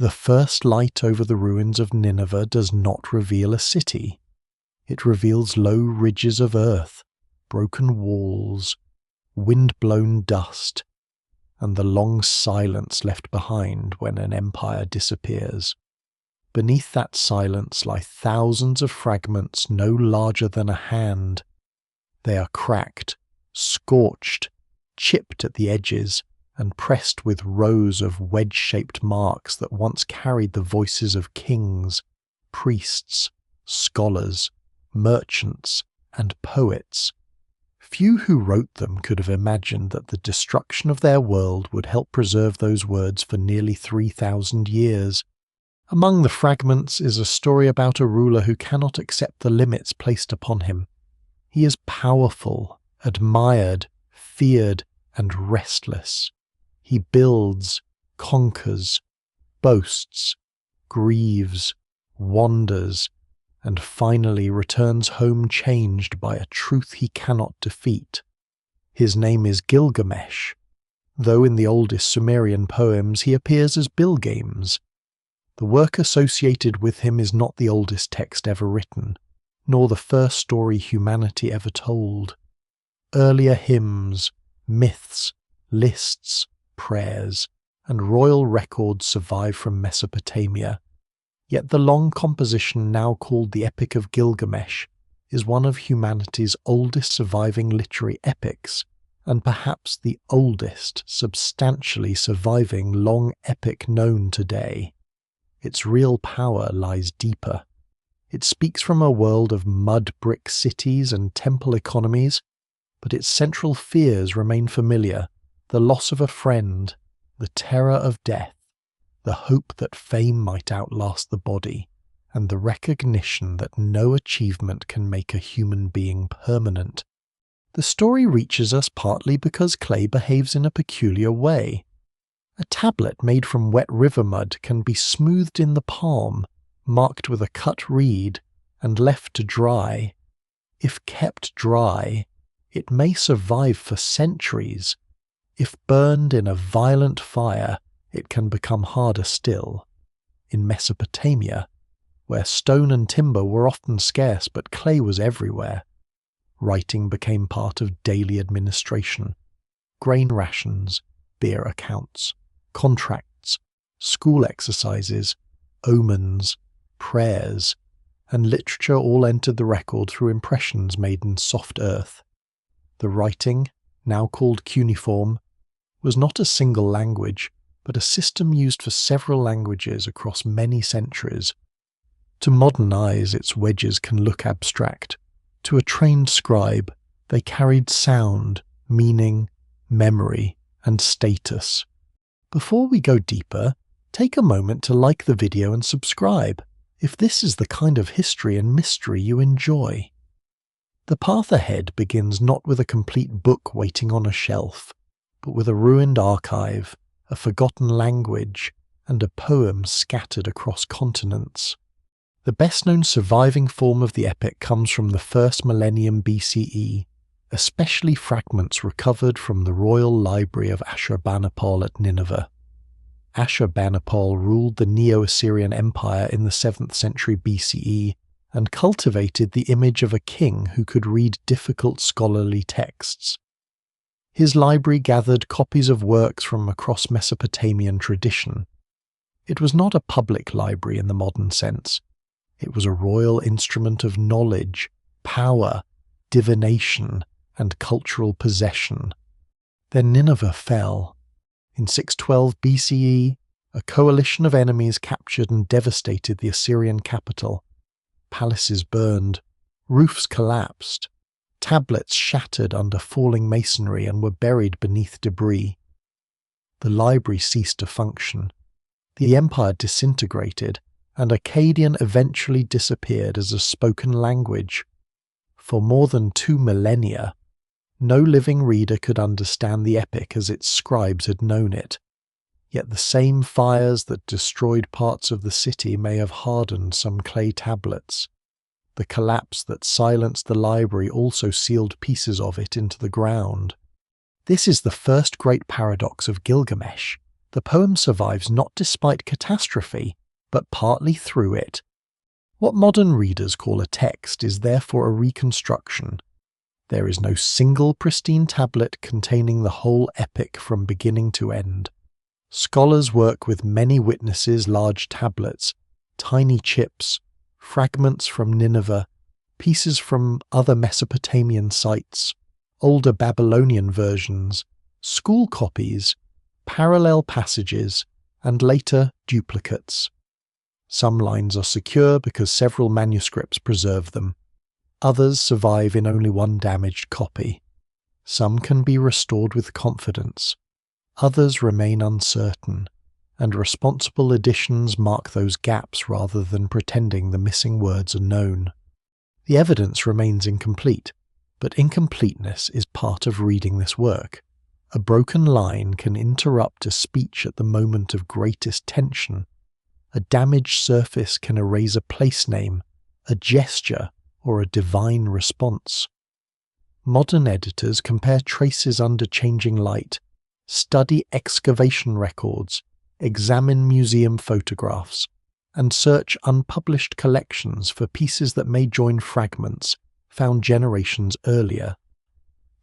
The first light over the ruins of Nineveh does not reveal a city. It reveals low ridges of earth, broken walls, wind-blown dust, and the long silence left behind when an empire disappears. Beneath that silence lie thousands of fragments no larger than a hand. They are cracked, scorched, chipped at the edges, and pressed with rows of wedge-shaped marks that once carried the voices of kings, priests, scholars, merchants, and poets. Few who wrote them could have imagined that the destruction of their world would help preserve those words for nearly 3,000 years. Among the fragments is a story about a ruler who cannot accept the limits placed upon him. He is powerful, admired, feared, and restless. He builds, conquers, boasts, grieves, wanders, and finally returns home changed by a truth he cannot defeat. His name is Gilgamesh, though in the oldest Sumerian poems he appears as Bilgames. The work associated with him is not the oldest text ever written, nor the first story humanity ever told. Earlier hymns, myths, lists, prayers, and royal records survive from Mesopotamia. Yet the long composition now called the Epic of Gilgamesh is one of humanity's oldest surviving literary epics, and perhaps the oldest substantially surviving long epic known today. Its real power lies deeper. It speaks from a world of mud-brick cities and temple economies, but its central fears remain familiar: the loss of a friend, the terror of death, the hope that fame might outlast the body, and the recognition that no achievement can make a human being permanent. The story reaches us partly because clay behaves in a peculiar way. A tablet made from wet river mud can be smoothed in the palm, marked with a cut reed, and left to dry. If kept dry, it may survive for centuries. If burned in a violent fire, it can become harder still. In Mesopotamia, where stone and timber were often scarce but clay was everywhere, writing became part of daily administration. Grain rations, beer accounts, contracts, school exercises, omens, prayers, and literature all entered the record through impressions made in soft earth. The writing, now called cuneiform, was not a single language, but a system used for several languages across many centuries. To modern eyes, its wedges can look abstract. To a trained scribe, they carried sound, meaning, memory, and status. Before we go deeper, take a moment to like the video and subscribe, if this is the kind of history and mystery you enjoy. The path ahead begins not with a complete book waiting on a shelf, but with a ruined archive, a forgotten language, and a poem scattered across continents. The best-known surviving form of the epic comes from the 1st millennium BCE, especially fragments recovered from the royal Library of Ashurbanipal at Nineveh. Ashurbanipal ruled the Neo-Assyrian Empire in the 7th century BCE and cultivated the image of a king who could read difficult scholarly texts. His library gathered copies of works from across Mesopotamian tradition. It was not a public library in the modern sense. It was a royal instrument of knowledge, power, divination, and cultural possession. Then Nineveh fell. In 612 BCE, a coalition of enemies captured and devastated the Assyrian capital. Palaces burned, roofs collapsed, tablets shattered under falling masonry and were buried beneath debris. The library ceased to function. The empire disintegrated, and Akkadian eventually disappeared as a spoken language. For more than 2 millennia, no living reader could understand the epic as its scribes had known it. Yet the same fires that destroyed parts of the city may have hardened some clay tablets. The collapse that silenced the library also sealed pieces of it into the ground. This is the first great paradox of Gilgamesh, The poem survives not despite catastrophe, but partly through it. What modern readers call a text is therefore a reconstruction. There is no single pristine tablet containing the whole epic from beginning to end. Scholars work with many witnesses, large tablets, tiny chips, fragments from Nineveh, pieces from other Mesopotamian sites, older Babylonian versions, school copies, parallel passages, and later duplicates. Some lines are secure because several manuscripts preserve them. Others survive in only one damaged copy. Some can be restored with confidence. Others remain uncertain, and responsible editions mark those gaps rather than pretending the missing words are known. The evidence remains incomplete, but incompleteness is part of reading this work. A broken line can interrupt a speech at the moment of greatest tension. A damaged surface can erase a place name, a gesture, or a divine response. Modern editors compare traces under changing light, study excavation records, examine museum photographs, and search unpublished collections for pieces that may join fragments found generations earlier.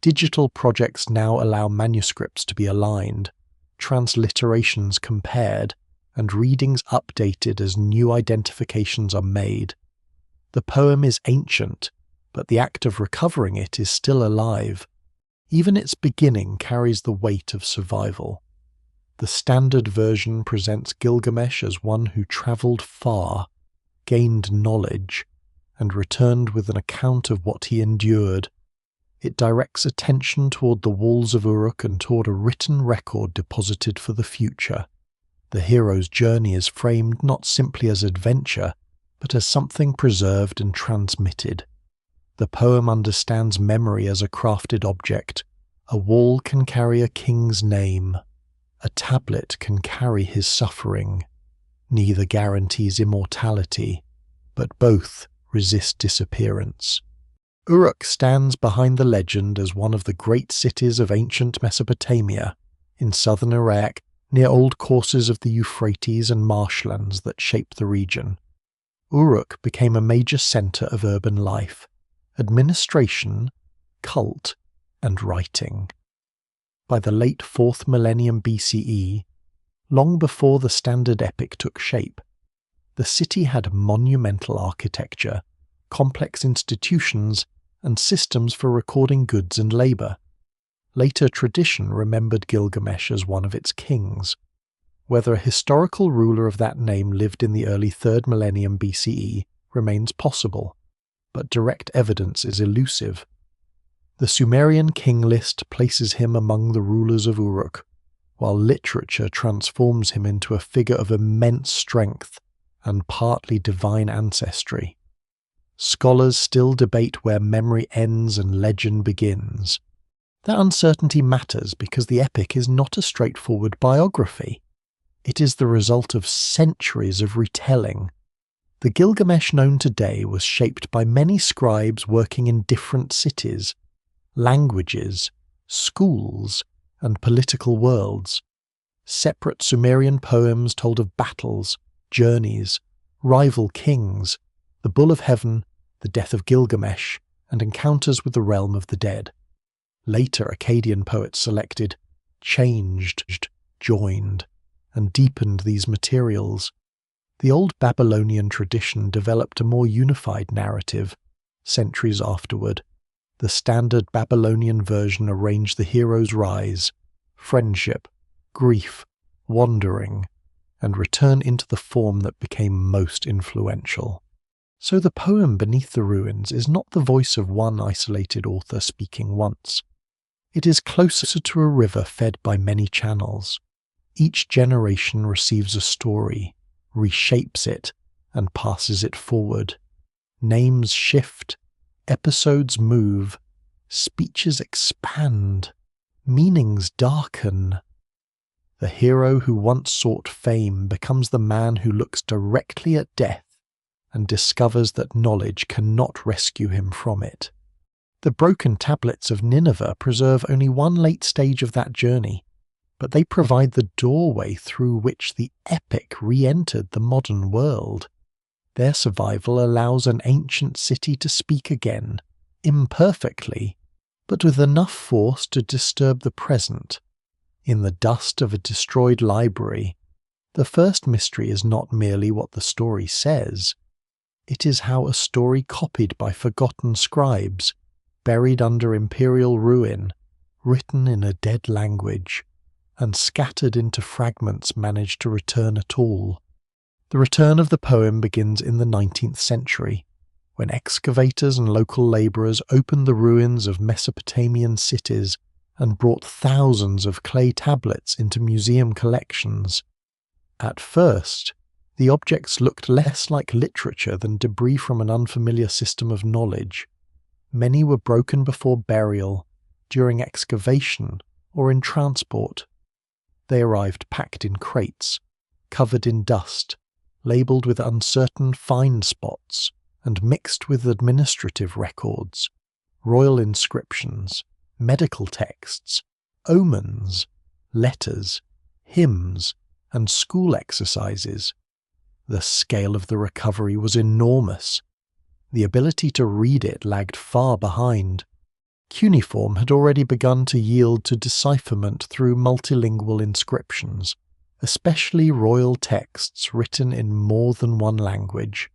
Digital projects now allow manuscripts to be aligned, transliterations compared, and readings updated as new identifications are made. The poem is ancient, but the act of recovering it is still alive. Even its beginning carries the weight of survival. The standard version presents Gilgamesh as one who travelled far, gained knowledge, and returned with an account of what he endured. It directs attention toward the walls of Uruk and toward a written record deposited for the future. The hero's journey is framed not simply as adventure, but as something preserved and transmitted. The poem understands memory as a crafted object. A wall can carry a king's name. A tablet can carry his suffering. Neither guarantees immortality, but both resist disappearance. Uruk stands behind the legend as one of the great cities of ancient Mesopotamia, in southern Iraq, near old courses of the Euphrates and marshlands that shape the region. Uruk became a major centre of urban life, administration, cult, and writing. By the late 4th millennium BCE, long before the standard epic took shape, the city had monumental architecture, complex institutions, and systems for recording goods and labour. Later tradition remembered Gilgamesh as one of its kings. Whether a historical ruler of that name lived in the early 3rd millennium BCE remains possible, but direct evidence is elusive. The Sumerian king list places him among the rulers of Uruk, while literature transforms him into a figure of immense strength and partly divine ancestry. Scholars still debate where memory ends and legend begins. That uncertainty matters because the epic is not a straightforward biography. It is the result of centuries of retelling. The Gilgamesh known today was shaped by many scribes working in different cities, languages, schools, and political worlds. Separate Sumerian poems told of battles, journeys, rival kings, the Bull of Heaven, the death of Gilgamesh, and encounters with the realm of the dead. Later Akkadian poets selected, changed, joined, and deepened these materials. The old Babylonian tradition developed a more unified narrative. Centuries afterward, the standard Babylonian version arranged the hero's rise, friendship, grief, wandering, and return into the form that became most influential. So the poem Beneath the Ruins is not the voice of one isolated author speaking once. It is closer to a river fed by many channels. Each generation receives a story, reshapes it, and passes it forward. Names shift, episodes move, speeches expand, meanings darken. The hero who once sought fame becomes the man who looks directly at death and discovers that knowledge cannot rescue him from it. The broken tablets of Nineveh preserve only one late stage of that journey. but they provide the doorway through which the epic re-entered the modern world. Their survival allows an ancient city to speak again, imperfectly, but with enough force to disturb the present. In the dust of a destroyed library, the first mystery is not merely what the story says. It is how a story copied by forgotten scribes, buried under imperial ruin, written in a dead language, and scattered into fragments managed to return at all. The return of the poem begins in the 19th century, when excavators and local labourers opened the ruins of Mesopotamian cities and brought thousands of clay tablets into museum collections. At first, the objects looked less like literature than debris from an unfamiliar system of knowledge. Many were broken before burial, during excavation, or in transport. They arrived packed in crates, covered in dust, labelled with uncertain find spots, and mixed with administrative records, royal inscriptions, medical texts, omens, letters, hymns, and school exercises. The scale of the recovery was enormous. The ability to read it lagged far behind. Cuneiform had already begun to yield to decipherment through multilingual inscriptions, especially royal texts written in more than one language.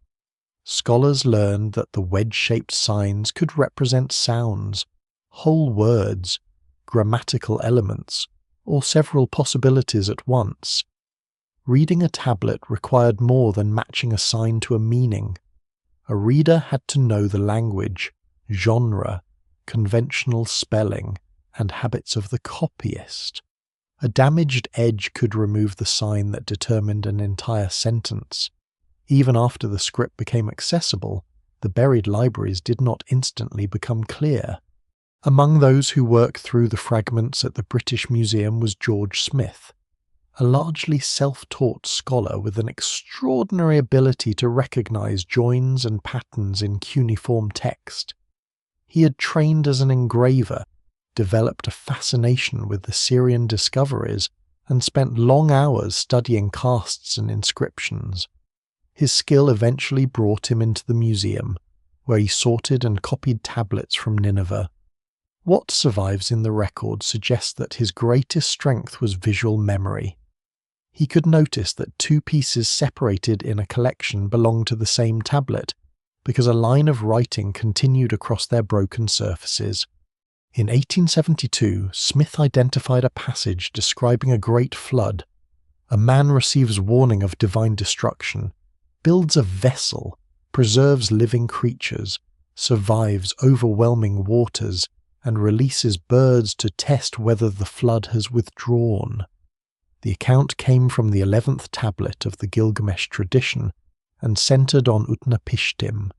Scholars learned that the wedge-shaped signs could represent sounds, whole words, grammatical elements, or several possibilities at once. Reading a tablet required more than matching a sign to a meaning. A reader had to know the language, genre, conventional spelling, and habits of the copyist. A damaged edge could remove the sign that determined an entire sentence. Even after the script became accessible, the buried libraries did not instantly become clear. Among those who worked through the fragments at the British Museum was George Smith, a largely self-taught scholar with an extraordinary ability to recognize joins and patterns in cuneiform text. He had trained as an engraver, developed a fascination with the Syrian discoveries, and spent long hours studying casts and inscriptions. His skill eventually brought him into the museum, where he sorted and copied tablets from Nineveh. What survives in the record suggests that his greatest strength was visual memory. He could notice that two pieces separated in a collection belonged to the same tablet, because a line of writing continued across their broken surfaces. In 1872, Smith identified a passage describing a great flood. A man receives warning of divine destruction, builds a vessel, preserves living creatures, survives overwhelming waters, and releases birds to test whether the flood has withdrawn. The account came from the 11th tablet of the Gilgamesh tradition and centered on Utnapishtim,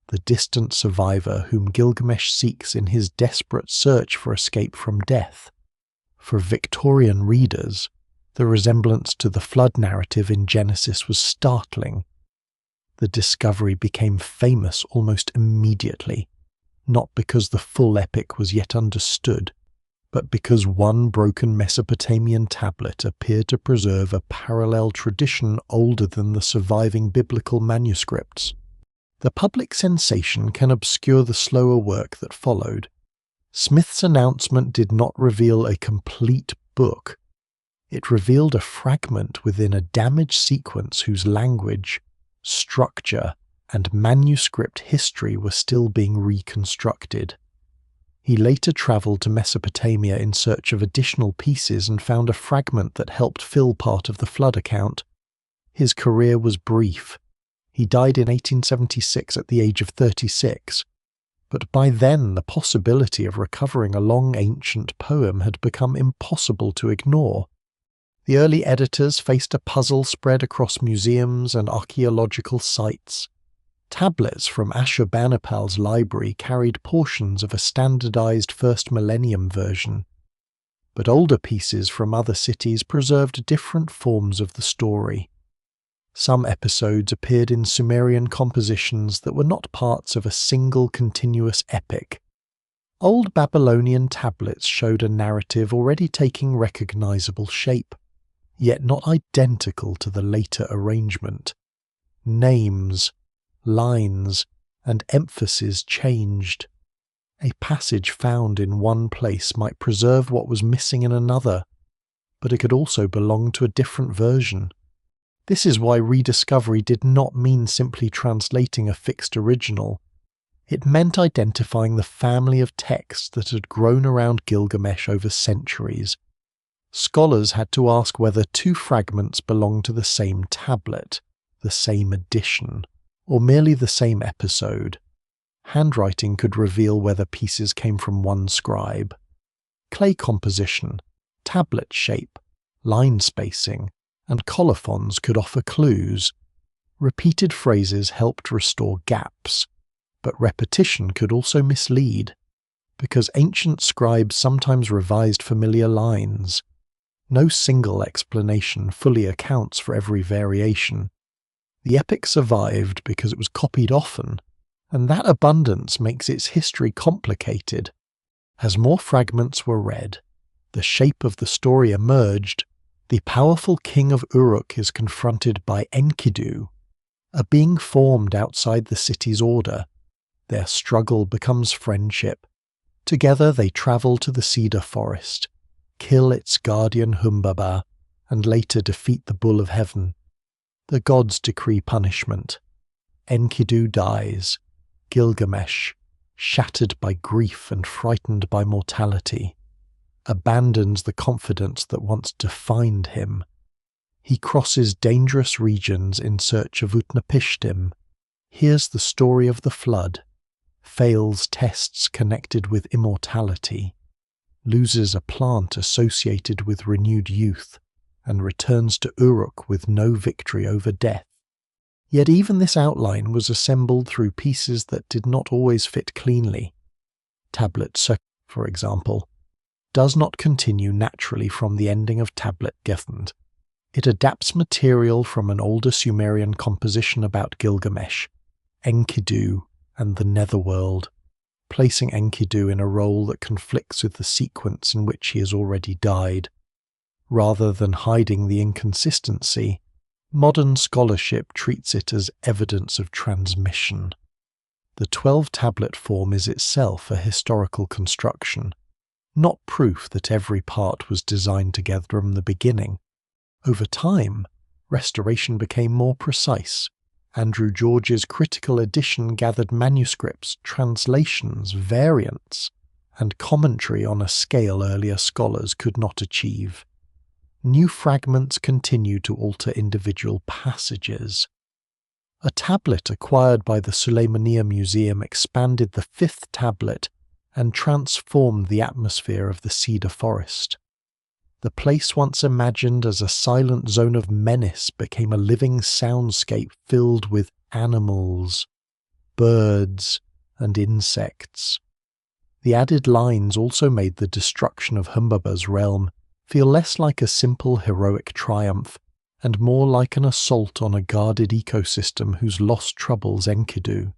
the distant survivor whom Gilgamesh seeks in his desperate search for escape from death. For Victorian readers, the resemblance to the flood narrative in Genesis was startling. The discovery became famous almost immediately, not because the full epic was yet understood, but because one broken Mesopotamian tablet appeared to preserve a parallel tradition older than the surviving biblical manuscripts. The public sensation can obscure the slower work that followed. Smith's announcement did not reveal a complete book. It revealed a fragment within a damaged sequence whose language, structure, and manuscript history were still being reconstructed. He later travelled to Mesopotamia in search of additional pieces and found a fragment that helped fill part of the flood account. His career was brief. He died in 1876 at the age of 36, but by then the possibility of recovering a long ancient poem had become impossible to ignore. The early editors faced a puzzle spread across museums and archaeological sites. Tablets from Ashurbanipal's library carried portions of a standardized first millennium version, but older pieces from other cities preserved different forms of the story. Some episodes appeared in Sumerian compositions that were not parts of a single continuous epic. Old Babylonian tablets showed a narrative already taking recognizable shape, yet not identical to the later arrangement. Names, lines, and emphasis changed. A passage found in one place might preserve what was missing in another, but it could also belong to a different version. This is why rediscovery did not mean simply translating a fixed original. It meant identifying the family of texts that had grown around Gilgamesh over centuries. Scholars had to ask whether two fragments belonged to the same tablet, the same edition, or merely the same episode. Handwriting could reveal whether pieces came from one scribe. Clay composition, tablet shape, line spacing, and colophons could offer clues. Repeated phrases helped restore gaps, but repetition could also mislead, because ancient scribes sometimes revised familiar lines. No single explanation fully accounts for every variation. The epic survived because it was copied often, and that abundance makes its history complicated. As more fragments were read, the shape of the story emerged. The powerful king of Uruk is confronted by Enkidu, a being formed outside the city's order. Their struggle becomes friendship. Together they travel to the Cedar Forest, kill its guardian Humbaba, and later defeat the Bull of Heaven. The gods decree punishment. Enkidu dies. Gilgamesh, shattered by grief and frightened by mortality, abandons the confidence that once defined him. He crosses dangerous regions in search of Utnapishtim, hears the story of the flood, fails tests connected with immortality, loses a plant associated with renewed youth, and returns to Uruk with no victory over death. Yet even this outline was assembled through pieces that did not always fit cleanly. Tablet Sek, for example, does not continue naturally from the ending of Tablet Gethend. It adapts material from an older Sumerian composition about Gilgamesh, Enkidu, and the Netherworld, placing Enkidu in a role that conflicts with the sequence in which he has already died. Rather than hiding the inconsistency, modern scholarship treats it as evidence of transmission. The 12-tablet form is itself a historical construction, not proof that every part was designed together from the beginning. Over time, restoration became more precise. Andrew George's critical edition gathered manuscripts, translations, variants, and commentary on a scale earlier scholars could not achieve. New fragments continue to alter individual passages. A tablet acquired by the Suleymaniye Museum expanded the 5th tablet and transformed the atmosphere of the Cedar Forest. The place once imagined as a silent zone of menace became a living soundscape filled with animals, birds, and insects. The added lines also made the destruction of Humbaba's realm feel less like a simple heroic triumph and more like an assault on a guarded ecosystem whose lost troubles Enkidu.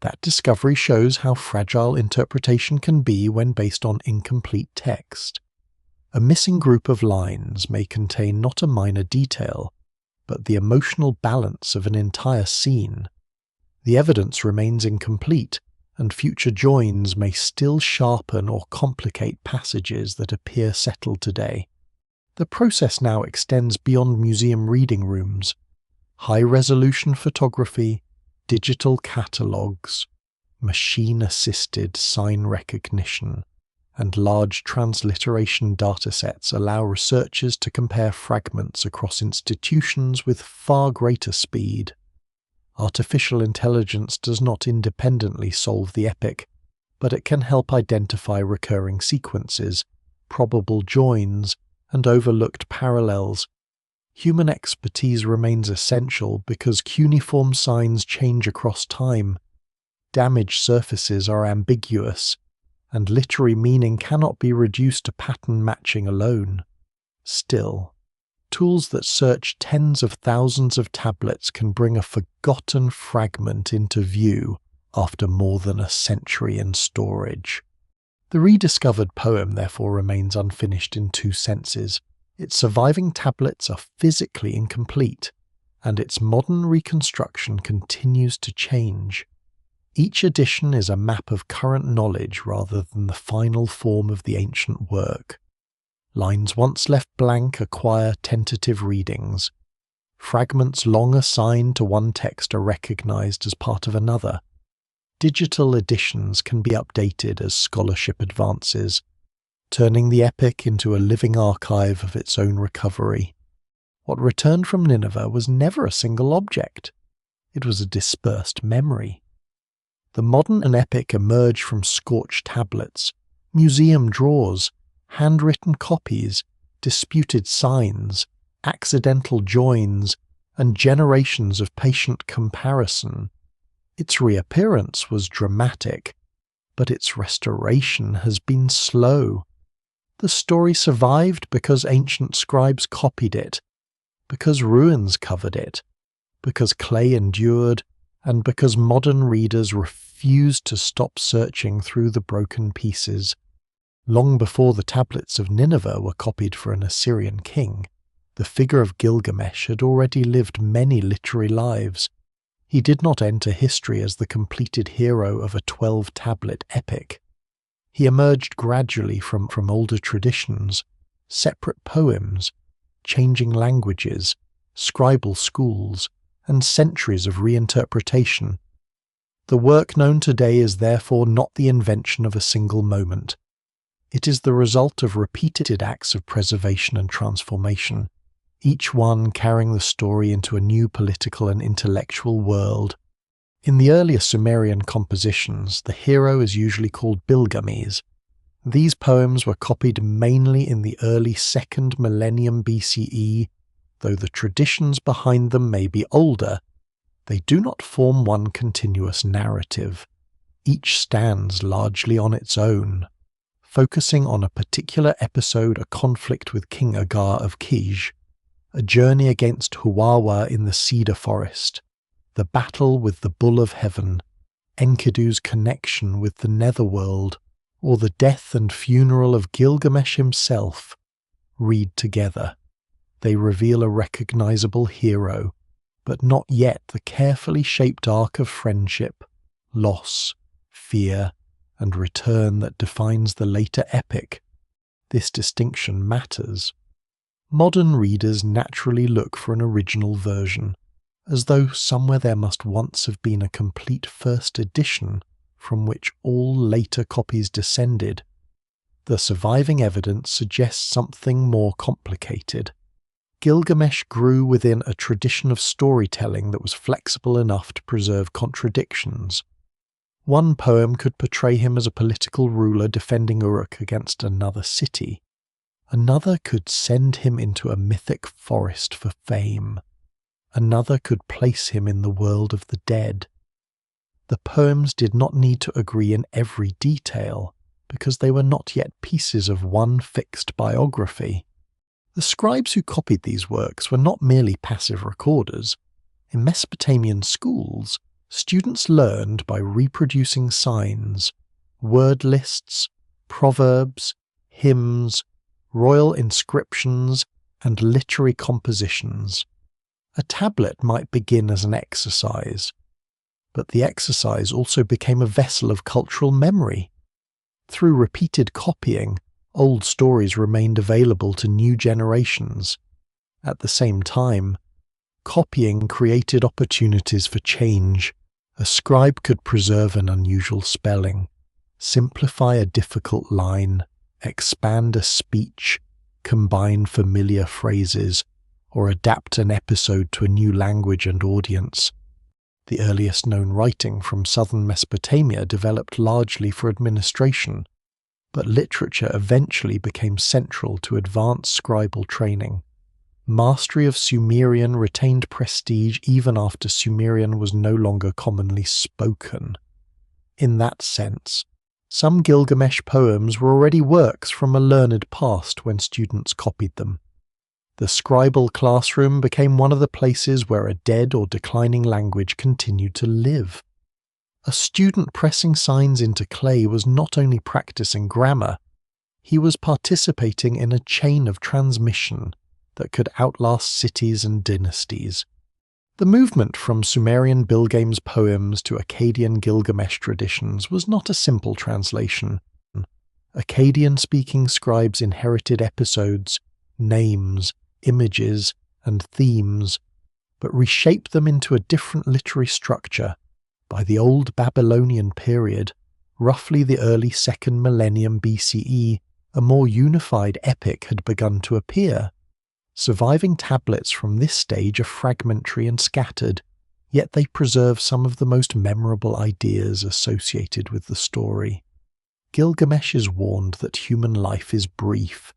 That discovery shows how fragile interpretation can be when based on incomplete text. A missing group of lines may contain not a minor detail, but the emotional balance of an entire scene. The evidence remains incomplete, and future joins may still sharpen or complicate passages that appear settled today. The process now extends beyond museum reading rooms. High-resolution photography, digital catalogues, machine-assisted sign recognition, and large transliteration datasets allow researchers to compare fragments across institutions with far greater speed. Artificial intelligence does not independently solve the epic, but it can help identify recurring sequences, probable joins, and overlooked parallels. Human expertise remains essential because cuneiform signs change across time. Damaged surfaces are ambiguous, and literary meaning cannot be reduced to pattern matching alone. Still, tools that search tens of thousands of tablets can bring a forgotten fragment into view after more than a century in storage. The rediscovered poem therefore remains unfinished in two senses. Its surviving tablets are physically incomplete, and its modern reconstruction continues to change. Each edition is a map of current knowledge rather than the final form of the ancient work. Lines once left blank acquire tentative readings. Fragments long assigned to one text are recognized as part of another. Digital editions can be updated as scholarship advances, turning the epic into a living archive of its own recovery. What returned from Nineveh was never a single object. It was a dispersed memory. The modern epic emerged from scorched tablets, museum drawers, handwritten copies, disputed signs, accidental joins, and generations of patient comparison. Its reappearance was dramatic, but its restoration has been slow. The story survived because ancient scribes copied it, because ruins covered it, because clay endured, and because modern readers refused to stop searching through the broken pieces. Long before the tablets of Nineveh were copied for an Assyrian king, the figure of Gilgamesh had already lived many literary lives. He did not enter history as the completed hero of a 12-tablet epic. He emerged gradually from older traditions, separate poems, changing languages, scribal schools, and centuries of reinterpretation. The work known today is therefore not the invention of a single moment. It is the result of repeated acts of preservation and transformation, each one carrying the story into a new political and intellectual world. In the earlier Sumerian compositions, the hero is usually called Gilgamesh. These poems were copied mainly in the early 2nd millennium BCE. Though the traditions behind them may be older, they do not form one continuous narrative. Each stands largely on its own, focusing on a particular episode, a conflict with King Agar of Kij, a journey against Huwawa in the Cedar Forest, the battle with the Bull of Heaven, Enkidu's connection with the netherworld, or the death and funeral of Gilgamesh himself. Read together. They reveal a recognizable hero, but not yet the carefully shaped arc of friendship, loss, fear, and return that defines the later epic. This distinction matters. Modern readers naturally look for an original version, as though somewhere there must once have been a complete first edition from which all later copies descended. The surviving evidence suggests something more complicated. Gilgamesh grew within a tradition of storytelling that was flexible enough to preserve contradictions. One poem could portray him as a political ruler defending Uruk against another city. Another could send him into a mythic forest for fame. Another could place him in the world of the dead. The poems did not need to agree in every detail, because they were not yet pieces of one fixed biography. The scribes who copied these works were not merely passive recorders. In Mesopotamian schools, students learned by reproducing signs, word lists, proverbs, hymns, royal inscriptions, and literary compositions. A tablet might begin as an exercise, but the exercise also became a vessel of cultural memory. Through repeated copying, old stories remained available to new generations. At the same time, copying created opportunities for change. A scribe could preserve an unusual spelling, simplify a difficult line, expand a speech, combine familiar phrases, or adapt an episode to a new language and audience. The earliest known writing from southern Mesopotamia developed largely for administration, but literature eventually became central to advanced scribal training. Mastery of Sumerian retained prestige even after Sumerian was no longer commonly spoken. In that sense, some Gilgamesh poems were already works from a learned past when students copied them. The scribal classroom became one of the places where a dead or declining language continued to live. A student pressing signs into clay was not only practicing grammar, he was participating in a chain of transmission that could outlast cities and dynasties. The movement from Sumerian Gilgamesh poems to Akkadian Gilgamesh traditions was not a simple translation. Akkadian-speaking scribes inherited episodes, names, images, and themes, but reshaped them into a different literary structure. By the Old Babylonian period, roughly the early 2nd millennium BCE, a more unified epic had begun to appear. Surviving tablets from this stage are fragmentary and scattered, yet they preserve some of the most memorable ideas associated with the story. Gilgamesh is warned that human life is brief.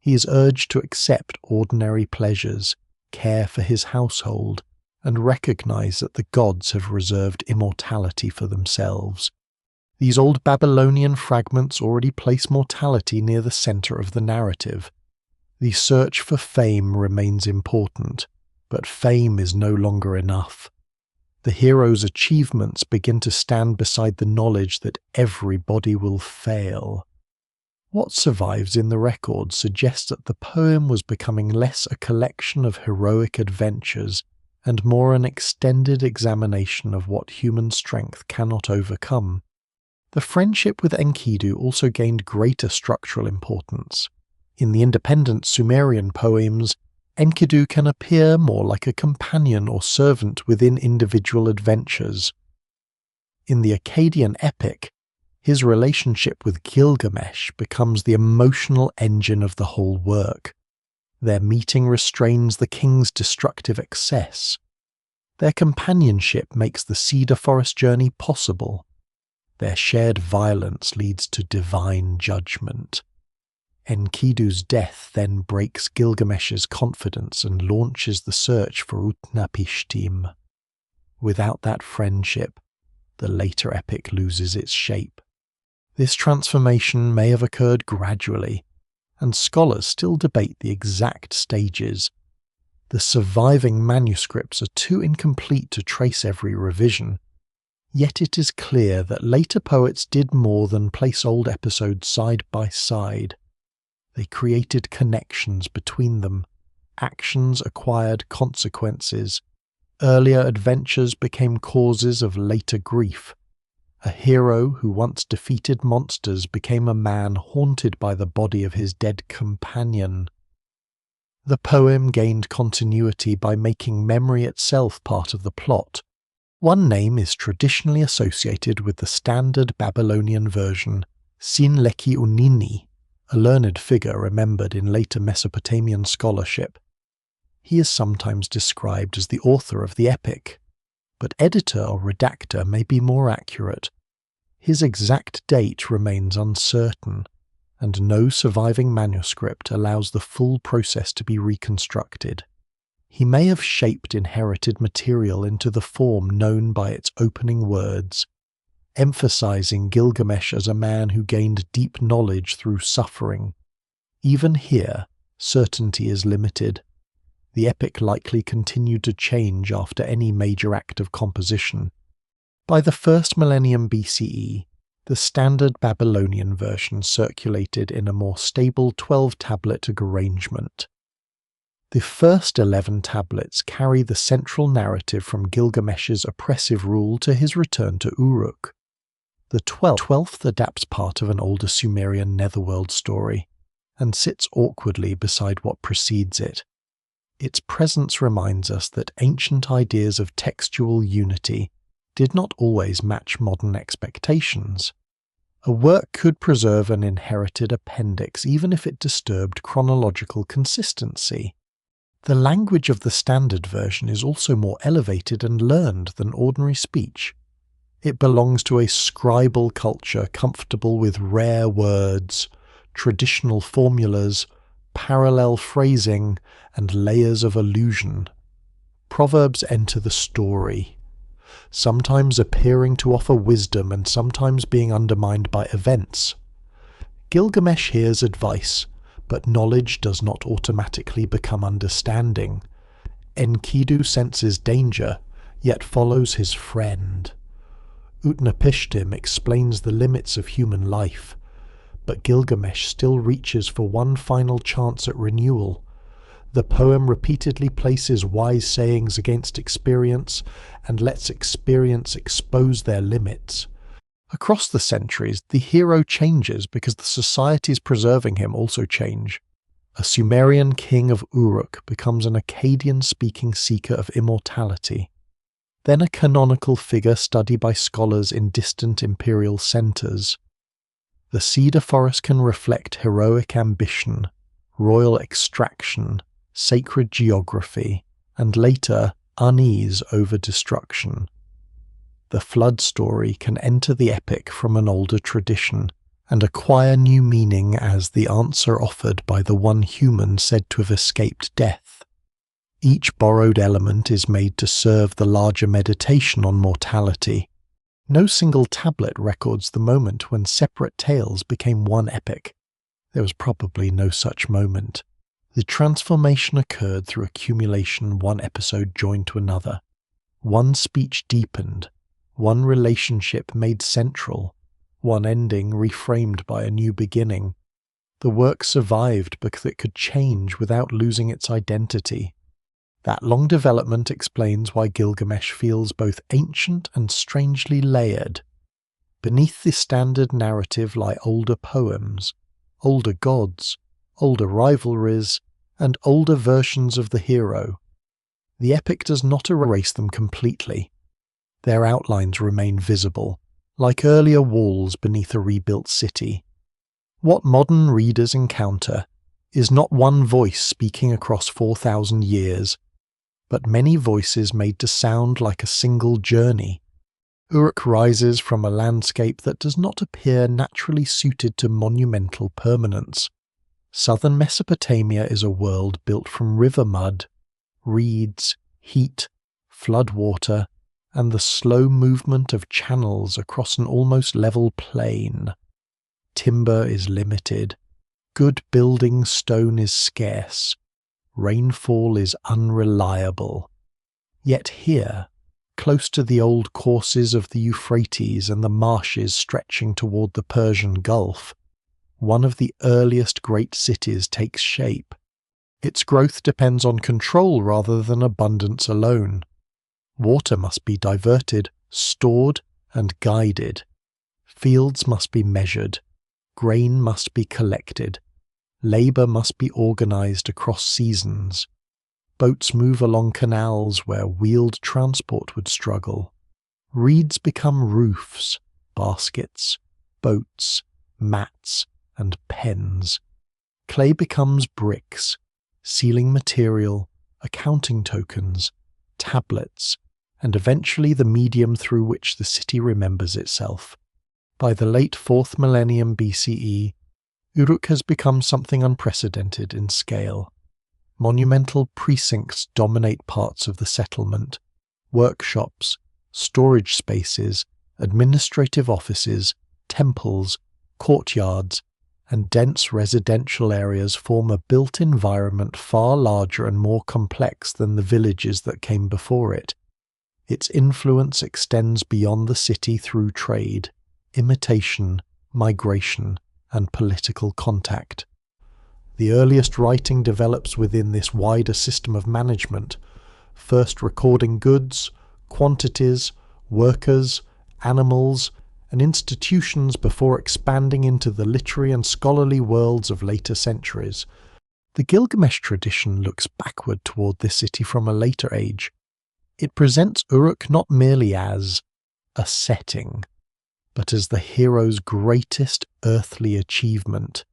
He is urged to accept ordinary pleasures, care for his household, and recognize that the gods have reserved immortality for themselves. These old Babylonian fragments already place mortality near the center of the narrative. The search for fame remains important, but fame is no longer enough. The hero's achievements begin to stand beside the knowledge that everybody will fail. What survives in the record suggests that the poem was becoming less a collection of heroic adventures and more an extended examination of what human strength cannot overcome. The friendship with Enkidu also gained greater structural importance. In the independent Sumerian poems, Enkidu can appear more like a companion or servant within individual adventures. In the Akkadian epic, his relationship with Gilgamesh becomes the emotional engine of the whole work. Their meeting restrains the king's destructive excess. Their companionship makes the Cedar Forest journey possible. Their shared violence leads to divine judgment. Enkidu's death then breaks Gilgamesh's confidence and launches the search for Utnapishtim. Without that friendship, the later epic loses its shape. This transformation may have occurred gradually, and scholars still debate the exact stages. The surviving manuscripts are too incomplete to trace every revision, yet it is clear that later poets did more than place old episodes side by side. They created connections between them. Actions acquired consequences. Earlier adventures became causes of later grief. A hero who once defeated monsters became a man haunted by the body of his dead companion. The poem gained continuity by making memory itself part of the plot. One name is traditionally associated with the standard Babylonian version, Sinleki Unini, a learned figure remembered in later Mesopotamian scholarship. He is sometimes described as the author of the epic, but editor or redactor may be more accurate. His exact date remains uncertain, and no surviving manuscript allows the full process to be reconstructed. He may have shaped inherited material into the form known by its opening words, emphasizing Gilgamesh as a man who gained deep knowledge through suffering. Even here, certainty is limited. The epic likely continued to change after any major act of composition. By the 1st millennium BCE, the standard Babylonian version circulated in a more stable 12-tablet arrangement. The first 11 tablets carry the central narrative from Gilgamesh's oppressive rule to his return to Uruk. The 12th adapts part of an older Sumerian netherworld story, and sits awkwardly beside what precedes it. Its presence reminds us that ancient ideas of textual unity did not always match modern expectations. A work could preserve an inherited appendix even if it disturbed chronological consistency. The language of the standard version is also more elevated and learned than ordinary speech. It belongs to a scribal culture comfortable with rare words, traditional formulas, parallel phrasing, and layers of allusion. Proverbs enter the story, sometimes appearing to offer wisdom and sometimes being undermined by events. Gilgamesh hears advice, but knowledge does not automatically become understanding. Enkidu senses danger, yet follows his friend. Utnapishtim explains the limits of human life, but Gilgamesh still reaches for one final chance at renewal. The poem repeatedly places wise sayings against experience and lets experience expose their limits. Across the centuries, the hero changes because the societies preserving him also change. A Sumerian king of Uruk becomes an Akkadian-speaking seeker of immortality. Then a canonical figure studied by scholars in distant imperial centres. The Cedar Forest can reflect heroic ambition, royal extraction, sacred geography, and later unease over destruction. The flood story can enter the epic from an older tradition and acquire new meaning as the answer offered by the one human said to have escaped death. Each borrowed element is made to serve the larger meditation on mortality. No single tablet records the moment when separate tales became one epic. There was probably no such moment. The transformation occurred through accumulation, one episode joined to another. One speech deepened, one relationship made central, one ending reframed by a new beginning. The work survived because it could change without losing its identity. That long development explains why Gilgamesh feels both ancient and strangely layered. Beneath the standard narrative lie older poems, older gods, older rivalries, and older versions of the hero. The epic does not erase them completely. Their outlines remain visible, like earlier walls beneath a rebuilt city. What modern readers encounter is not one voice speaking across 4,000 years, but many voices made to sound like a single journey. Uruk rises from a landscape that does not appear naturally suited to monumental permanence. Southern Mesopotamia is a world built from river mud, reeds, heat, floodwater, and the slow movement of channels across an almost level plain. Timber is limited, good building stone is scarce, rainfall is unreliable. Yet here, close to the old courses of the Euphrates and the marshes stretching toward the Persian Gulf, one of the earliest great cities takes shape. Its growth depends on control rather than abundance alone. Water must be diverted, stored, and guided. Fields must be measured. Grain must be collected. Labour must be organised across seasons. Boats move along canals where wheeled transport would struggle. Reeds become roofs, baskets, boats, mats, and pens. Clay becomes bricks, sealing material, accounting tokens, tablets, and eventually the medium through which the city remembers itself. By the late 4th millennium BCE, Uruk has become something unprecedented in scale. Monumental precincts dominate parts of the settlement. Workshops, storage spaces, administrative offices, temples, courtyards, and dense residential areas form a built environment far larger and more complex than the villages that came before it. Its influence extends beyond the city through trade, imitation, migration, and political contact. The earliest writing develops within this wider system of management, first recording goods, quantities, workers, animals, and institutions before expanding into the literary and scholarly worlds of later centuries. The Gilgamesh tradition looks backward toward this city from a later age. It presents Uruk not merely as a setting, but as the hero's greatest earthly achievement.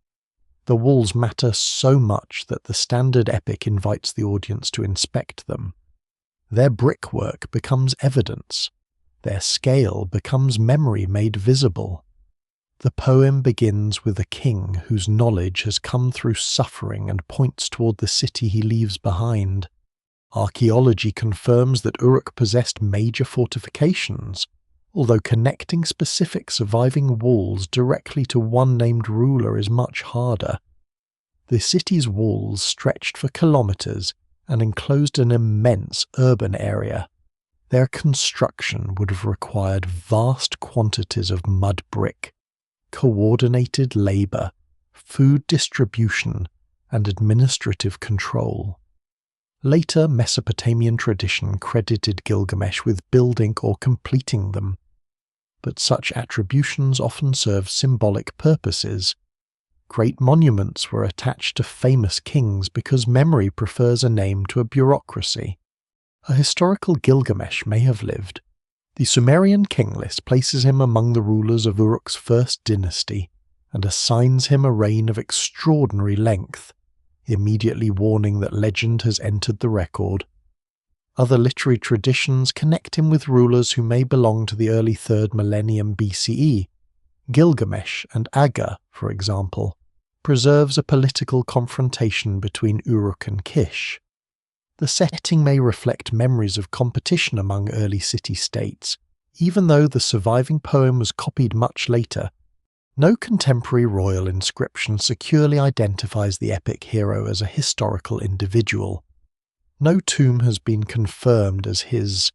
The walls matter so much that the standard epic invites the audience to inspect them. Their brickwork becomes evidence. Their scale becomes memory made visible. The poem begins with a king whose knowledge has come through suffering and points toward the city he leaves behind. Archaeology confirms that Uruk possessed major fortifications, although connecting specific surviving walls directly to one named ruler is much harder. The city's walls stretched for kilometers and enclosed an immense urban area. Their construction would have required vast quantities of mud brick, coordinated labour, food distribution, and administrative control. Later Mesopotamian tradition credited Gilgamesh with building or completing them, but such attributions often serve symbolic purposes. Great monuments were attached to famous kings because memory prefers a name to a bureaucracy. A historical Gilgamesh may have lived. The Sumerian king list places him among the rulers of Uruk's first dynasty and assigns him a reign of extraordinary length, immediately warning that legend has entered the record. Other literary traditions connect him with rulers who may belong to the early 3rd millennium BCE. Gilgamesh and Aga, for example, preserves a political confrontation between Uruk and Kish. The setting may reflect memories of competition among early city-states, even though the surviving poem was copied much later. No contemporary royal inscription securely identifies the epic hero as a historical individual. No tomb has been confirmed as his.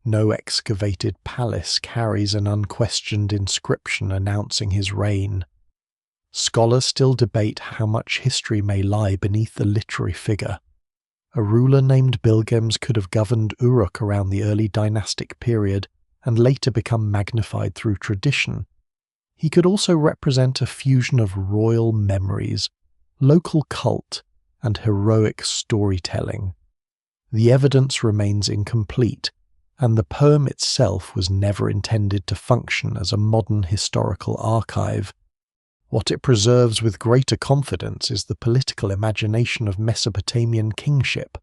No excavated palace carries an unquestioned inscription announcing his reign. Scholars still debate how much history may lie beneath the literary figure. A ruler named Gilgamesh could have governed Uruk around the early dynastic period and later become magnified through tradition. He could also represent a fusion of royal memories, local cult, and heroic storytelling. The evidence remains incomplete, and the poem itself was never intended to function as a modern historical archive. What it preserves with greater confidence is the political imagination of Mesopotamian kingship.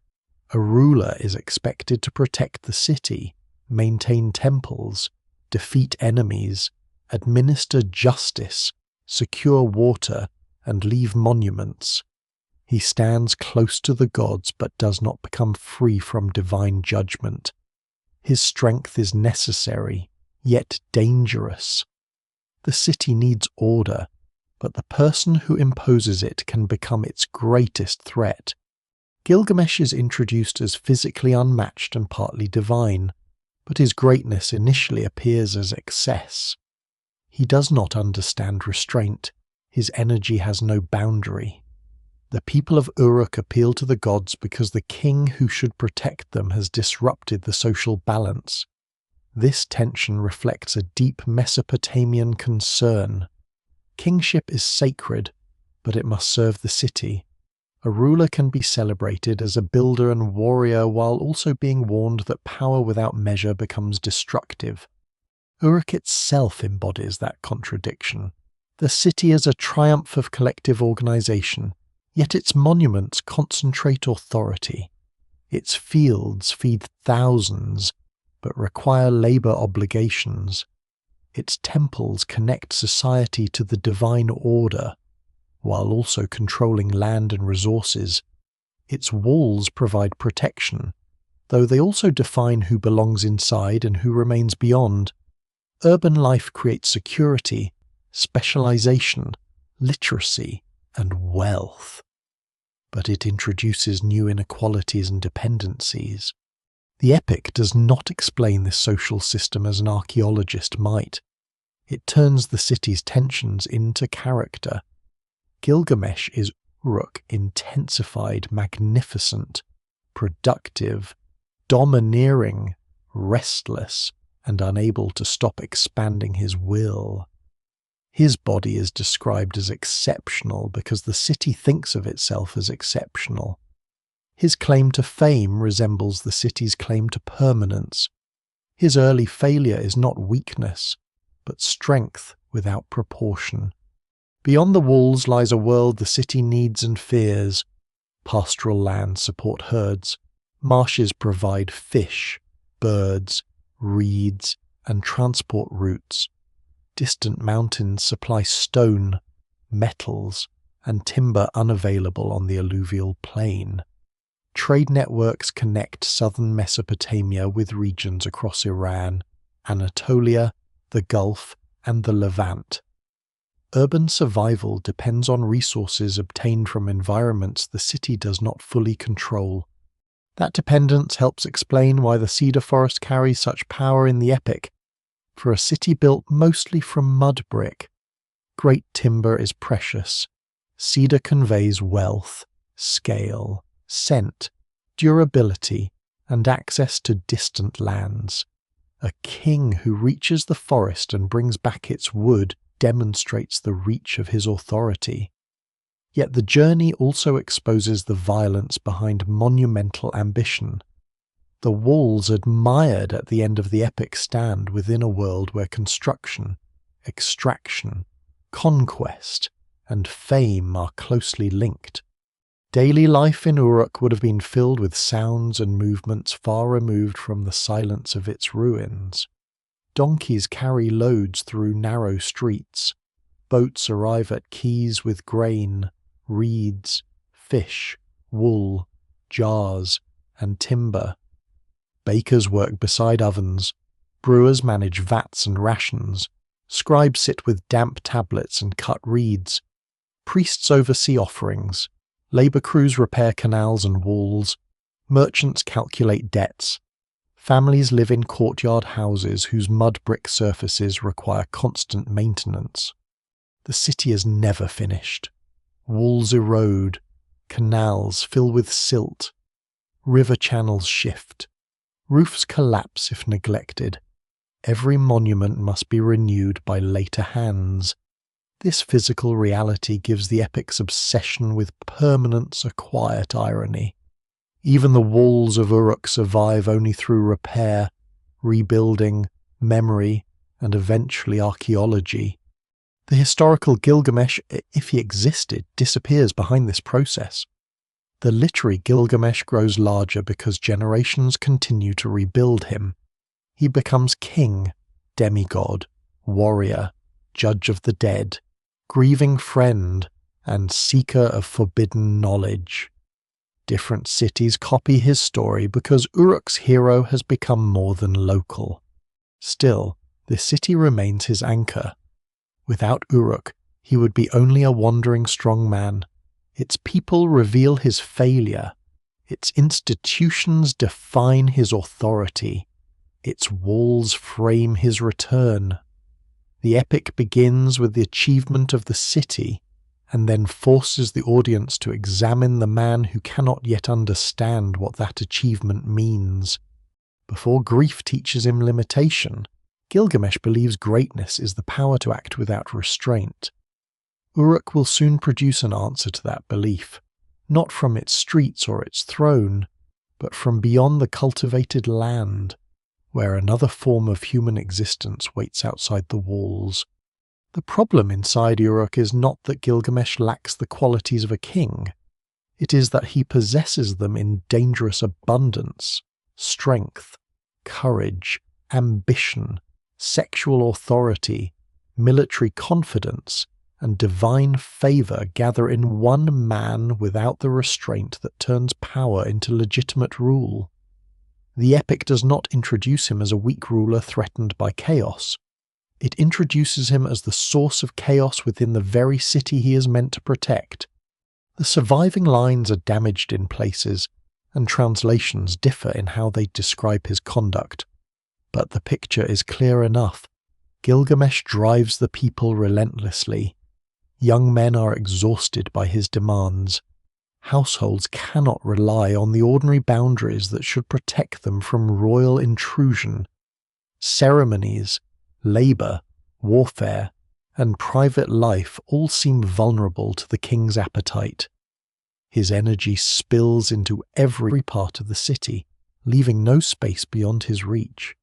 A ruler is expected to protect the city, maintain temples, defeat enemies, administer justice, secure water, and leave monuments. He stands close to the gods but does not become free from divine judgment. His strength is necessary, yet dangerous. The city needs order, but the person who imposes it can become its greatest threat. Gilgamesh is introduced as physically unmatched and partly divine, but his greatness initially appears as excess. He does not understand restraint. His energy has no boundary. The people of Uruk appeal to the gods because the king who should protect them has disrupted the social balance. This tension reflects a deep Mesopotamian concern. Kingship is sacred, but it must serve the city. A ruler can be celebrated as a builder and warrior while also being warned that power without measure becomes destructive. Uruk itself embodies that contradiction. The city is a triumph of collective organization, yet its monuments concentrate authority. Its fields feed thousands, but require labor obligations. Its temples connect society to the divine order, while also controlling land and resources. Its walls provide protection, though they also define who belongs inside and who remains beyond. Urban life creates security, specialization, literacy, and wealth. But it introduces new inequalities and dependencies. The epic does not explain this social system as an archaeologist might. It turns the city's tensions into character. Gilgamesh is Uruk intensified, magnificent, productive, domineering, restless, and unable to stop expanding his will. His body is described as exceptional because the city thinks of itself as exceptional. His claim to fame resembles the city's claim to permanence. His early failure is not weakness, but strength without proportion. Beyond the walls lies a world the city needs and fears. Pastoral lands support herds. Marshes provide fish, birds, reeds, and transport routes. Distant mountains supply stone, metals, and timber unavailable on the alluvial plain. Trade networks connect southern Mesopotamia with regions across Iran, Anatolia, the Gulf, and the Levant. Urban survival depends on resources obtained from environments the city does not fully control. That dependence helps explain why the Cedar Forest carries such power in the epic. For a city built mostly from mud brick, great timber is precious. Cedar conveys wealth, scale, scent, durability, and access to distant lands. A king who reaches the forest and brings back its wood demonstrates the reach of his authority. Yet the journey also exposes the violence behind monumental ambition. The walls admired at the end of the epic stand within a world where construction, extraction, conquest, and fame are closely linked. Daily life in Uruk would have been filled with sounds and movements far removed from the silence of its ruins. Donkeys carry loads through narrow streets. Boats arrive at quays with grain, reeds, fish, wool, jars, and timber. Bakers work beside ovens. Brewers manage vats and rations. Scribes sit with damp tablets and cut reeds. Priests oversee offerings. Labour crews repair canals and walls. Merchants calculate debts. Families live in courtyard houses whose mud brick surfaces require constant maintenance. The city is never finished. Walls erode. Canals fill with silt. River channels shift. Roofs collapse if neglected. Every monument must be renewed by later hands. This physical reality gives the epic's obsession with permanence a quiet irony. Even the walls of Uruk survive only through repair, rebuilding, memory, and eventually archaeology. The historical Gilgamesh, if he existed, disappears behind this process. The literary Gilgamesh grows larger because generations continue to rebuild him. He becomes king, demigod, warrior, judge of the dead, grieving friend, and seeker of forbidden knowledge. Different cities copy his story because Uruk's hero has become more than local. Still, the city remains his anchor. Without Uruk, he would be only a wandering strongman. Its people reveal his failure. Its institutions define his authority. Its walls frame his return. The epic begins with the achievement of the city, and then forces the audience to examine the man who cannot yet understand what that achievement means. Before grief teaches him limitation, Gilgamesh believes greatness is the power to act without restraint. Uruk will soon produce an answer to that belief, not from its streets or its throne, but from beyond the cultivated land, where another form of human existence waits outside the walls. The problem inside Uruk is not that Gilgamesh lacks the qualities of a king. It is that he possesses them in dangerous abundance: strength, courage, ambition, sexual authority, military confidence, and divine favour gather in one man without the restraint that turns power into legitimate rule. The epic does not introduce him as a weak ruler threatened by chaos. It introduces him as the source of chaos within the very city he is meant to protect. The surviving lines are damaged in places, and translations differ in how they describe his conduct. But the picture is clear enough. Gilgamesh drives the people relentlessly. Young men are exhausted by his demands. Households cannot rely on the ordinary boundaries that should protect them from royal intrusion. Ceremonies, labour, warfare, and private life all seem vulnerable to the king's appetite. His energy spills into every part of the city, leaving no space beyond his reach.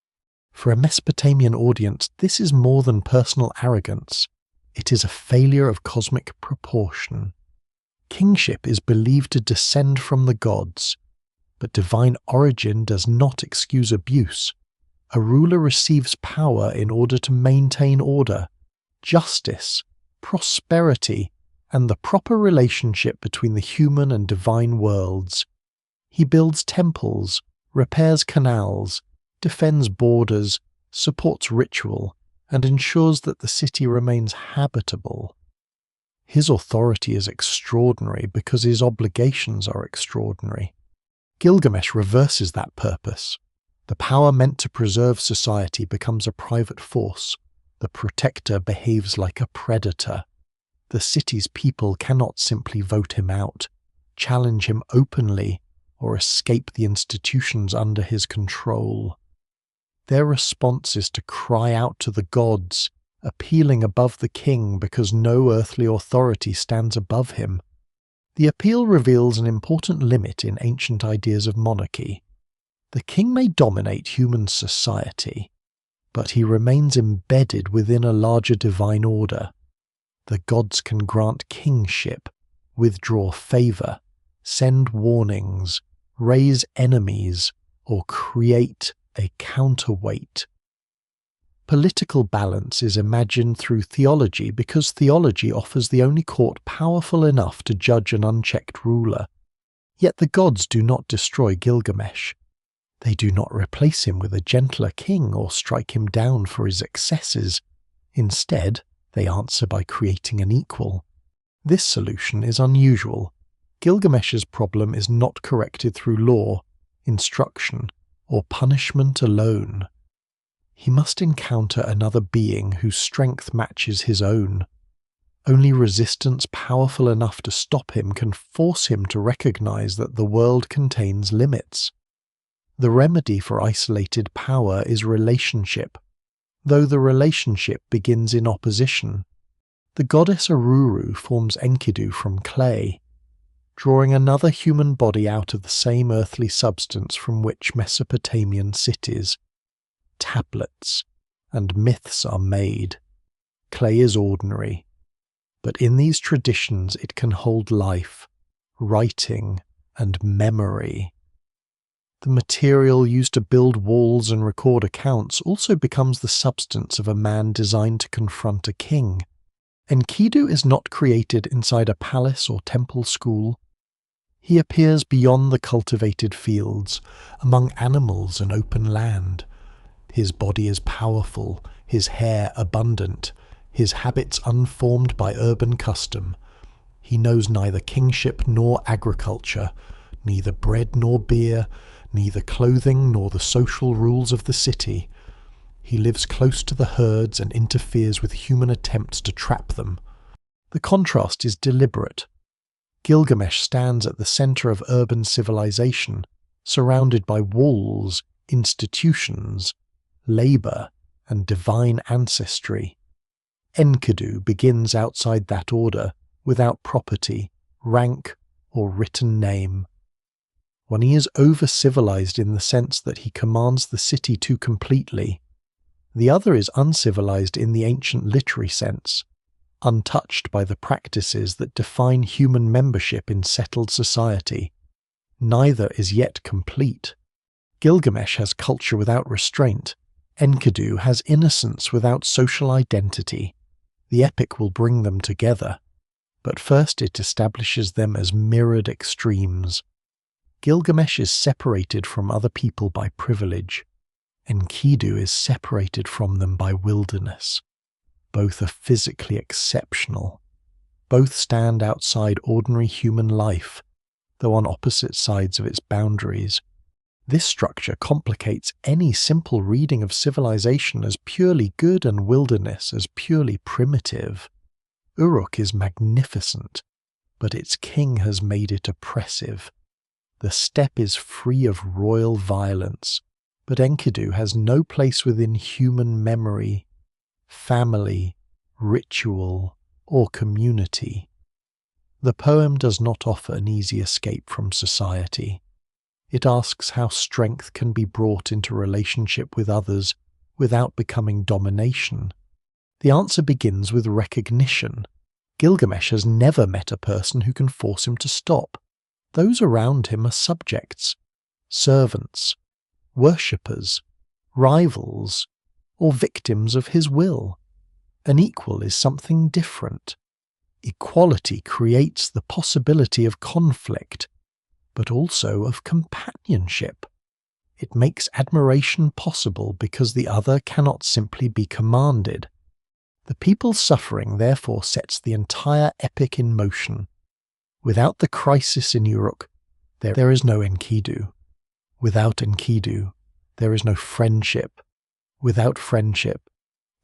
For a Mesopotamian audience, this is more than personal arrogance. It is a failure of cosmic proportion. Kingship is believed to descend from the gods, but divine origin does not excuse abuse. A ruler receives power in order to maintain order, justice, prosperity, and the proper relationship between the human and divine worlds. He builds temples, repairs canals, defends borders, supports ritual, and ensures that the city remains habitable. His authority is extraordinary because his obligations are extraordinary. Gilgamesh reverses that purpose. The power meant to preserve society becomes a private force. The protector behaves like a predator. The city's people cannot simply vote him out, challenge him openly, or escape the institutions under his control. Their response is to cry out to the gods, appealing above the king because no earthly authority stands above him. The appeal reveals an important limit in ancient ideas of monarchy. The king may dominate human society, but he remains embedded within a larger divine order. The gods can grant kingship, withdraw favour, send warnings, raise enemies, or create a counterweight. Political balance is imagined through theology because theology offers the only court powerful enough to judge an unchecked ruler. Yet the gods do not destroy Gilgamesh. They do not replace him with a gentler king or strike him down for his excesses. Instead, they answer by creating an equal. This solution is unusual. Gilgamesh's problem is not corrected through law, instruction, or punishment alone. He must encounter another being whose strength matches his own. Only resistance powerful enough to stop him can force him to recognize that the world contains limits. The remedy for isolated power is relationship, though the relationship begins in opposition. The goddess Uruk forms Enkidu from clay, drawing another human body out of the same earthly substance from which Mesopotamian cities, tablets, and myths are made. Clay is ordinary, but in these traditions it can hold life, writing, and memory. The material used to build walls and record accounts also becomes the substance of a man designed to confront a king. Enkidu is not created inside a palace or temple school. He appears beyond the cultivated fields, among animals and open land. His body is powerful, his hair abundant, his habits unformed by urban custom. He knows neither kingship nor agriculture, neither bread nor beer, neither clothing nor the social rules of the city. He lives close to the herds and interferes with human attempts to trap them. The contrast is deliberate. Gilgamesh stands at the center of urban civilization, surrounded by walls, institutions, labor, and divine ancestry. Enkidu begins outside that order, without property, rank, or written name. When he is over-civilized in the sense that he commands the city too completely, the other is uncivilized in the ancient literary sense, untouched by the practices that define human membership in settled society. Neither is yet complete. Gilgamesh has culture without restraint. Enkidu has innocence without social identity. The epic will bring them together, but first it establishes them as mirrored extremes. Gilgamesh is separated from other people by privilege. Enkidu is separated from them by wilderness. Both are physically exceptional. Both stand outside ordinary human life, though on opposite sides of its boundaries. This structure complicates any simple reading of civilization as purely good and wilderness as purely primitive. Uruk is magnificent, but its king has made it oppressive. The steppe is free of royal violence, but Enkidu has no place within human memory, family, ritual, or community. The poem does not offer an easy escape from society. It asks how strength can be brought into relationship with others without becoming domination. The answer begins with recognition. Gilgamesh has never met a person who can force him to stop. Those around him are subjects, servants, worshippers, rivals, or victims of his will. An equal is something different. Equality creates the possibility of conflict, but also of companionship. It makes admiration possible because the other cannot simply be commanded. The people's suffering therefore sets the entire epic in motion. Without the crisis in Uruk, There is no Enkidu. Without Enkidu, there is no friendship. Without friendship,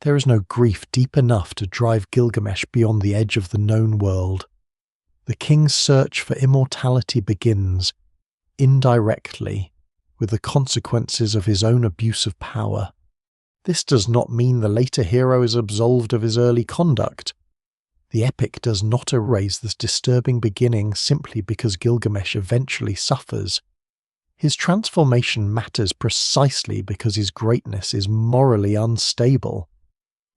there is no grief deep enough to drive Gilgamesh beyond the edge of the known world. The king's search for immortality begins, indirectly, with the consequences of his own abuse of power. This does not mean the later hero is absolved of his early conduct. The epic does not erase this disturbing beginning simply because Gilgamesh eventually suffers. His transformation matters precisely because his greatness is morally unstable.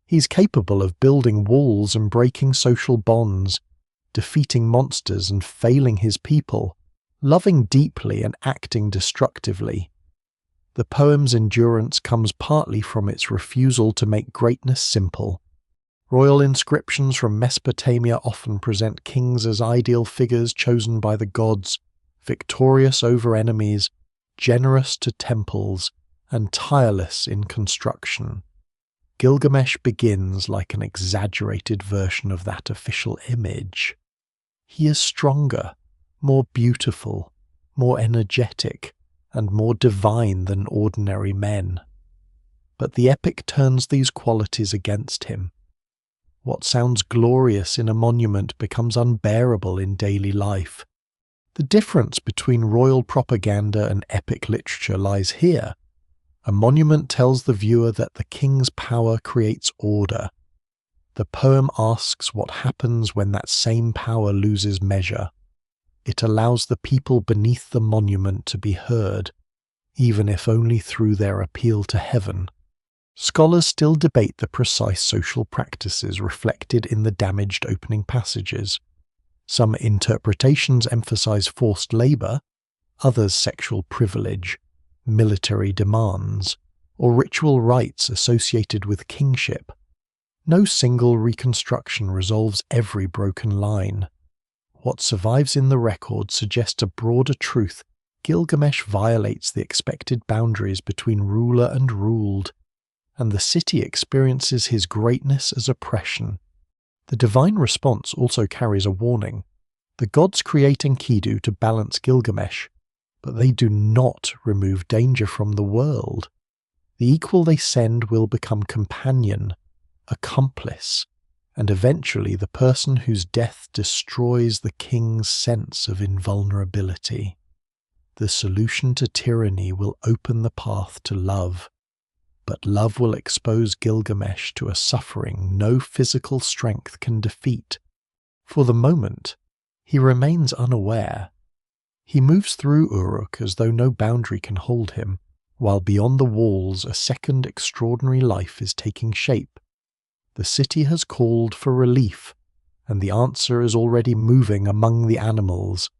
He's capable of building walls and breaking social bonds, defeating monsters and failing his people, loving deeply and acting destructively. The poem's endurance comes partly from its refusal to make greatness simple. Royal inscriptions from Mesopotamia often present kings as ideal figures chosen by the gods, victorious over enemies, generous to temples, and tireless in construction. Gilgamesh begins like an exaggerated version of that official image. He is stronger, more beautiful, more energetic, and more divine than ordinary men. But the epic turns these qualities against him. What sounds glorious in a monument becomes unbearable in daily life. The difference between royal propaganda and epic literature lies here. A monument tells the viewer that the king's power creates order. The poem asks what happens when that same power loses measure. It allows the people beneath the monument to be heard, even if only through their appeal to heaven. Scholars still debate the precise social practices reflected in the damaged opening passages. Some interpretations emphasize forced labor, others sexual privilege, military demands, or ritual rites associated with kingship. No single reconstruction resolves every broken line. What survives in the record suggests a broader truth. Gilgamesh violates the expected boundaries between ruler and ruled, and the city experiences his greatness as oppression. The divine response also carries a warning. The gods create Enkidu to balance Gilgamesh, but they do not remove danger from the world. The equal they send will become companion, accomplice, and eventually the person whose death destroys the king's sense of invulnerability. The solution to tyranny will open the path to love, but love will expose Gilgamesh to a suffering no physical strength can defeat. For the moment, he remains unaware. He moves through Uruk as though no boundary can hold him, while beyond the walls a second extraordinary life is taking shape. The city has called for relief, and the answer is already moving among the animals,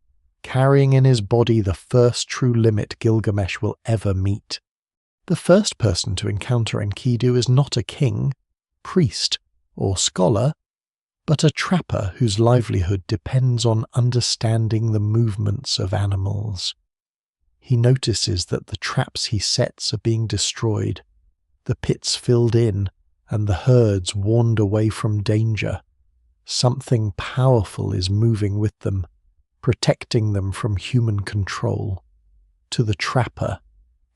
carrying in his body the first true limit Gilgamesh will ever meet. The first person to encounter Enkidu is not a king, priest, or scholar, but a trapper whose livelihood depends on understanding the movements of animals. He notices that the traps he sets are being destroyed, the pits filled in, and the herds warned away from danger. Something powerful is moving with them, protecting them from human control. To the trapper,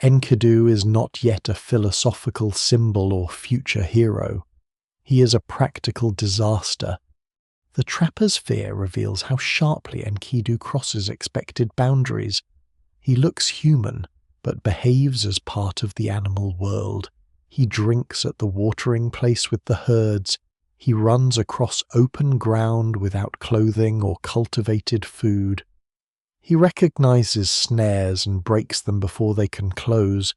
Enkidu is not yet a philosophical symbol or future hero. He is a practical disaster. The trapper's fear reveals how sharply Enkidu crosses expected boundaries. He looks human, but behaves as part of the animal world. He drinks at the watering place with the herds. He runs across open ground without clothing or cultivated food. He recognizes snares and breaks them before they can close.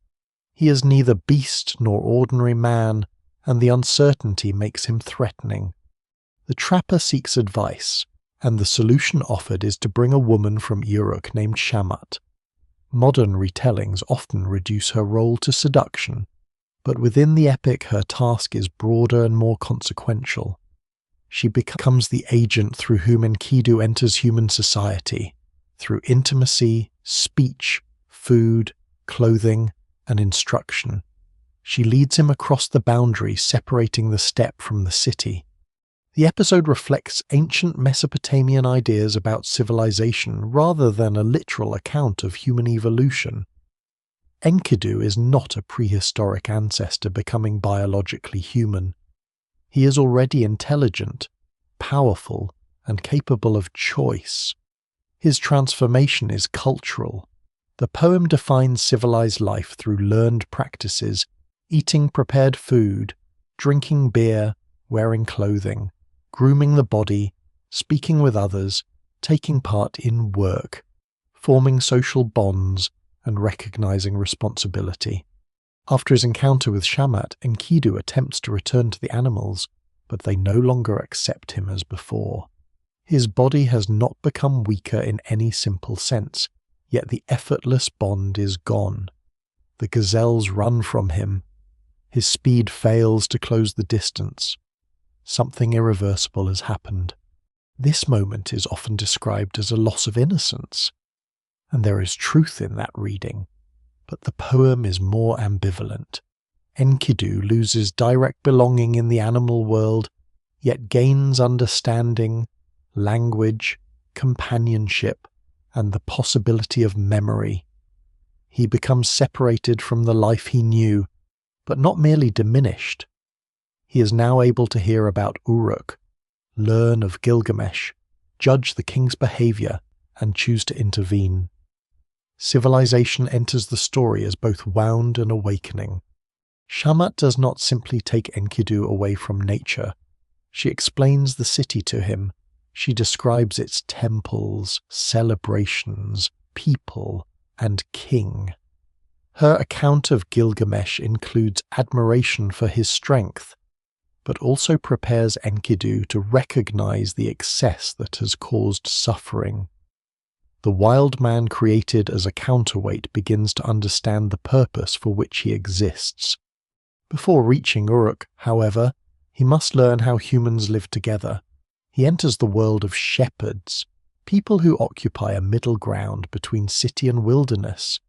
He is neither beast nor ordinary man, and the uncertainty makes him threatening. The trapper seeks advice, and the solution offered is to bring a woman from Uruk named Shamat. Modern retellings often reduce her role to seduction, but within the epic her task is broader and more consequential. She becomes the agent through whom Enkidu enters human society, through intimacy, speech, food, clothing, and instruction. She leads him across the boundary separating the steppe from the city. The episode reflects ancient Mesopotamian ideas about civilization rather than a literal account of human evolution. Enkidu is not a prehistoric ancestor becoming biologically human. He is already intelligent, powerful, and capable of choice. His transformation is cultural. The poem defines civilized life through learned practices, eating prepared food, drinking beer, wearing clothing, grooming the body, speaking with others, taking part in work, forming social bonds, and recognizing responsibility. After his encounter with Shamat, Enkidu attempts to return to the animals, but they no longer accept him as before. His body has not become weaker in any simple sense, yet the effortless bond is gone. The gazelles run from him. His speed fails to close the distance. Something irreversible has happened. This moment is often described as a loss of innocence, and there is truth in that reading, but the poem is more ambivalent. Enkidu loses direct belonging in the animal world, yet gains understanding, language, companionship, and the possibility of memory. He becomes separated from the life he knew, but not merely diminished. He is now able to hear about Uruk, learn of Gilgamesh, judge the king's behavior, and choose to intervene. Civilization enters the story as both wound and awakening. Shamat does not simply take Enkidu away from nature. She explains the city to him. She describes its temples, celebrations, people, and king. Her account of Gilgamesh includes admiration for his strength, but also prepares Enkidu to recognize the excess that has caused suffering. The wild man created as a counterweight begins to understand the purpose for which he exists. Before reaching Uruk, however, he must learn how humans live together. He enters the world of shepherds, people who occupy a middle ground between city and wilderness.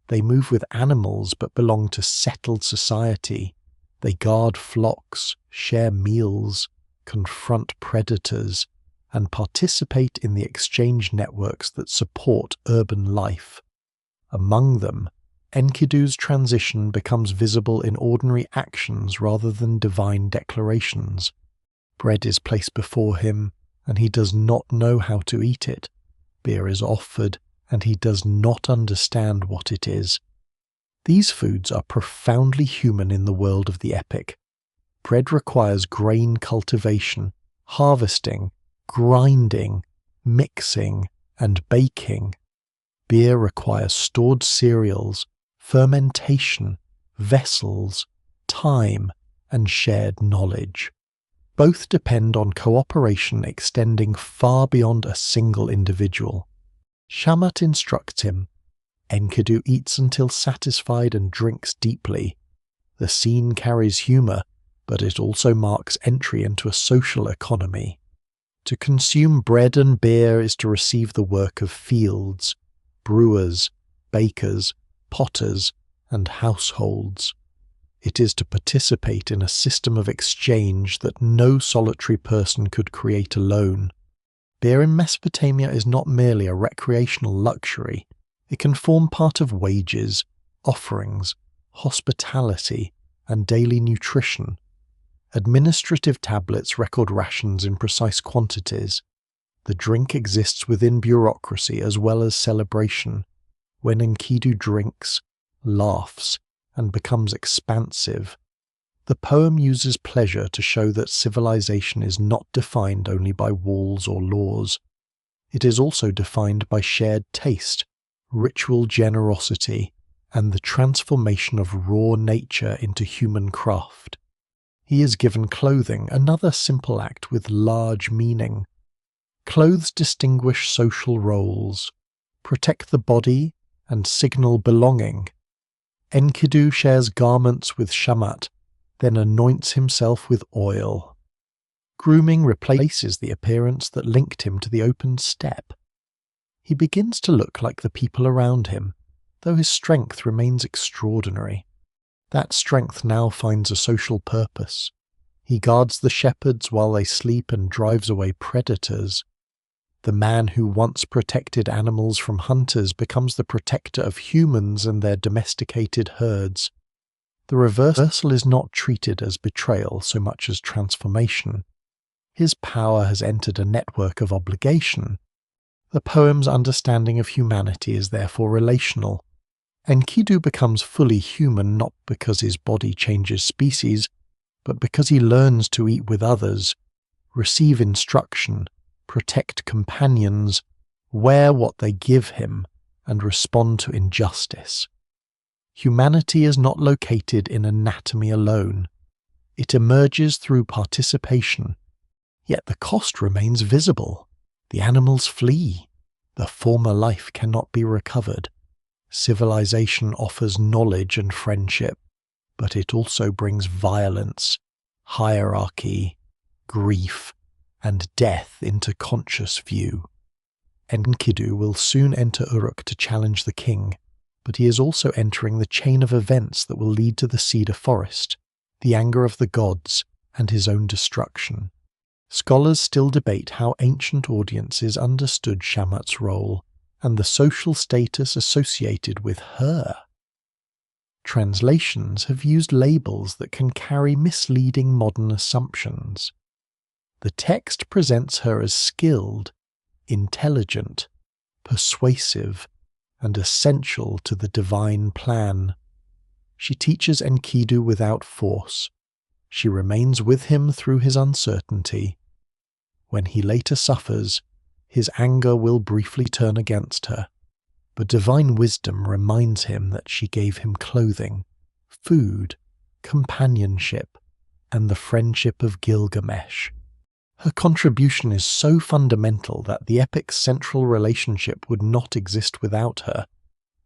They move with animals but belong to settled society. They guard flocks, share meals, confront predators, and participate in the exchange networks that support urban life. Among them, Enkidu's transition becomes visible in ordinary actions rather than divine declarations. Bread is placed before him, and he does not know how to eat it. Beer is offered, and he does not understand what it is. These foods are profoundly human in the world of the epic. Bread requires grain cultivation, harvesting, grinding, mixing, and baking. Beer requires stored cereals, fermentation, vessels, time, and shared knowledge. Both depend on cooperation extending far beyond a single individual. Shamat instructs him. Enkidu eats until satisfied and drinks deeply. The scene carries humour, but it also marks entry into a social economy. To consume bread and beer is to receive the work of fields, brewers, bakers, potters, and households. It is to participate in a system of exchange that no solitary person could create alone. Beer in Mesopotamia is not merely a recreational luxury. It can form part of wages, offerings, hospitality, and daily nutrition. Administrative tablets record rations in precise quantities. The drink exists within bureaucracy as well as celebration. When Enkidu drinks, laughs, and becomes expansive, the poem uses pleasure to show that civilization is not defined only by walls or laws. It is also defined by shared taste, ritual generosity, and the transformation of raw nature into human craft. He is given clothing, another simple act with large meaning. Clothes distinguish social roles, protect the body, and signal belonging. Enkidu shares garments with Shamat, then anoints himself with oil. Grooming replaces the appearance that linked him to the open steppe. He begins to look like the people around him, though his strength remains extraordinary. That strength now finds a social purpose. He guards the shepherds while they sleep and drives away predators. The man who once protected animals from hunters becomes the protector of humans and their domesticated herds. The reversal is not treated as betrayal so much as transformation. His power has entered a network of obligation. The poem's understanding of humanity is therefore relational. Enkidu becomes fully human not because his body changes species, but because he learns to eat with others, receive instruction, protect companions, wear what they give him, and respond to injustice. Humanity is not located in anatomy alone. It emerges through participation, yet the cost remains visible. The animals flee. The former life cannot be recovered. Civilization offers knowledge and friendship, but it also brings violence, hierarchy, grief, and death into conscious view. Enkidu will soon enter Uruk to challenge the king, but he is also entering the chain of events that will lead to the Cedar Forest, the anger of the gods, and his own destruction. Scholars still debate how ancient audiences understood Shamat's role and the social status associated with her. Translations have used labels that can carry misleading modern assumptions. The text presents her as skilled, intelligent, persuasive, and essential to the divine plan. She teaches Enkidu without force. She remains with him through his uncertainty. When he later suffers, his anger will briefly turn against her, but divine wisdom reminds him that she gave him clothing, food, companionship, and the friendship of Gilgamesh. Her contribution is so fundamental that the epic's central relationship would not exist without her.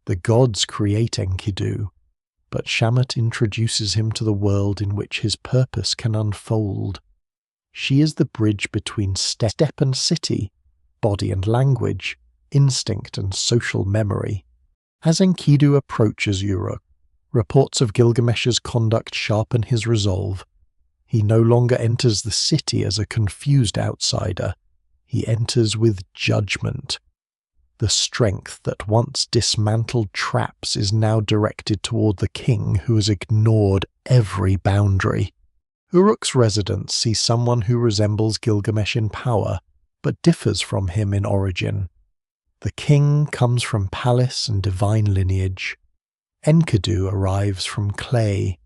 The gods create Enkidu, but Shamat introduces him to the world in which his purpose can unfold. She is the bridge between step and city, body and language, instinct and social memory. As Enkidu approaches Uruk, reports of Gilgamesh's conduct sharpen his resolve. He no longer enters the city as a confused outsider. He enters with judgment. The strength that once dismantled traps is now directed toward the king who has ignored every boundary. Uruk's residents see someone who resembles Gilgamesh in power, but differs from him in origin. The king comes from palace and divine lineage. Enkidu arrives from clay,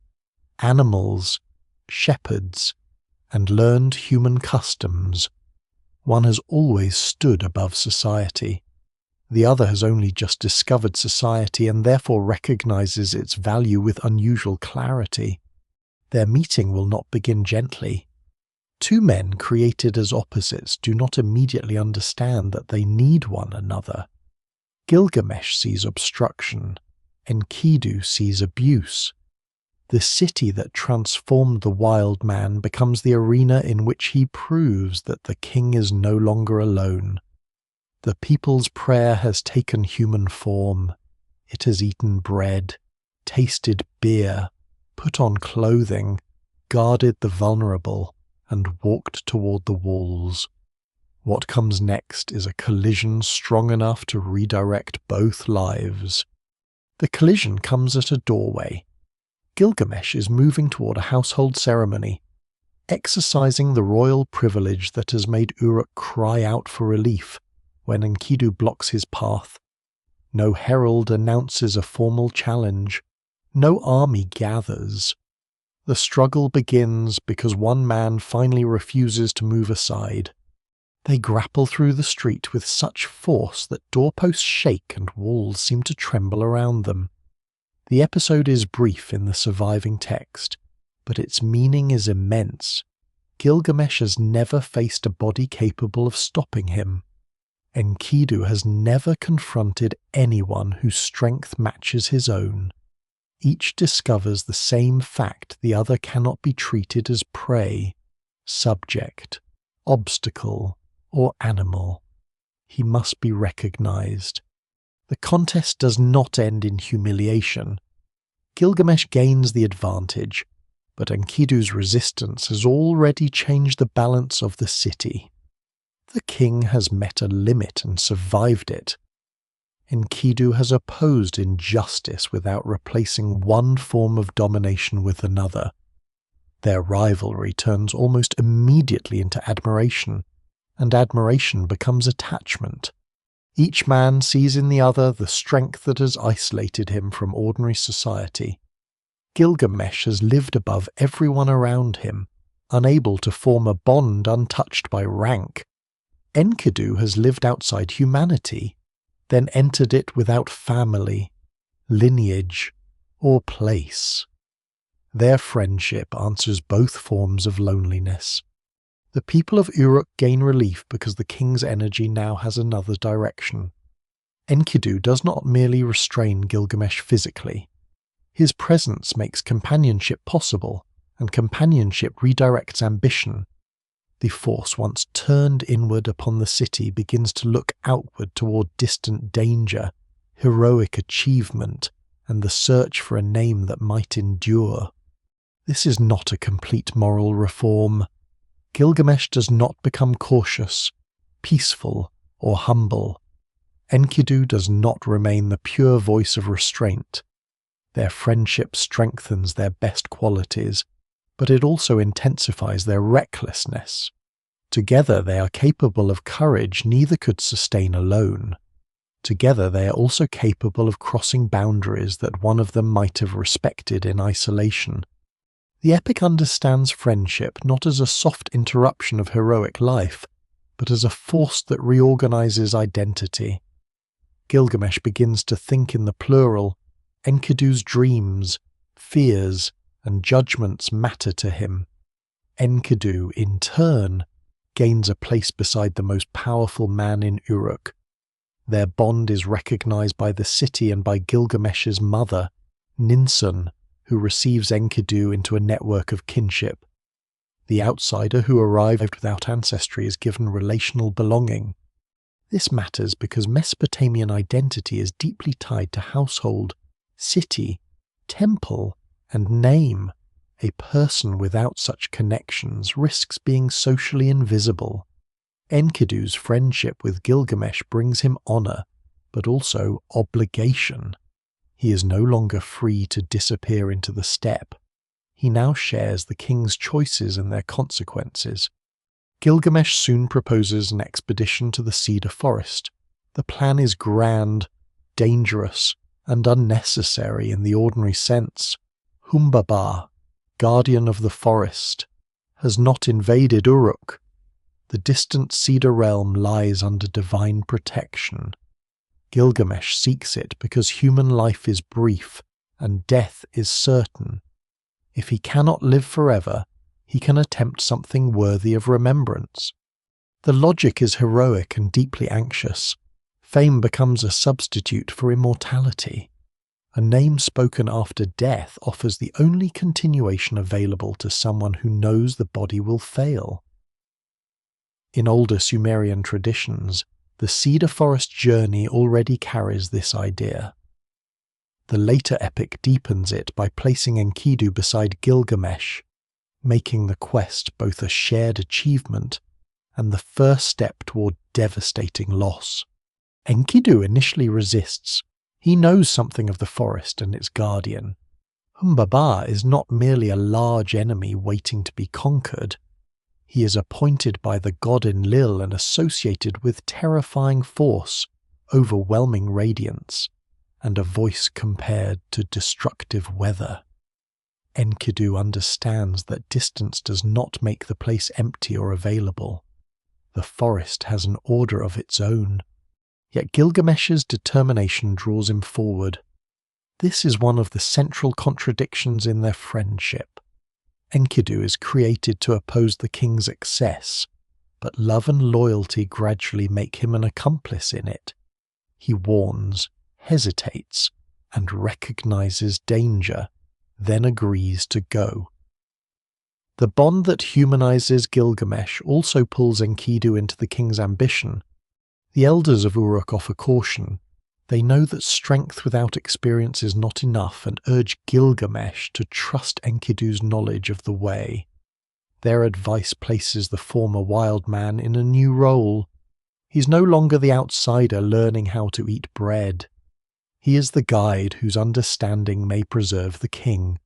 animals, shepherds, and learned human customs. One has always stood above society. The other has only just discovered society and therefore recognizes its value with unusual clarity. Their meeting will not begin gently. Two men created as opposites do not immediately understand that they need one another. Gilgamesh sees obstruction, Enkidu sees abuse. The city that transformed the wild man becomes the arena in which he proves that the king is no longer alone. The people's prayer has taken human form. It has eaten bread, tasted beer, put on clothing, guarded the vulnerable, and walked toward the walls. What comes next is a collision strong enough to redirect both lives. The collision comes at a doorway. Gilgamesh is moving toward a household ceremony, exercising the royal privilege that has made Uruk cry out for relief when Enkidu blocks his path. No herald announces a formal challenge. No army gathers. The struggle begins because one man finally refuses to move aside. They grapple through the street with such force that doorposts shake and walls seem to tremble around them. The episode is brief in the surviving text, but its meaning is immense. Gilgamesh has never faced a body capable of stopping him. Enkidu has never confronted anyone whose strength matches his own. Each discovers the same fact: the other cannot be treated as prey, subject, obstacle, or animal. He must be recognized. The contest does not end in humiliation. Gilgamesh gains the advantage. but Enkidu's resistance has already changed the balance of the city. The king has met a limit and survived it. Enkidu has opposed injustice without replacing one form of domination with another. Their rivalry turns almost immediately into admiration, and admiration becomes attachment. Each man sees in the other the strength that has isolated him from ordinary society. Gilgamesh has lived above everyone around him, unable to form a bond untouched by rank. Enkidu has lived outside humanity, then entered it without family, lineage, or place. Their friendship answers both forms of loneliness. The people of Uruk gain relief because the king's energy now has another direction. Enkidu does not merely restrain Gilgamesh physically. His presence makes companionship possible, and companionship redirects ambition. The force once turned inward upon the city begins to look outward toward distant danger, heroic achievement, and the search for a name that might endure. This is not a complete moral reform. Gilgamesh does not become cautious, peaceful, or humble. Enkidu does not remain the pure voice of restraint. Their friendship strengthens their best qualities, but it also intensifies their recklessness. Together they are capable of courage neither could sustain alone. Together they are also capable of crossing boundaries that one of them might have respected in isolation. The epic understands friendship not as a soft interruption of heroic life, but as a force that reorganizes identity. Gilgamesh begins to think in the plural. Enkidu's dreams, fears, and judgments matter to him. Enkidu, in turn, gains a place beside the most powerful man in Uruk. Their bond is recognized by the city and by Gilgamesh's mother, Ninsun, who receives Enkidu into a network of kinship. The outsider who arrived without ancestry is given relational belonging. This matters because Mesopotamian identity is deeply tied to household, city, temple, and name. A person without such connections risks being socially invisible. Enkidu's friendship with Gilgamesh brings him honor, but also obligation. He is no longer free to disappear into the steppe. He now shares the king's choices and their consequences. Gilgamesh soon proposes an expedition to the Cedar Forest. The plan is grand, dangerous, and unnecessary in the ordinary sense. Humbaba, guardian of the forest, has not invaded Uruk. The distant Cedar realm lies under divine protection. Gilgamesh seeks it because human life is brief and death is certain. If he cannot live forever, he can attempt something worthy of remembrance. The logic is heroic and deeply anxious. Fame becomes a substitute for immortality. A name spoken after death offers the only continuation available to someone who knows the body will fail. In older Sumerian traditions, the Cedar Forest journey already carries this idea. The later epic deepens it by placing Enkidu beside Gilgamesh, making the quest both a shared achievement and the first step toward devastating loss. Enkidu initially resists. He knows something of the forest and its guardian. Humbaba is not merely a large enemy waiting to be conquered. He is appointed by the god Enlil and associated with terrifying force, overwhelming radiance, and a voice compared to destructive weather. Enkidu understands that distance does not make the place empty or available. The forest has an order of its own. Yet Gilgamesh's determination draws him forward. This is one of the central contradictions in their friendship. Enkidu is created to oppose the king's excess, but love and loyalty gradually make him an accomplice in it. He warns, hesitates, and recognizes danger, then agrees to go. The bond that humanizes Gilgamesh also pulls Enkidu into the king's ambition. The elders of Uruk offer caution. They know that strength without experience is not enough and urge Gilgamesh to trust Enkidu's knowledge of the way. Their advice places the former wild man in a new role. He's no longer the outsider learning how to eat bread. He is the guide whose understanding may preserve the king.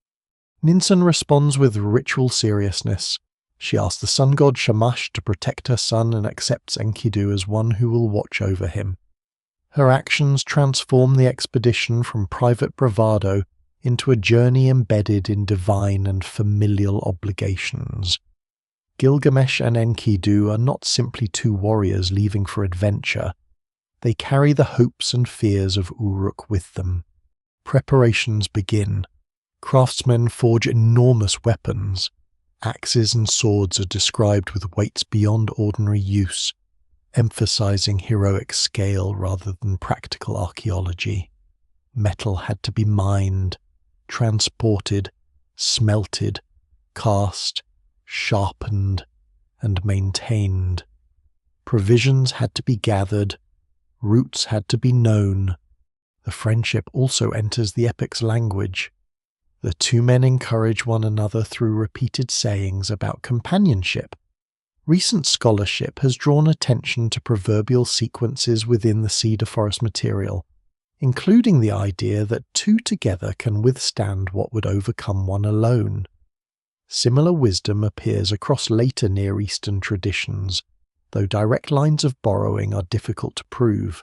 Ninsen responds with ritual seriousness. She asks the sun god Shamash to protect her son and accepts Enkidu as one who will watch over him. Her actions transform the expedition from private bravado into a journey embedded in divine and familial obligations. Gilgamesh and Enkidu are not simply two warriors leaving for adventure. They carry the hopes and fears of Uruk with them. Preparations begin. Craftsmen forge enormous weapons. Axes and swords are described with weights beyond ordinary use, emphasizing heroic scale rather than practical archaeology. Metal had to be mined, transported, smelted, cast, sharpened, and maintained. Provisions had to be gathered, routes had to be known. The friendship also enters the epic's language. The two men encourage one another through repeated sayings about companionship. Recent scholarship has drawn attention to proverbial sequences within the Cedar Forest material, including the idea that two together can withstand what would overcome one alone. Similar wisdom appears across later Near Eastern traditions, though direct lines of borrowing are difficult to prove.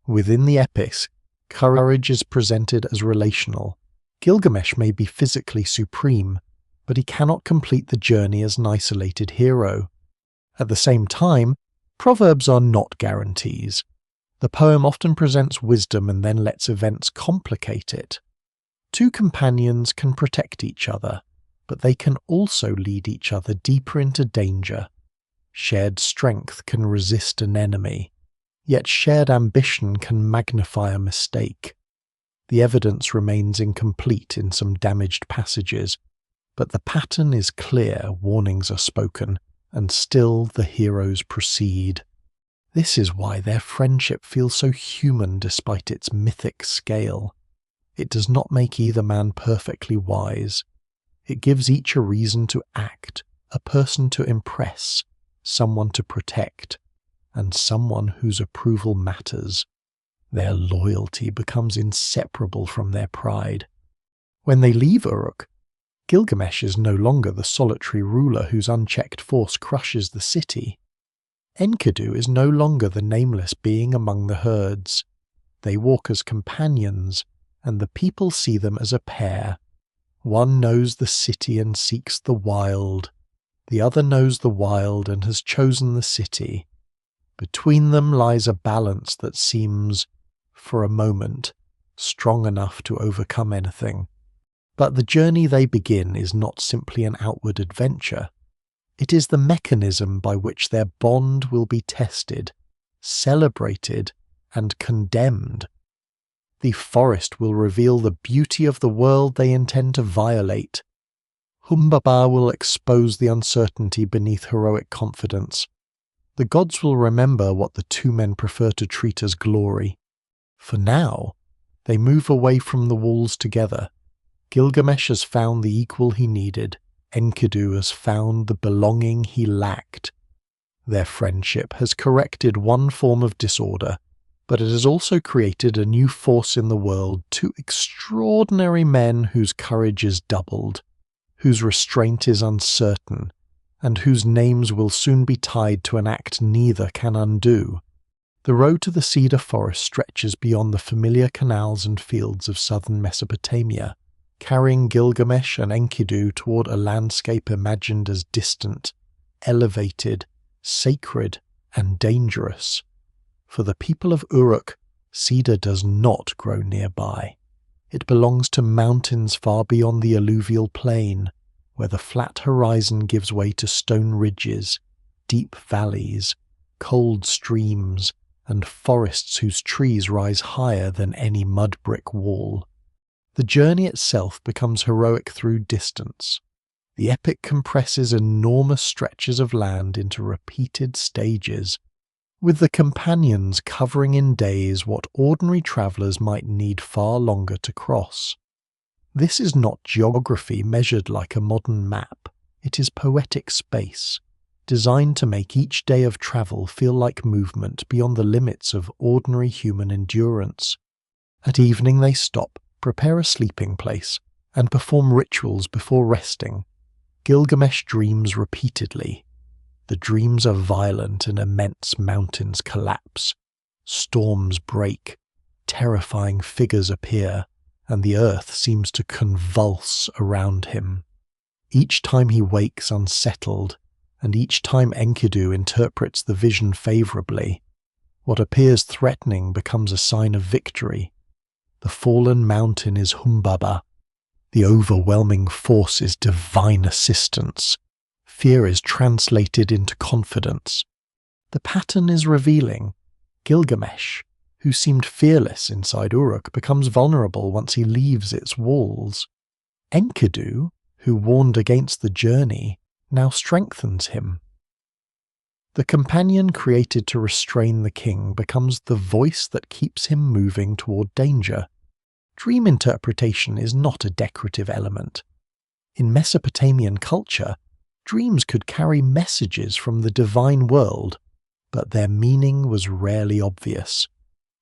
Within the epics, courage is presented as relational. Gilgamesh may be physically supreme, but he cannot complete the journey as an isolated hero. At the same time, proverbs are not guarantees. The poem often presents wisdom and then lets events complicate it. Two companions can protect each other, but they can also lead each other deeper into danger. Shared strength can resist an enemy, yet shared ambition can magnify a mistake. The evidence remains incomplete in some damaged passages, but the pattern is clear, warnings are spoken, and still the heroes proceed. This is why their friendship feels so human despite its mythic scale. It does not make either man perfectly wise. It gives each a reason to act, a person to impress, someone to protect, and someone whose approval matters. Their loyalty becomes inseparable from their pride. When they leave Uruk, Gilgamesh is no longer the solitary ruler whose unchecked force crushes the city. Enkidu is no longer the nameless being among the herds. They walk as companions, and the people see them as a pair. One knows the city and seeks the wild. The other knows the wild and has chosen the city. Between them lies a balance that seems, for a moment, strong enough to overcome anything. But the journey they begin is not simply an outward adventure. It is the mechanism by which their bond will be tested, celebrated, and condemned. The forest will reveal the beauty of the world they intend to violate. Humbaba will expose the uncertainty beneath heroic confidence. The gods will remember what the two men prefer to treat as glory. For now, they move away from the walls together. Gilgamesh has found the equal he needed. Enkidu has found the belonging he lacked. Their friendship has corrected one form of disorder, but it has also created a new force in the world, two extraordinary men whose courage is doubled, whose restraint is uncertain, and whose names will soon be tied to an act neither can undo. The road to the Cedar Forest stretches beyond the familiar canals and fields of southern Mesopotamia, carrying Gilgamesh and Enkidu toward a landscape imagined as distant, elevated, sacred, and dangerous. For the people of Uruk, cedar does not grow nearby. It belongs to mountains far beyond the alluvial plain, where the flat horizon gives way to stone ridges, deep valleys, cold streams, and forests whose trees rise higher than any mud brick wall. The journey itself becomes heroic through distance. The epic compresses enormous stretches of land into repeated stages. with the companions covering in days what ordinary travellers might need far longer to cross. This is not geography measured like a modern map, it is poetic space, designed to make each day of travel feel like movement beyond the limits of ordinary human endurance. At evening they stop, prepare a sleeping place, and perform rituals before resting. Gilgamesh dreams repeatedly. The dreams are violent and immense mountains collapse. Storms break, terrifying figures appear, and the earth seems to convulse around him. Each time he wakes unsettled, and each time Enkidu interprets the vision favourably, what appears threatening becomes a sign of victory. The fallen mountain is Humbaba. The overwhelming force is divine assistance. Fear is translated into confidence. The pattern is revealing. Gilgamesh, who seemed fearless inside Uruk, becomes vulnerable once he leaves its walls. Enkidu, who warned against the journey, now strengthens him. The companion created to restrain the king becomes the voice that keeps him moving toward danger. Dream interpretation is not a decorative element. In Mesopotamian culture, dreams could carry messages from the divine world, but their meaning was rarely obvious.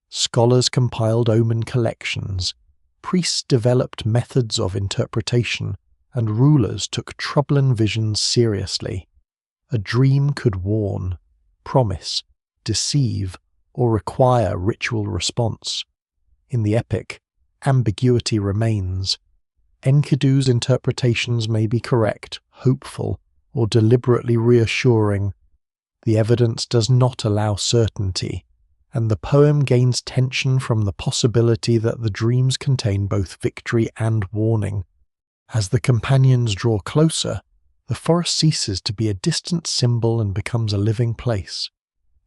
Scholars compiled omen collections, priests developed methods of interpretation, and rulers took troubled visions seriously. A dream could warn, promise, deceive, or require ritual response. In the epic, ambiguity remains. Enkidu's interpretations may be correct, hopeful, or deliberately reassuring. The evidence does not allow certainty, and the poem gains tension from the possibility that the dreams contain both victory and warning. As the companions draw closer, the forest ceases to be a distant symbol and becomes a living place.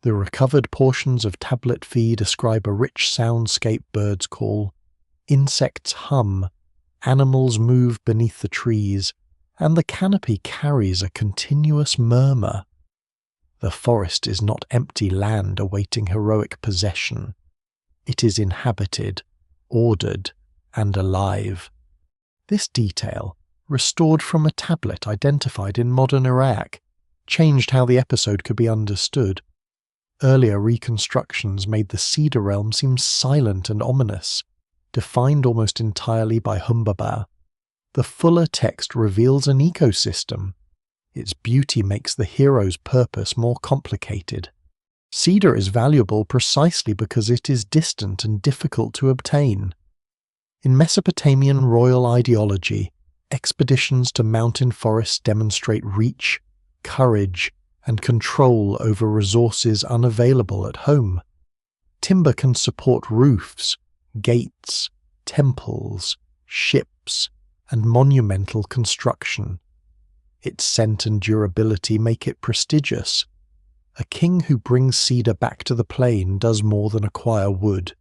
The recovered portions of tablet fee describe a rich soundscape birds call, insects hum, animals move beneath the trees, and the canopy carries a continuous murmur. The forest is not empty land awaiting heroic possession. It is inhabited, ordered, and alive. This detail, restored from a tablet identified in modern Iraq, changed how the episode could be understood. Earlier reconstructions made the Cedar realm seem silent and ominous, defined almost entirely by Humbaba. The fuller text reveals an ecosystem. Its beauty makes the hero's purpose more complicated. Cedar is valuable precisely because it is distant and difficult to obtain. In Mesopotamian royal ideology, expeditions to mountain forests demonstrate reach, courage, and control over resources unavailable at home. Timber can support roofs, gates, temples, ships, and monumental construction. Its scent and durability make it prestigious. A king who brings cedar back to the plain does more than acquire wood.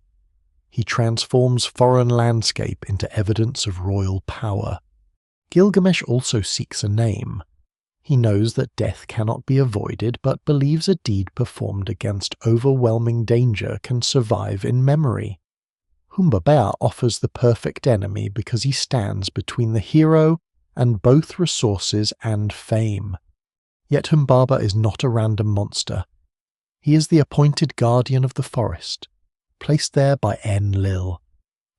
He transforms foreign landscape into evidence of royal power. Gilgamesh also seeks a name. He knows that death cannot be avoided, but believes a deed performed against overwhelming danger can survive in memory. Humbaba offers the perfect enemy because he stands between the hero and both resources and fame. Yet Humbaba is not a random monster. He is the appointed guardian of the forest, placed there by Enlil.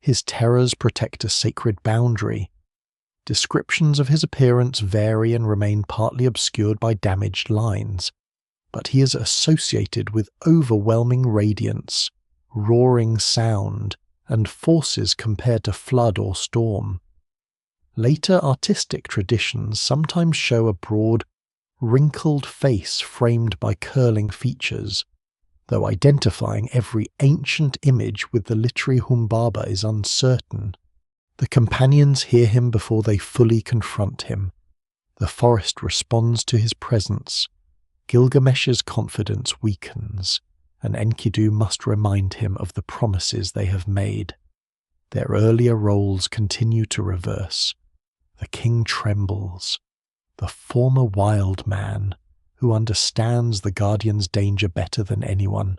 His terrors protect a sacred boundary. Descriptions of his appearance vary and remain partly obscured by damaged lines, but he is associated with overwhelming radiance, roaring sound, and forces compared to flood or storm. Later artistic traditions sometimes show a broad, wrinkled face framed by curling features, though identifying every ancient image with the literary Humbaba is uncertain. The companions hear him before they fully confront him. The forest responds to his presence. Gilgamesh's confidence weakens, and Enkidu must remind him of the promises they have made. Their earlier roles continue to reverse. The king trembles. The former wild man, who understands the Guardian's danger better than anyone,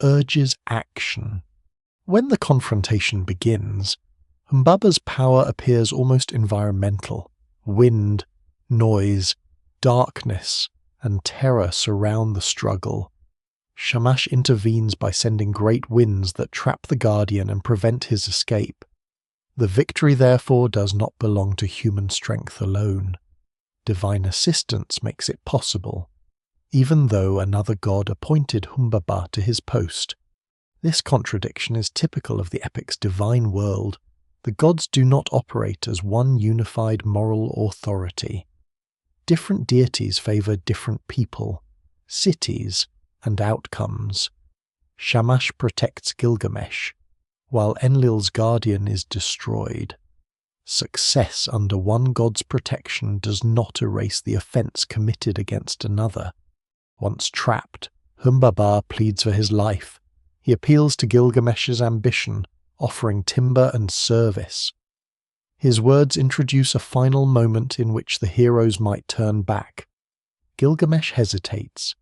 urges action. When the confrontation begins, Humbaba's power appears almost environmental. Wind, noise, darkness, and terror surround the struggle. Shamash intervenes by sending great winds that trap the Guardian and prevent his escape. The victory, therefore, does not belong to human strength alone. Divine assistance makes it possible, even though another god appointed Humbaba to his post. This contradiction is typical of the epic's divine world. The gods do not operate as one unified moral authority. Different deities favor different people, cities, and outcomes. Shamash protects Gilgamesh, while Enlil's guardian is destroyed. Success under one god's protection does not erase the offense committed against another. Once trapped, Humbaba pleads for his life. He appeals to Gilgamesh's ambition, offering timber and service. His words introduce a final moment in which the heroes might turn back. Gilgamesh hesitates.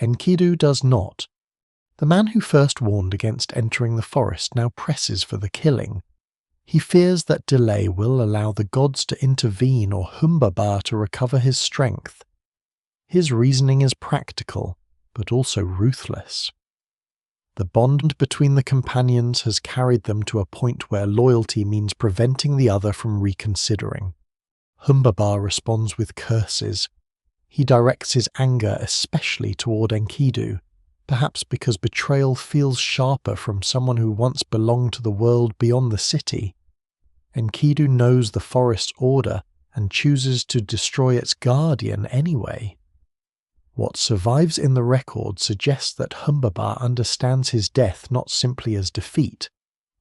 Enkidu does not. The man who first warned against entering the forest now presses for the killing. He fears that delay will allow the gods to intervene or Humbaba to recover his strength. His reasoning is practical, but also ruthless. The bond between the companions has carried them to a point where loyalty means preventing the other from reconsidering. Humbaba responds with curses. He directs his anger especially toward Enkidu, perhaps because betrayal feels sharper from someone who once belonged to the world beyond the city. Enkidu knows the forest's order and chooses to destroy its guardian anyway. What survives in the record suggests that Humbaba understands his death not simply as defeat,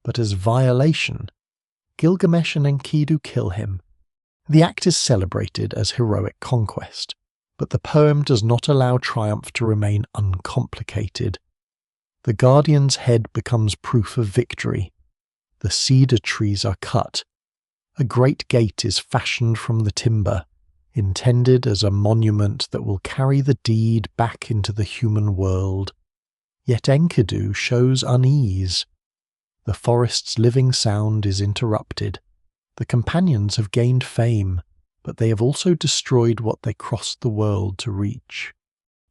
but as violation. Gilgamesh and Enkidu kill him. The act is celebrated as heroic conquest, but the poem does not allow triumph to remain uncomplicated. The guardian's head becomes proof of victory. The cedar trees are cut. A great gate is fashioned from the timber, intended as a monument that will carry the deed back into the human world. Yet Enkidu shows unease. The forest's living sound is interrupted. The companions have gained fame, but they have also destroyed what they crossed the world to reach.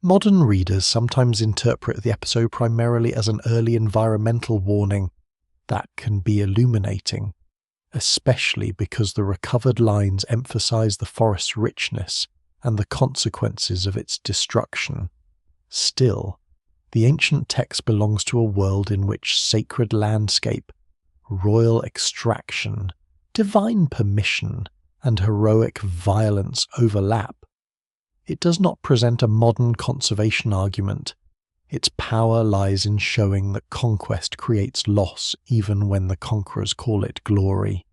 Modern readers sometimes interpret the episode primarily as an early environmental warning. That can be illuminating, especially because the recovered lines emphasize the forest's richness and the consequences of its destruction. Still, the ancient text belongs to a world in which sacred landscape, royal extraction, divine permission, and heroic violence overlap. It does not present a modern conservation argument. Its power lies in showing that conquest creates loss even when the conquerors call it glory.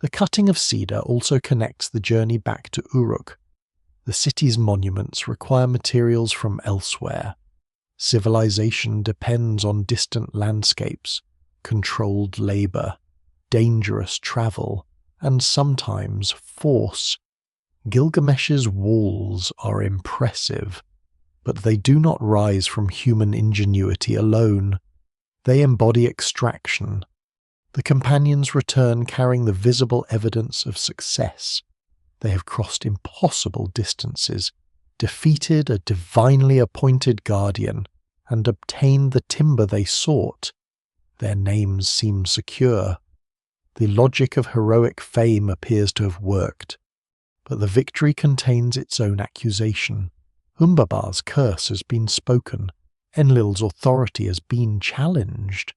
The cutting of cedar also connects the journey back to Uruk. The city's monuments require materials from elsewhere. Civilization depends on distant landscapes, controlled labor, dangerous travel, and sometimes force. Gilgamesh's walls are impressive, but they do not rise from human ingenuity alone. They embody extraction. The companions return carrying the visible evidence of success. They have crossed impossible distances, defeated a divinely appointed guardian, and obtained the timber they sought. Their names seem secure. The logic of heroic fame appears to have worked, but the victory contains its own accusation. Humbaba's curse has been spoken. Enlil's authority has been challenged.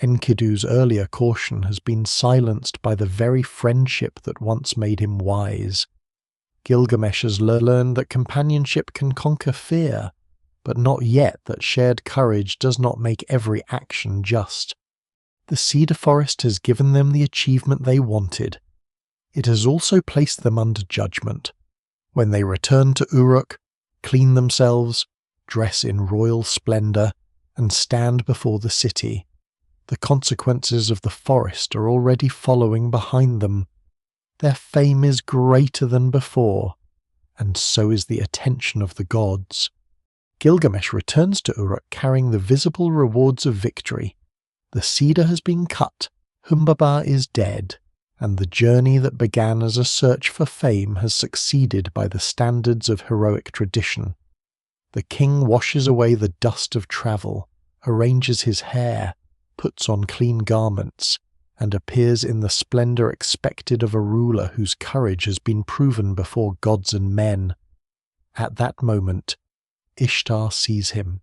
Enkidu's earlier caution has been silenced by the very friendship that once made him wise. Gilgamesh has learned that companionship can conquer fear, but not yet that shared courage does not make every action just. The Cedar Forest has given them the achievement they wanted. It has also placed them under judgment. When they return to Uruk, clean themselves, dress in royal splendor, and stand before the city, the consequences of the forest are already following behind them. Their fame is greater than before, and so is the attention of the gods. Gilgamesh returns to Uruk carrying the visible rewards of victory. The cedar has been cut, Humbaba is dead, and the journey that began as a search for fame has succeeded by the standards of heroic tradition. The king washes away the dust of travel, arranges his hair, puts on clean garments, and appears in the splendor expected of a ruler whose courage has been proven before gods and men. At that moment, Ishtar sees him.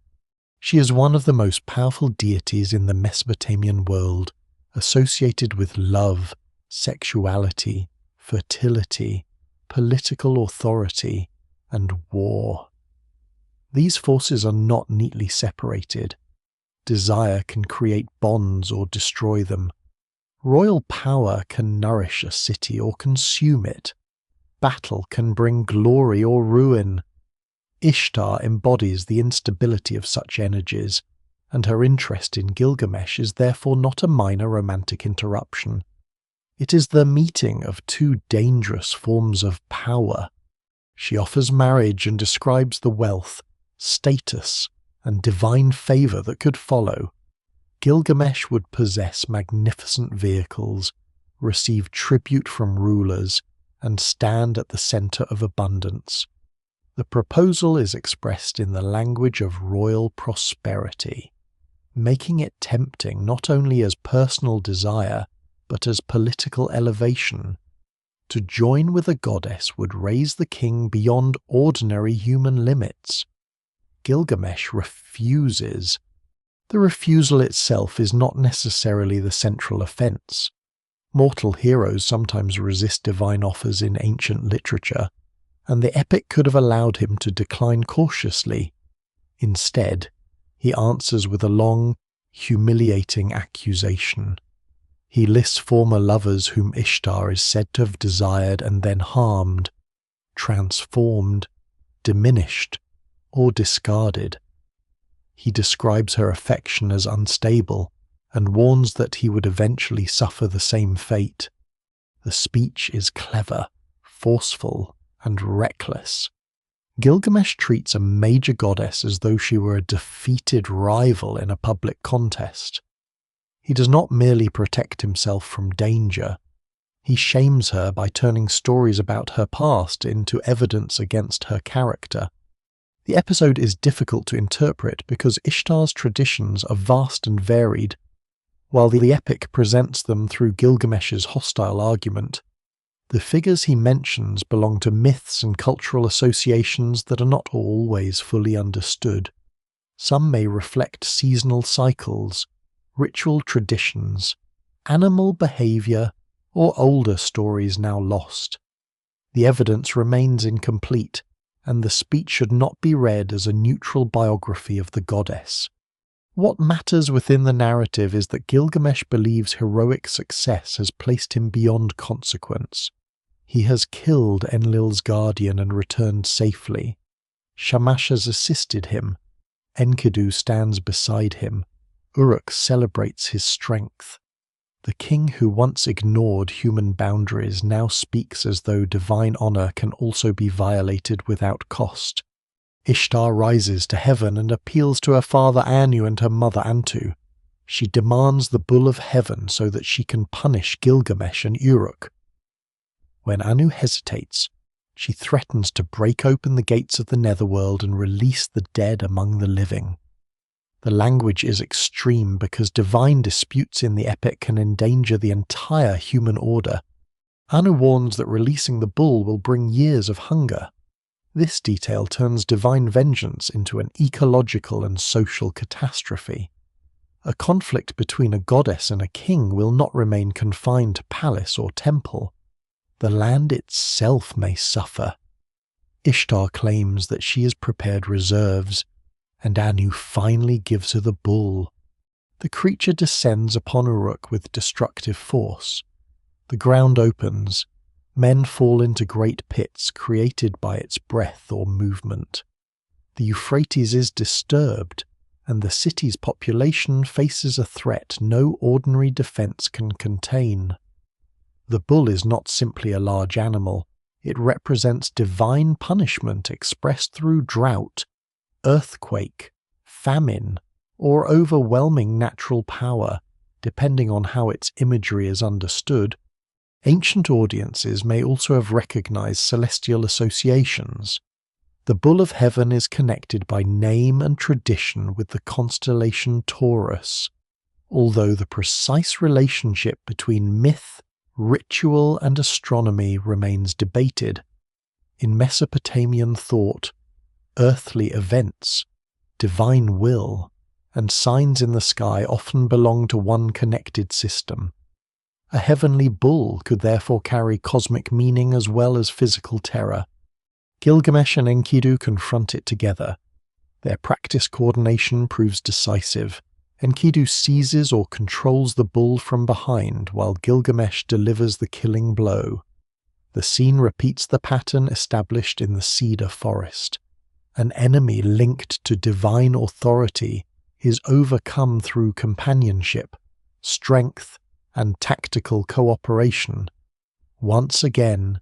She is one of the most powerful deities in the Mesopotamian world, associated with love, sexuality, fertility, political authority, and war. These forces are not neatly separated. Desire can create bonds or destroy them. Royal power can nourish a city or consume it. Battle can bring glory or ruin. Ishtar embodies the instability of such energies, and her interest in Gilgamesh is therefore not a minor romantic interruption. It is the meeting of two dangerous forms of power. She offers marriage and describes the wealth, status, and divine favour that could follow. Gilgamesh would possess magnificent vehicles, receive tribute from rulers, and stand at the centre of abundance. The proposal is expressed in the language of royal prosperity, making it tempting not only as personal desire, but as political elevation. To join with a goddess would raise the king beyond ordinary human limits. Gilgamesh refuses. The refusal itself is not necessarily the central offence. Mortal heroes sometimes resist divine offers in ancient literature, and the epic could have allowed him to decline cautiously. Instead, he answers with a long, humiliating accusation. He lists former lovers whom Ishtar is said to have desired and then harmed, transformed, diminished, or discarded. He describes her affection as unstable and warns that he would eventually suffer the same fate. The speech is clever, forceful, and reckless. Gilgamesh treats a major goddess as though she were a defeated rival in a public contest. He does not merely protect himself from danger. He shames her by turning stories about her past into evidence against her character. The episode is difficult to interpret because Ishtar's traditions are vast and varied, while the epic presents them through Gilgamesh's hostile argument. The figures he mentions belong to myths and cultural associations that are not always fully understood. Some may reflect seasonal cycles, ritual traditions, animal behaviour, or older stories now lost. The evidence remains incomplete, and the speech should not be read as a neutral biography of the goddess. What matters within the narrative is that Gilgamesh believes heroic success has placed him beyond consequence. He has killed Enlil's guardian and returned safely. Shamash has assisted him. Enkidu stands beside him. Uruk celebrates his strength. The king who once ignored human boundaries now speaks as though divine honour can also be violated without cost. Ishtar rises to heaven and appeals to her father Anu and her mother Antu. She demands the bull of heaven so that she can punish Gilgamesh and Uruk. When Anu hesitates, she threatens to break open the gates of the netherworld and release the dead among the living. The language is extreme because divine disputes in the epic can endanger the entire human order. Anu warns that releasing the bull will bring years of hunger. This detail turns divine vengeance into an ecological and social catastrophe. A conflict between a goddess and a king will not remain confined to palace or temple. The land itself may suffer. Ishtar claims that she has prepared reserves, and Anu finally gives her the bull. The creature descends upon Uruk with destructive force. The ground opens. Men fall into great pits created by its breath or movement. The Euphrates is disturbed, and the city's population faces a threat no ordinary defense can contain. The bull is not simply a large animal. It represents divine punishment expressed through drought, earthquake, famine, or overwhelming natural power, depending on how its imagery is understood, ancient audiences may also have recognized celestial associations. The Bull of Heaven is connected by name and tradition with the constellation Taurus, although the precise relationship between myth, ritual, and astronomy remains debated. In Mesopotamian thought, earthly events, divine will, and signs in the sky often belong to one connected system. A heavenly bull could therefore carry cosmic meaning as well as physical terror. Gilgamesh and Enkidu confront it together. Their practice coordination proves decisive. Enkidu seizes or controls the bull from behind while Gilgamesh delivers the killing blow. The scene repeats the pattern established in the Cedar Forest. An enemy linked to divine authority is overcome through companionship, strength, and tactical cooperation. Once again,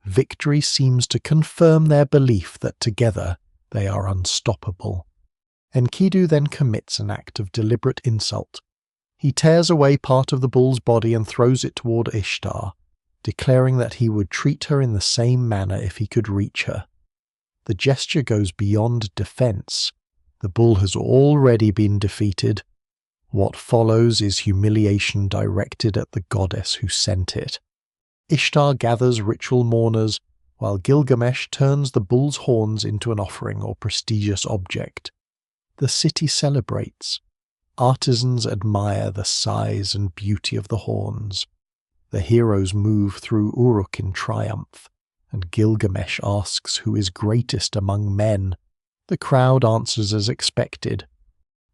victory seems to confirm their belief that together they are unstoppable. Enkidu then commits an act of deliberate insult. He tears away part of the bull's body and throws it toward Ishtar, declaring that he would treat her in the same manner if he could reach her. The gesture goes beyond defense. The bull has already been defeated. What follows is humiliation directed at the goddess who sent it. Ishtar gathers ritual mourners, while Gilgamesh turns the bull's horns into an offering or prestigious object. The city celebrates. Artisans admire the size and beauty of the horns. The heroes move through Uruk in triumph, and Gilgamesh asks who is greatest among men. The crowd answers as expected.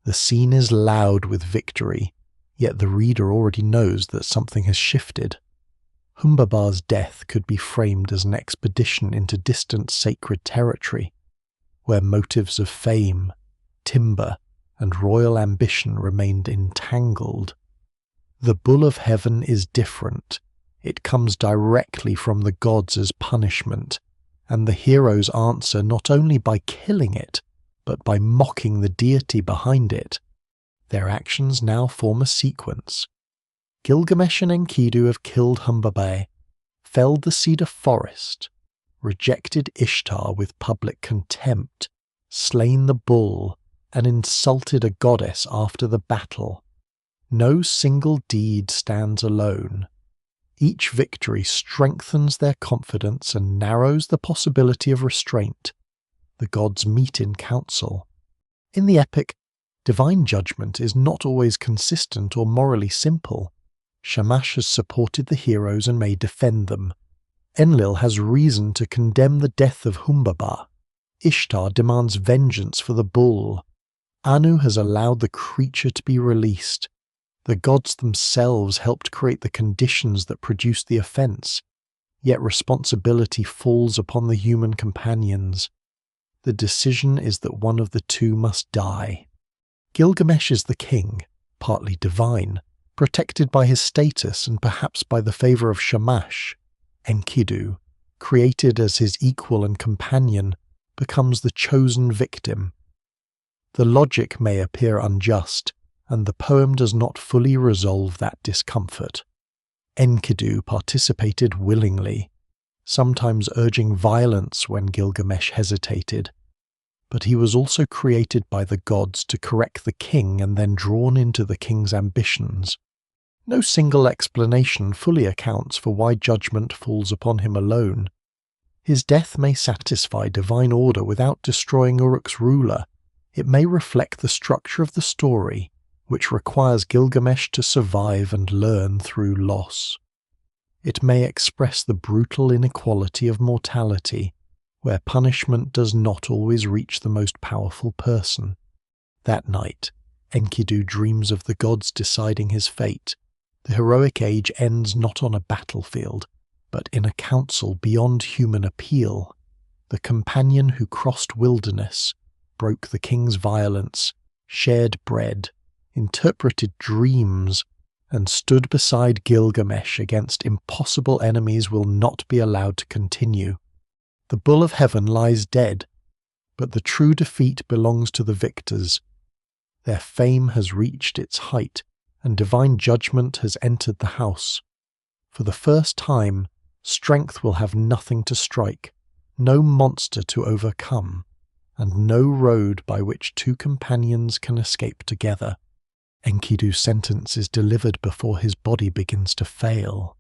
The scene is loud with victory, yet the reader already knows that something has shifted. Humbabar's death could be framed as an expedition into distant sacred territory, where motives of fame, timber, and royal ambition remained entangled. The Bull of Heaven is different. It comes directly from the gods as punishment, and the heroes answer not only by killing it, but by mocking the deity behind it. Their actions now form a sequence. Gilgamesh and Enkidu have killed Humbabar, felled the Cedar Forest, rejected Ishtar with public contempt, slain the bull, and insulted a goddess after the battle. No single deed stands alone. Each victory strengthens their confidence and narrows the possibility of restraint. The gods meet in council. In the epic, divine judgment is not always consistent or morally simple. Shamash has supported the heroes and may defend them. Enlil has reason to condemn the death of Humbabar. Ishtar demands vengeance for the bull. Anu has allowed the creature to be released. The gods themselves helped create the conditions that produced the offense, yet responsibility falls upon the human companions. The decision is that one of the two must die. Gilgamesh is the king, partly divine, protected by his status and perhaps by the favor of Shamash. Enkidu, created as his equal and companion, becomes the chosen victim. The logic may appear unjust, and the poem does not fully resolve that discomfort. Enkidu participated willingly, sometimes urging violence when Gilgamesh hesitated. But he was also created by the gods to correct the king and then drawn into the king's ambitions. No single explanation fully accounts for why judgment falls upon him alone. His death may satisfy divine order without destroying Uruk's ruler. It may reflect the structure of the story, which requires Gilgamesh to survive and learn through loss. It may express the brutal inequality of mortality, where punishment does not always reach the most powerful person. That night, Enkidu dreams of the gods deciding his fate. The heroic age ends not on a battlefield, but in a council beyond human appeal. The companion who crossed wilderness, broke the king's violence, shared bread, interpreted dreams, and stood beside Gilgamesh against impossible enemies will not be allowed to continue. The Bull of Heaven lies dead, but the true defeat belongs to the victors. Their fame has reached its height, and divine judgment has entered the house. For the first time, strength will have nothing to strike, no monster to overcome, and no road by which two companions can escape together. Enkidu's sentence is delivered before his body begins to fail.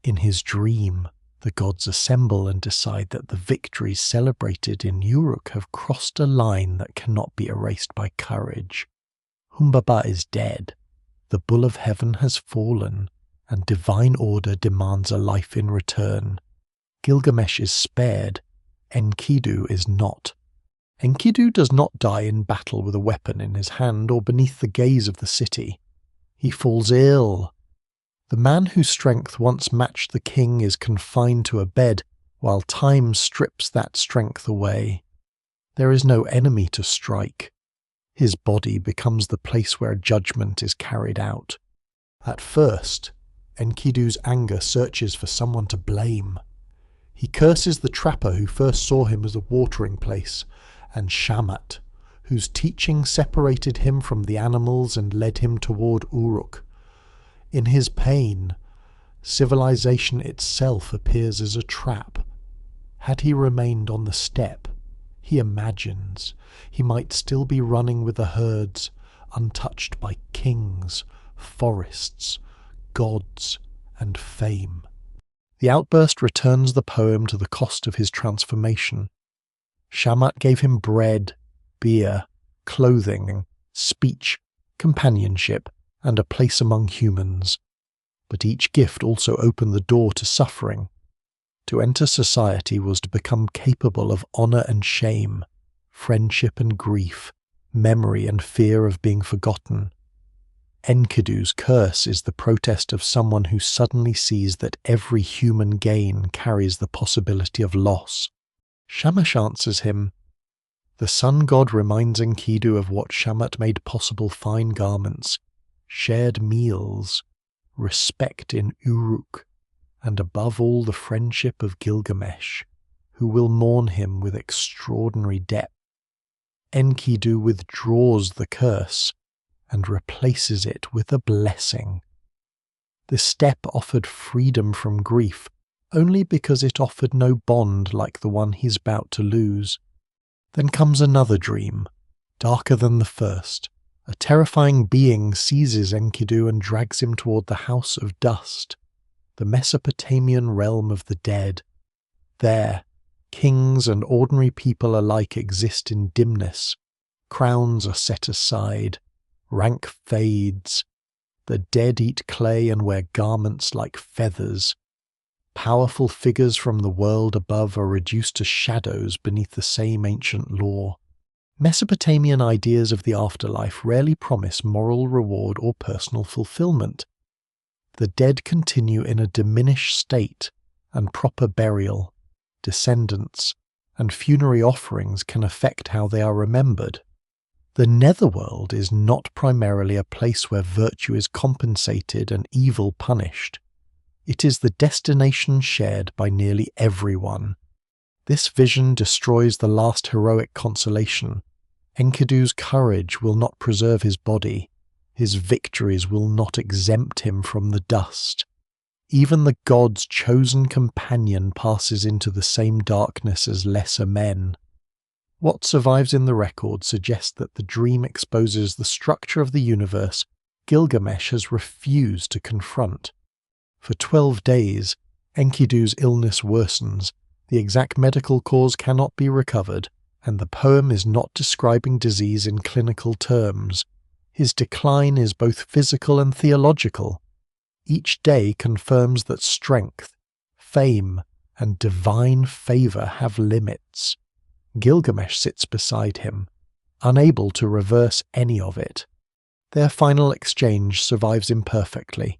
In his dream, the gods assemble and decide that the victories celebrated in Uruk have crossed a line that cannot be erased by courage. Humbaba is dead, the bull of heaven has fallen, and divine order demands a life in return. Gilgamesh is spared, Enkidu is not. Enkidu does not die in battle with a weapon in his hand or beneath the gaze of the city. He falls ill. The man whose strength once matched the king is confined to a bed, while time strips that strength away. There is no enemy to strike. His body becomes the place where judgment is carried out. At first, Enkidu's anger searches for someone to blame. He curses the trapper who first saw him as a watering place, and Shamat, whose teaching separated him from the animals and led him toward Uruk. In his pain, civilization itself appears as a trap. Had he remained on the steppe, he imagines he might still be running with the herds, untouched by kings, forests, gods, and fame. The outburst returns the poem to the cost of his transformation. Shamat gave him bread, beer, clothing, speech, companionship, and a place among humans. But each gift also opened the door to suffering. To enter society was to become capable of honor and shame, friendship and grief, memory and fear of being forgotten. Enkidu's curse is the protest of someone who suddenly sees that every human gain carries the possibility of loss. Shamash answers him. The sun god reminds Enkidu of what Shamat made possible: fine garments, shared meals, respect in Uruk, and above all the friendship of Gilgamesh, who will mourn him with extraordinary depth. Enkidu withdraws the curse and replaces it with a blessing. The steppe offered freedom from grief only because it offered no bond like the one he's about to lose. Then comes another dream, darker than the first. A terrifying being seizes Enkidu and drags him toward the House of Dust, the Mesopotamian realm of the dead. There, kings and ordinary people alike exist in dimness. Crowns are set aside, rank fades. The dead eat clay and wear garments like feathers. Powerful figures from the world above are reduced to shadows beneath the same ancient law. Mesopotamian ideas of the afterlife rarely promise moral reward or personal fulfillment. The dead continue in a diminished state, and proper burial, descendants, and funerary offerings can affect how they are remembered. The netherworld is not primarily a place where virtue is compensated and evil punished. It is the destination shared by nearly everyone. This vision destroys the last heroic consolation. Enkidu's courage will not preserve his body. His victories will not exempt him from the dust. Even the god's chosen companion passes into the same darkness as lesser men. What survives in the record suggests that the dream exposes the structure of the universe Gilgamesh has refused to confront. For 12 days, Enkidu's illness worsens, the exact medical cause cannot be recovered, and the poem is not describing disease in clinical terms. His decline is both physical and theological. Each day confirms that strength, fame, and divine favor have limits. Gilgamesh sits beside him, unable to reverse any of it. Their final exchange survives imperfectly.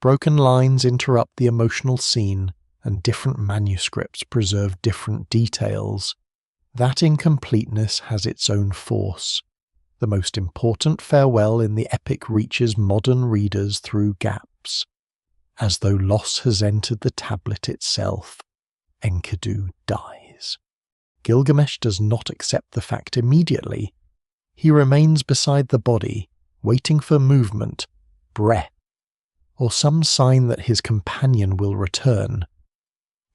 Broken lines interrupt the emotional scene, and different manuscripts preserve different details. That incompleteness has its own force. The most important farewell in the epic reaches modern readers through gaps. As though loss has entered the tablet itself, Enkidu dies. Gilgamesh does not accept the fact immediately. He remains beside the body, waiting for movement, breath, or some sign that his companion will return.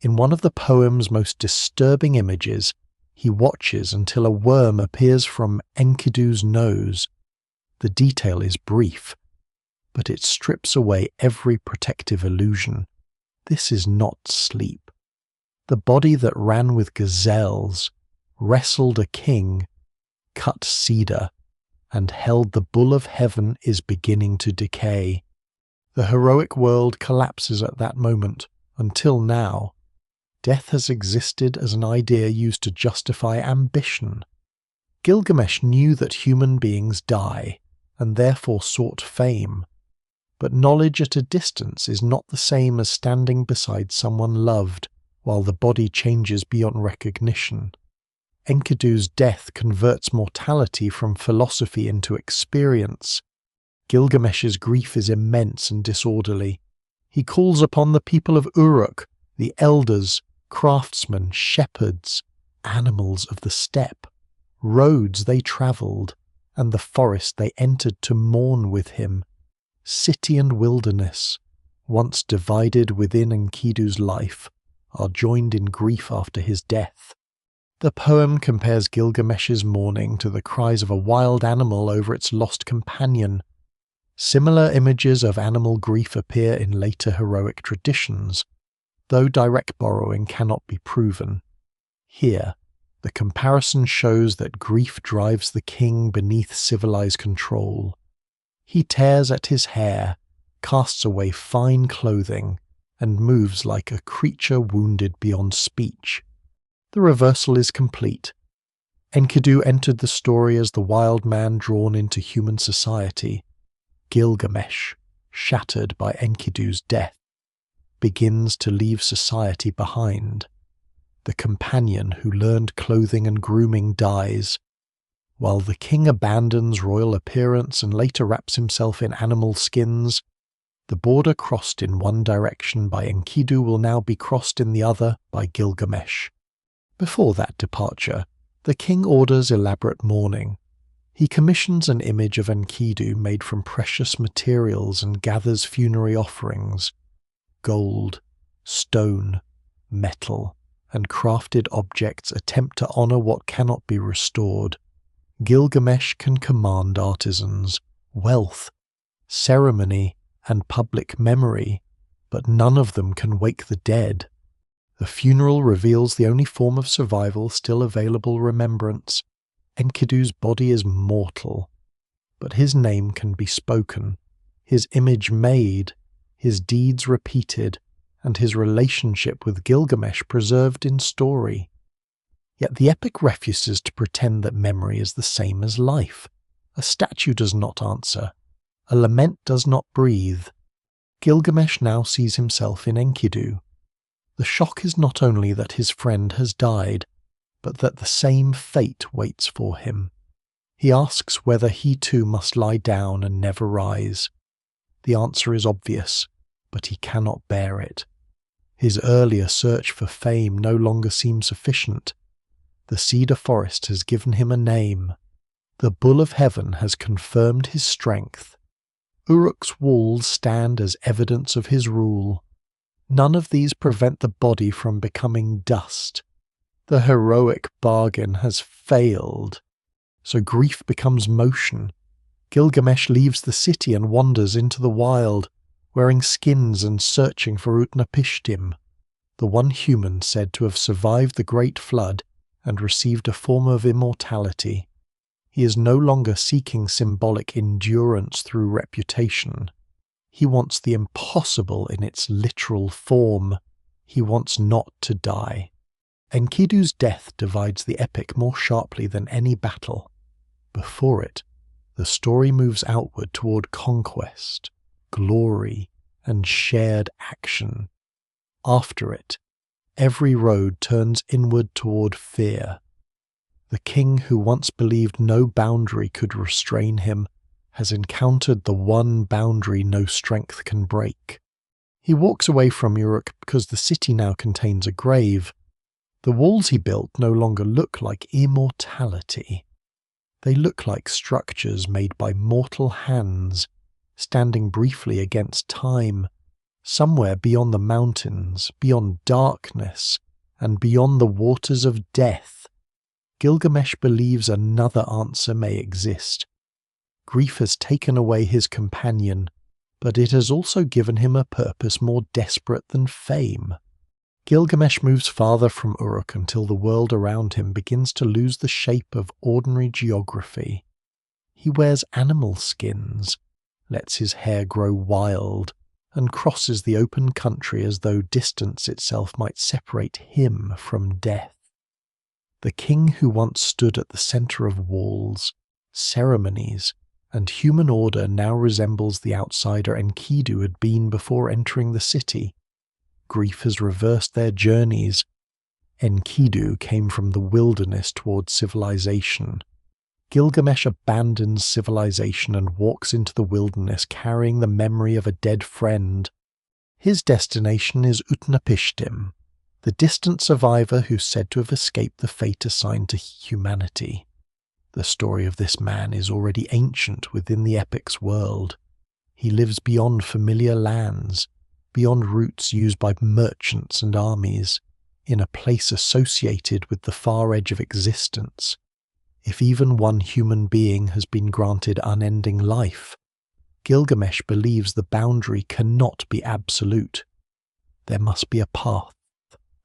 In one of the poem's most disturbing images, he watches until a worm appears from Enkidu's nose. The detail is brief, but it strips away every protective illusion. This is not sleep. The body that ran with gazelles, wrestled a king, cut cedar, and held the bull of heaven is beginning to decay. The heroic world collapses at that moment. Until now, death has existed as an idea used to justify ambition. Gilgamesh knew that human beings die, and therefore sought fame. But knowledge at a distance is not the same as standing beside someone loved while the body changes beyond recognition. Enkidu's death converts mortality from philosophy into experience. Gilgamesh's grief is immense and disorderly. He calls upon the people of Uruk, the elders, craftsmen, shepherds, animals of the steppe, roads they travelled, and the forest they entered to mourn with him. City and wilderness, once divided within Enkidu's life, are joined in grief after his death. The poem compares Gilgamesh's mourning to the cries of a wild animal over its lost companion. Similar images of animal grief appear in later heroic traditions, though direct borrowing cannot be proven. Here, the comparison shows that grief drives the king beneath civilized control. He tears at his hair, casts away fine clothing, and moves like a creature wounded beyond speech. The reversal is complete. Enkidu entered the story as the wild man drawn into human society. Gilgamesh, shattered by Enkidu's death, begins to leave society behind. The companion who learned clothing and grooming dies, while the king abandons royal appearance and later wraps himself in animal skins. The border crossed in one direction by Enkidu will now be crossed in the other by Gilgamesh. Before that departure, the king orders elaborate mourning. He commissions an image of Enkidu made from precious materials and gathers funerary offerings. Gold, stone, metal, and crafted objects attempt to honor what cannot be restored. Gilgamesh can command artisans, wealth, ceremony, and public memory, but none of them can wake the dead. The funeral reveals the only form of survival still available: remembrance. Enkidu's body is mortal, but his name can be spoken, his image made, his deeds repeated, and his relationship with Gilgamesh preserved in story. Yet the epic refuses to pretend that memory is the same as life. A statue does not answer. A lament does not breathe. Gilgamesh now sees himself in Enkidu. The shock is not only that his friend has died, but that the same fate waits for him. He asks whether he too must lie down and never rise. The answer is obvious, but he cannot bear it. His earlier search for fame no longer seems sufficient. The Cedar Forest has given him a name. The Bull of Heaven has confirmed his strength. Uruk's walls stand as evidence of his rule. None of these prevent the body from becoming dust. The heroic bargain has failed. So grief becomes motion. Gilgamesh leaves the city and wanders into the wild, wearing skins and searching for Utnapishtim, the one human said to have survived the Great Flood and received a form of immortality. He is no longer seeking symbolic endurance through reputation. He wants the impossible in its literal form. He wants not to die. Enkidu's death divides the epic more sharply than any battle. Before it, the story moves outward toward conquest, glory, and shared action. After it, every road turns inward toward fear. The king who once believed no boundary could restrain him has encountered the one boundary no strength can break. He walks away from Uruk because the city now contains a grave. The walls he built no longer look like immortality. They look like structures made by mortal hands, standing briefly against time, somewhere beyond the mountains, beyond darkness, and beyond the waters of death. Gilgamesh believes another answer may exist. Grief has taken away his companion, but it has also given him a purpose more desperate than fame. Gilgamesh moves farther from Uruk until the world around him begins to lose the shape of ordinary geography. He wears animal skins, lets his hair grow wild, and crosses the open country as though distance itself might separate him from death. The king who once stood at the center of walls, ceremonies, and human order now resembles the outsider Enkidu had been before entering the city. Grief has reversed their journeys. Enkidu came from the wilderness towards civilization. Gilgamesh abandons civilization and walks into the wilderness carrying the memory of a dead friend. His destination is Utnapishtim, the distant survivor who's said to have escaped the fate assigned to humanity. The story of this man is already ancient within the epic's world. He lives beyond familiar lands, beyond routes used by merchants and armies, in a place associated with the far edge of existence. If even one human being has been granted unending life, Gilgamesh believes the boundary cannot be absolute. There must be a path,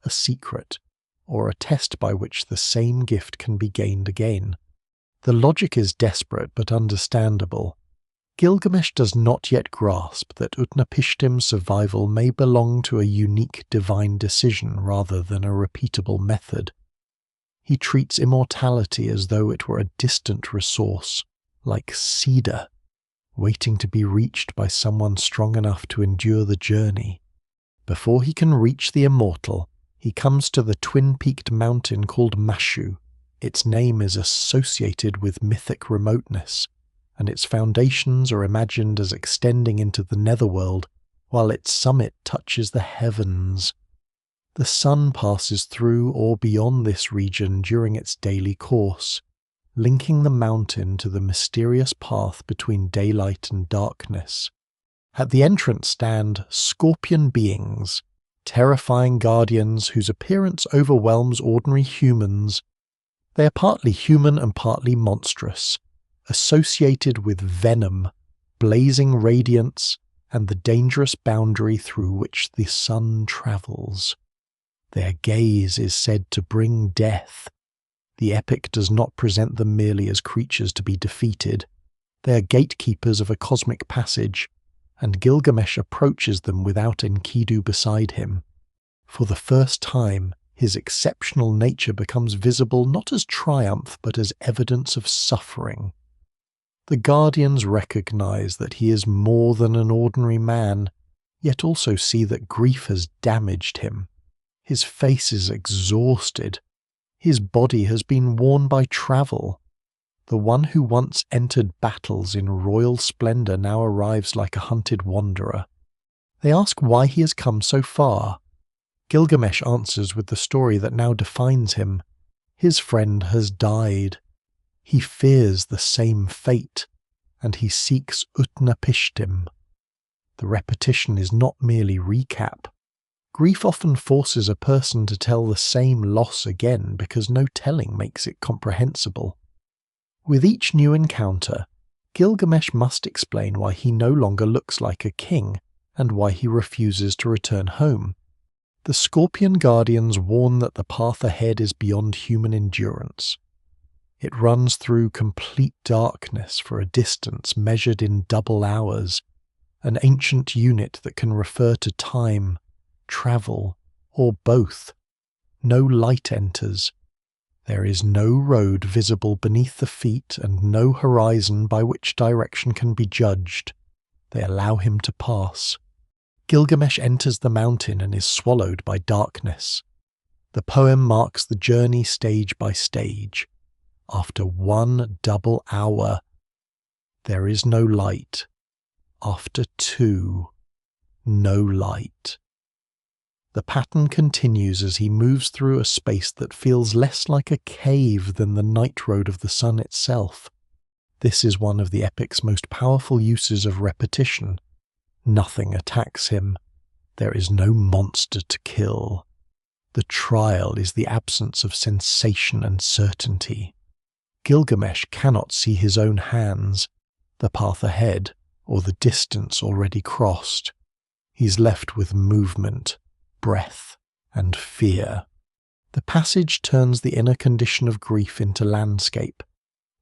a secret, or a test by which the same gift can be gained again. The logic is desperate but understandable. Gilgamesh does not yet grasp that Utnapishtim's survival may belong to a unique divine decision rather than a repeatable method. He treats immortality as though it were a distant resource, like cedar, waiting to be reached by someone strong enough to endure the journey. Before he can reach the immortal, he comes to the twin-peaked mountain called Mashu. Its name is associated with mythic remoteness, and its foundations are imagined as extending into the netherworld, while its summit touches the heavens. The sun passes through or beyond this region during its daily course, linking the mountain to the mysterious path between daylight and darkness. At the entrance stand scorpion beings, terrifying guardians whose appearance overwhelms ordinary humans. They are partly human and partly monstrous, associated with venom, blazing radiance, and the dangerous boundary through which the sun travels. Their gaze is said to bring death. The epic does not present them merely as creatures to be defeated. They are gatekeepers of a cosmic passage, and Gilgamesh approaches them without Enkidu beside him. For the first time, his exceptional nature becomes visible not as triumph but as evidence of suffering. The guardians recognize that he is more than an ordinary man, yet also see that grief has damaged him. His face is exhausted. His body has been worn by travel. The one who once entered battles in royal splendor now arrives like a hunted wanderer. They ask why he has come so far. Gilgamesh answers with the story that now defines him. His friend has died. He fears the same fate, and he seeks Utnapishtim. The repetition is not merely recap. Grief often forces a person to tell the same loss again because no telling makes it comprehensible. With each new encounter, Gilgamesh must explain why he no longer looks like a king and why he refuses to return home. The Scorpion Guardians warn that the path ahead is beyond human endurance. It runs through complete darkness for a distance measured in double hours, an ancient unit that can refer to time, travel, or both. No light enters. There is no road visible beneath the feet and no horizon by which direction can be judged. They allow him to pass. Gilgamesh enters the mountain and is swallowed by darkness. The poem marks the journey stage by stage. After one double hour, there is no light. After two, no light. The pattern continues as he moves through a space that feels less like a cave than the night road of the sun itself. This is one of the epic's most powerful uses of repetition. Nothing attacks him. There is no monster to kill. The trial is the absence of sensation and certainty. Gilgamesh cannot see his own hands, the path ahead, or the distance already crossed. He's left with movement, breath, and fear. The passage turns the inner condition of grief into landscape.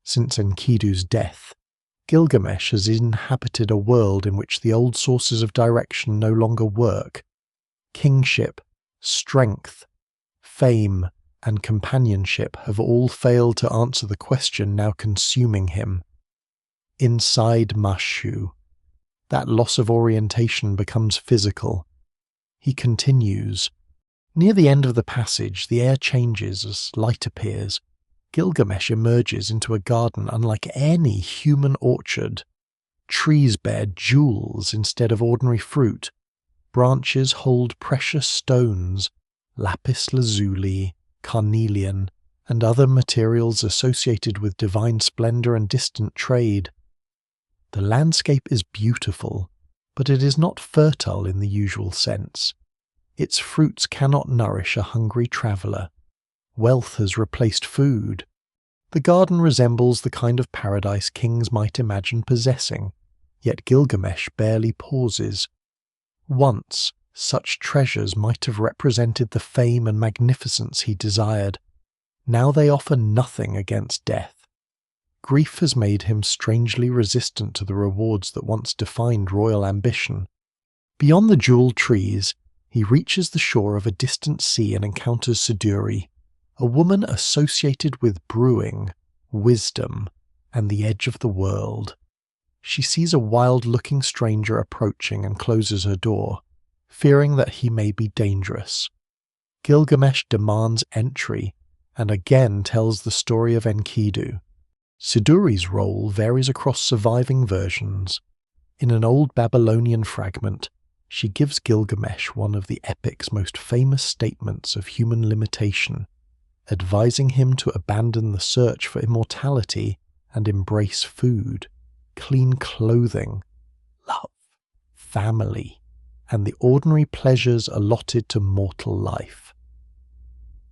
Since Enkidu's death, Gilgamesh has inhabited a world in which the old sources of direction no longer work. Kingship, strength, fame, and companionship have all failed to answer the question now consuming him. Inside Mashu, that loss of orientation becomes physical. He continues. Near the end of the passage, the air changes as light appears. Gilgamesh emerges into a garden unlike any human orchard. Trees bear jewels instead of ordinary fruit. Branches hold precious stones, lapis lazuli, carnelian, and other materials associated with divine splendor and distant trade. The landscape is beautiful, but it is not fertile in the usual sense. Its fruits cannot nourish a hungry traveller. Wealth has replaced food. The garden resembles the kind of paradise kings might imagine possessing, yet Gilgamesh barely pauses. Once, such treasures might have represented the fame and magnificence he desired. Now they offer nothing against death. Grief has made him strangely resistant to the rewards that once defined royal ambition. Beyond the jeweled trees, he reaches the shore of a distant sea and encounters Siduri, a woman associated with brewing, wisdom, and the edge of the world. She sees a wild-looking stranger approaching and closes her door, fearing that he may be dangerous. Gilgamesh demands entry, and again tells the story of Enkidu. Siduri's role varies across surviving versions. In an old Babylonian fragment, she gives Gilgamesh one of the epic's most famous statements of human limitation, advising him to abandon the search for immortality and embrace food, clean clothing, love, family, and the ordinary pleasures allotted to mortal life.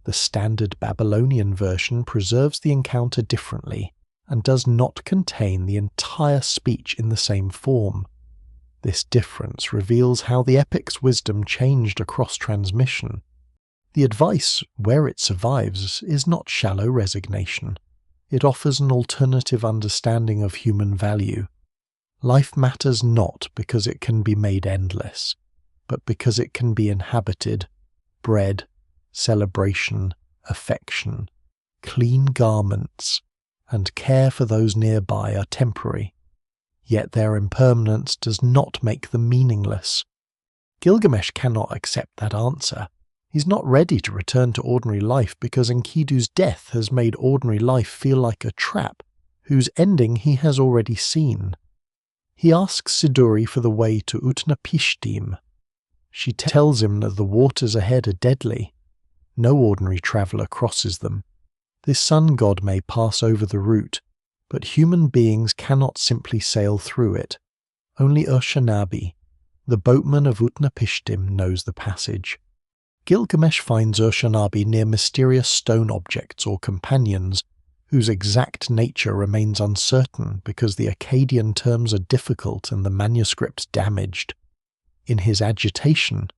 The standard Babylonian version preserves the encounter differently and does not contain the entire speech in the same form. This difference reveals how the epic's wisdom changed across transmission. The advice, where it survives, is not shallow resignation. It offers an alternative understanding of human value. Life matters not because it can be made endless, but because it can be inhabited. Bread, celebration, affection, clean garments, and care for those nearby are temporary. Yet their impermanence does not make them meaningless. Gilgamesh cannot accept that answer. He's not ready to return to ordinary life because Enkidu's death has made ordinary life feel like a trap, whose ending he has already seen. He asks Siduri for the way to Utnapishtim. She tells him that the waters ahead are deadly. No ordinary traveller crosses them. This sun god may pass over the route, but human beings cannot simply sail through it. Only Urshanabi, the boatman of Utnapishtim, knows the passage. Gilgamesh finds Urshanabi near mysterious stone objects or companions, whose exact nature remains uncertain because the Akkadian terms are difficult and the manuscript damaged. In his agitation,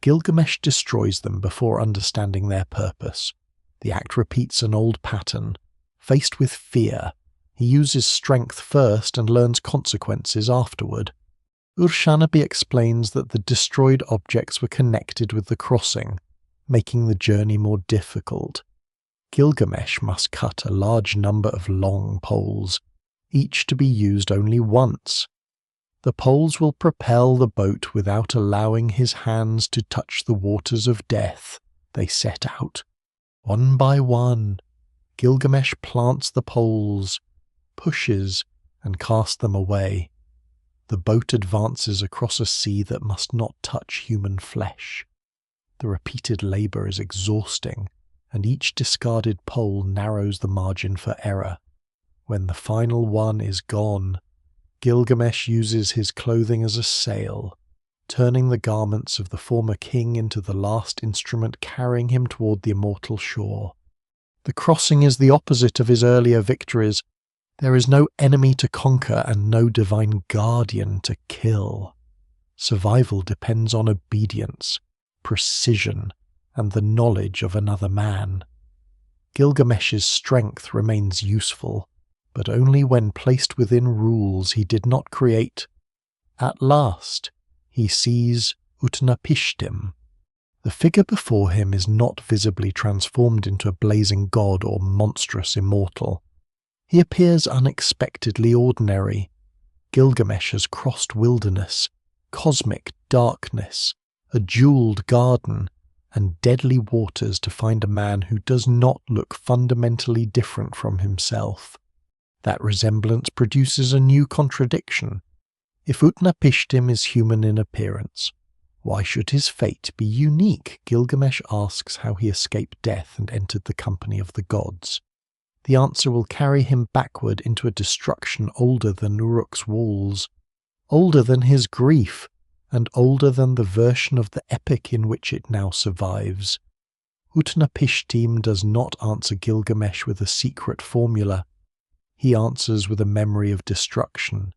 Gilgamesh destroys them before understanding their purpose. The act repeats an old pattern. Faced with fear, he uses strength first and learns consequences afterward. Urshanabi explains that the destroyed objects were connected with the crossing, making the journey more difficult. Gilgamesh must cut a large number of long poles, each to be used only once. The poles will propel the boat without allowing his hands to touch the waters of death. They set out. One by one, Gilgamesh plants the poles, pushes, and casts them away. The boat advances across a sea that must not touch human flesh. The repeated labor is exhausting, and each discarded pole narrows the margin for error. When the final one is gone, Gilgamesh uses his clothing as a sail, turning the garments of the former king into the last instrument carrying him toward the immortal shore. The crossing is the opposite of his earlier victories. There is no enemy to conquer and no divine guardian to kill. Survival depends on obedience, precision, and the knowledge of another man. Gilgamesh's strength remains useful, but only when placed within rules he did not create. At last, he sees Utnapishtim. The figure before him is not visibly transformed into a blazing god or monstrous immortal. He appears unexpectedly ordinary. Gilgamesh has crossed wilderness, cosmic darkness, a jeweled garden, and deadly waters to find a man who does not look fundamentally different from himself. That resemblance produces a new contradiction. If Utnapishtim is human in appearance, why should his fate be unique? Gilgamesh asks how he escaped death and entered the company of the gods. The answer will carry him backward into a destruction older than Uruk's walls, older than his grief, and older than the version of the epic in which it now survives. Utnapishtim does not answer Gilgamesh with a secret formula. He answers with a memory of destruction.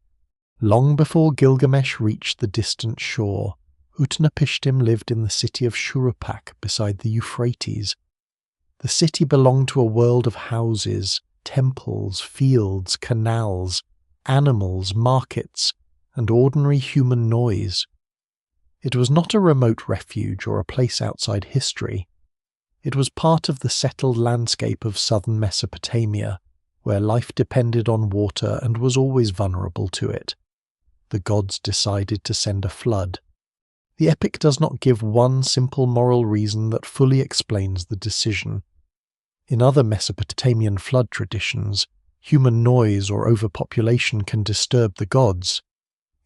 Long before Gilgamesh reached the distant shore, Utnapishtim lived in the city of Shuruppak beside the Euphrates. The city belonged to a world of houses, temples, fields, canals, animals, markets, and ordinary human noise. It was not a remote refuge or a place outside history. It was part of the settled landscape of southern Mesopotamia, where life depended on water and was always vulnerable to it. The gods decided to send a flood. The epic does not give one simple moral reason that fully explains the decision. In other Mesopotamian flood traditions, human noise or overpopulation can disturb the gods.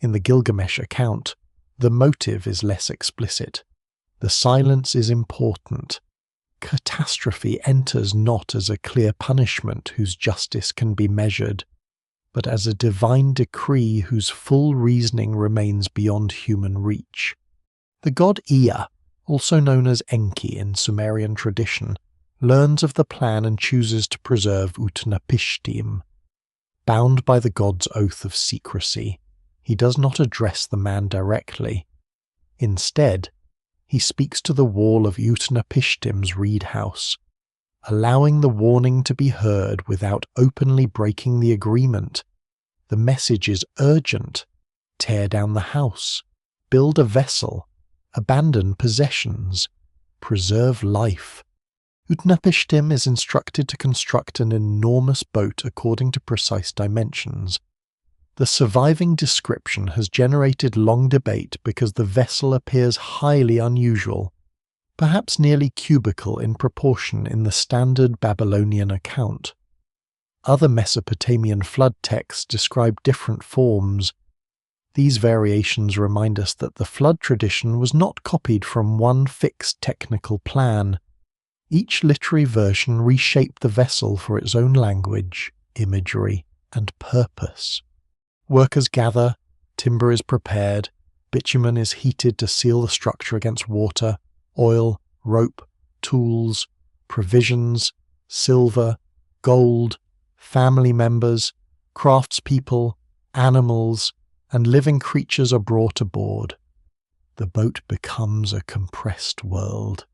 In the Gilgamesh account, the motive is less explicit. The silence is important. Catastrophe enters not as a clear punishment whose justice can be measured, but as a divine decree whose full reasoning remains beyond human reach. The god Ea, also known as Enki in Sumerian tradition, learns of the plan and chooses to preserve Utnapishtim. Bound by the god's oath of secrecy, he does not address the man directly. Instead, he speaks to the wall of Utnapishtim's reed house, allowing the warning to be heard without openly breaking the agreement. The message is urgent. Tear down the house, build a vessel, abandon possessions, preserve life. Utnapishtim is instructed to construct an enormous boat according to precise dimensions. The surviving description has generated long debate because the vessel appears highly unusual, perhaps nearly cubical in proportion in the standard Babylonian account. Other Mesopotamian flood texts describe different forms. These variations remind us that the flood tradition was not copied from one fixed technical plan. Each literary version reshaped the vessel for its own language, imagery, and purpose. Workers gather, timber is prepared, bitumen is heated to seal the structure against water, oil, rope, tools, provisions, silver, gold, family members, craftspeople, animals, and living creatures are brought aboard. The boat becomes a compressed world,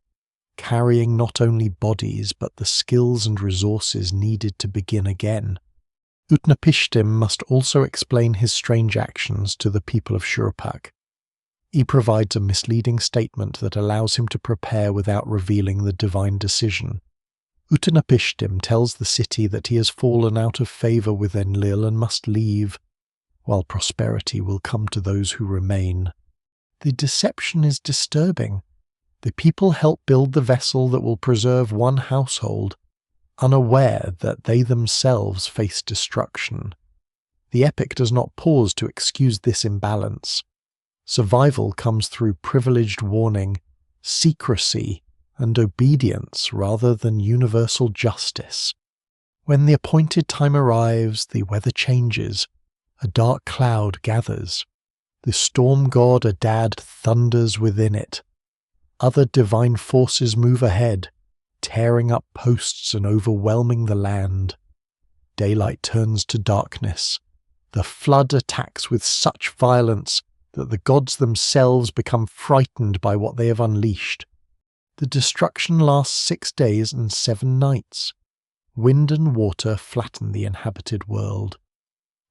carrying not only bodies but the skills and resources needed to begin again. Utnapishtim must also explain his strange actions to the people of Shuruppak. He provides a misleading statement that allows him to prepare without revealing the divine decision. Utnapishtim tells the city that he has fallen out of favor with Enlil and must leave, while prosperity will come to those who remain. The deception is disturbing. The people help build the vessel that will preserve one household, unaware that they themselves face destruction. The epic does not pause to excuse this imbalance. Survival comes through privileged warning, secrecy, and obedience rather than universal justice. When the appointed time arrives, the weather changes, a dark cloud gathers, the storm god Adad thunders within it. Other divine forces move ahead, tearing up posts and overwhelming the land. Daylight turns to darkness. The flood attacks with such violence that the gods themselves become frightened by what they have unleashed. The destruction lasts 6 days and 7 nights. Wind and water flatten the inhabited world.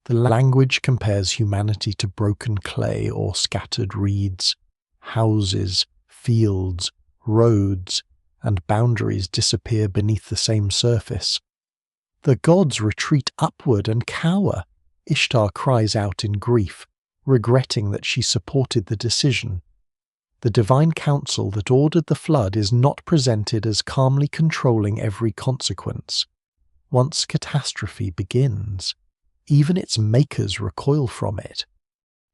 The language compares humanity to broken clay or scattered reeds. Houses, fields, roads, and boundaries disappear beneath the same surface. The gods retreat upward and cower. Ishtar cries out in grief, regretting that she supported the decision. The divine council that ordered the flood is not presented as calmly controlling every consequence. Once catastrophe begins, even its makers recoil from it.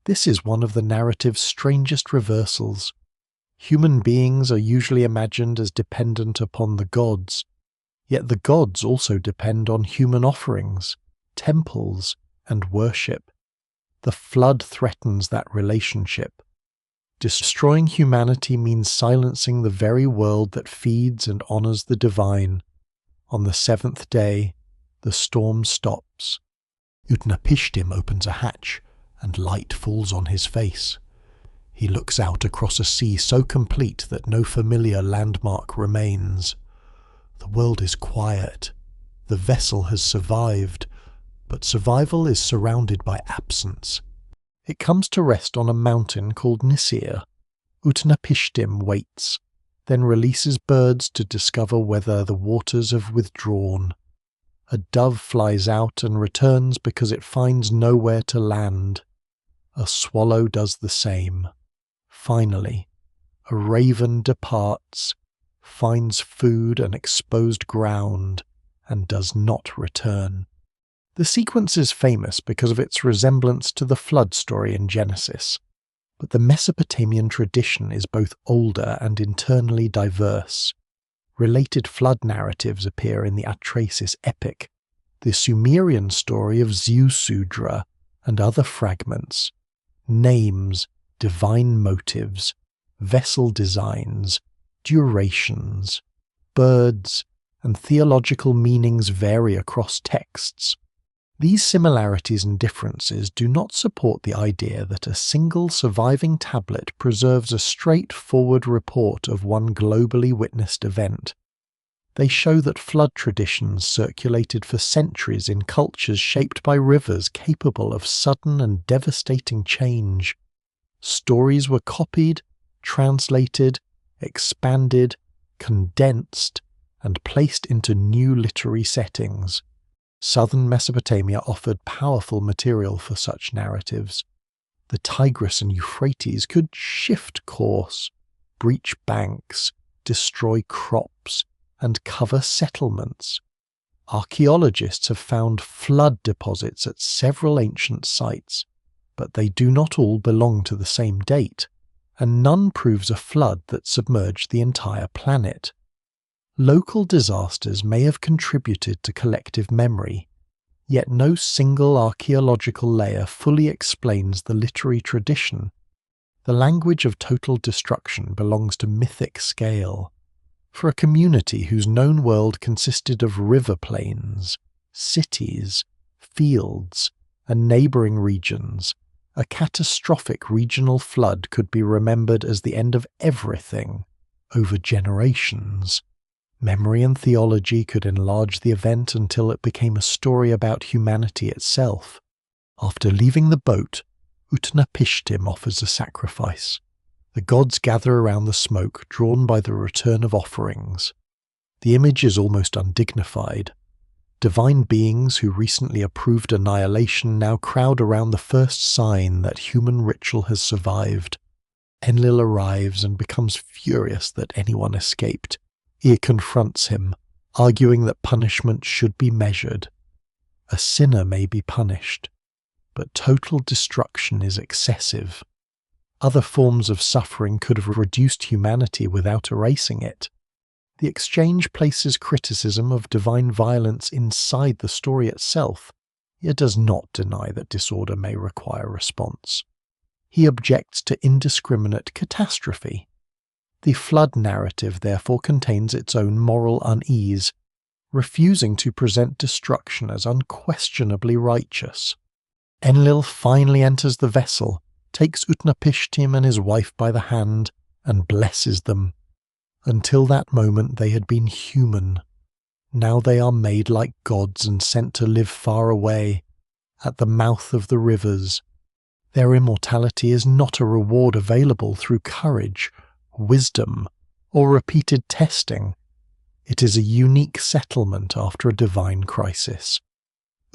This is one of the narrative's strangest reversals. Human beings are usually imagined as dependent upon the gods, yet the gods also depend on human offerings, temples, and worship. The flood threatens that relationship. Destroying humanity means silencing the very world that feeds and honors the divine. On the 7th day, the storm stops. Utnapishtim opens a hatch, and light falls on his face. He looks out across a sea so complete that no familiar landmark remains. The world is quiet. The vessel has survived, but survival is surrounded by absence. It comes to rest on a mountain called Nisir. Utnapishtim waits, then releases birds to discover whether the waters have withdrawn. A dove flies out and returns because it finds nowhere to land. A swallow does the same. Finally, a raven departs, finds food and exposed ground, and does not return. The sequence is famous because of its resemblance to the flood story in Genesis, but the Mesopotamian tradition is both older and internally diverse. Related flood narratives appear in the Atrasis epic, the Sumerian story of Ziusudra, and other fragments. Names, divine motives, vessel designs, durations, birds, and theological meanings vary across texts. These similarities and differences do not support the idea that a single surviving tablet preserves a straightforward report of one globally witnessed event. They show that flood traditions circulated for centuries in cultures shaped by rivers capable of sudden and devastating change. Stories were copied, translated, expanded, condensed, and placed into new literary settings. Southern Mesopotamia offered powerful material for such narratives. The Tigris and Euphrates could shift course, breach banks, destroy crops, and cover settlements. Archaeologists have found flood deposits at several ancient sites, but they do not all belong to the same date, and none proves a flood that submerged the entire planet. Local disasters may have contributed to collective memory, yet no single archaeological layer fully explains the literary tradition. The language of total destruction belongs to mythic scale. For a community whose known world consisted of river plains, cities, fields, and neighboring regions, a catastrophic regional flood could be remembered as the end of everything over generations. Memory and theology could enlarge the event until it became a story about humanity itself. After leaving the boat, Utnapishtim offers a sacrifice. The gods gather around the smoke drawn by the return of offerings. The image is almost undignified. Divine beings who recently approved annihilation now crowd around the first sign that human ritual has survived. Enlil arrives and becomes furious that anyone escaped. Ea confronts him, arguing that punishment should be measured. A sinner may be punished, but total destruction is excessive. Other forms of suffering could have reduced humanity without erasing it. The exchange places criticism of divine violence inside the story itself, yet does not deny that disorder may require response. He objects to indiscriminate catastrophe. The flood narrative therefore contains its own moral unease, refusing to present destruction as unquestionably righteous. Enlil finally enters the vessel, takes Utnapishtim and his wife by the hand, and blesses them. Until that moment they had been human. Now they are made like gods and sent to live far away, at the mouth of the rivers. Their immortality is not a reward available through courage, wisdom, or repeated testing. It is a unique settlement after a divine crisis.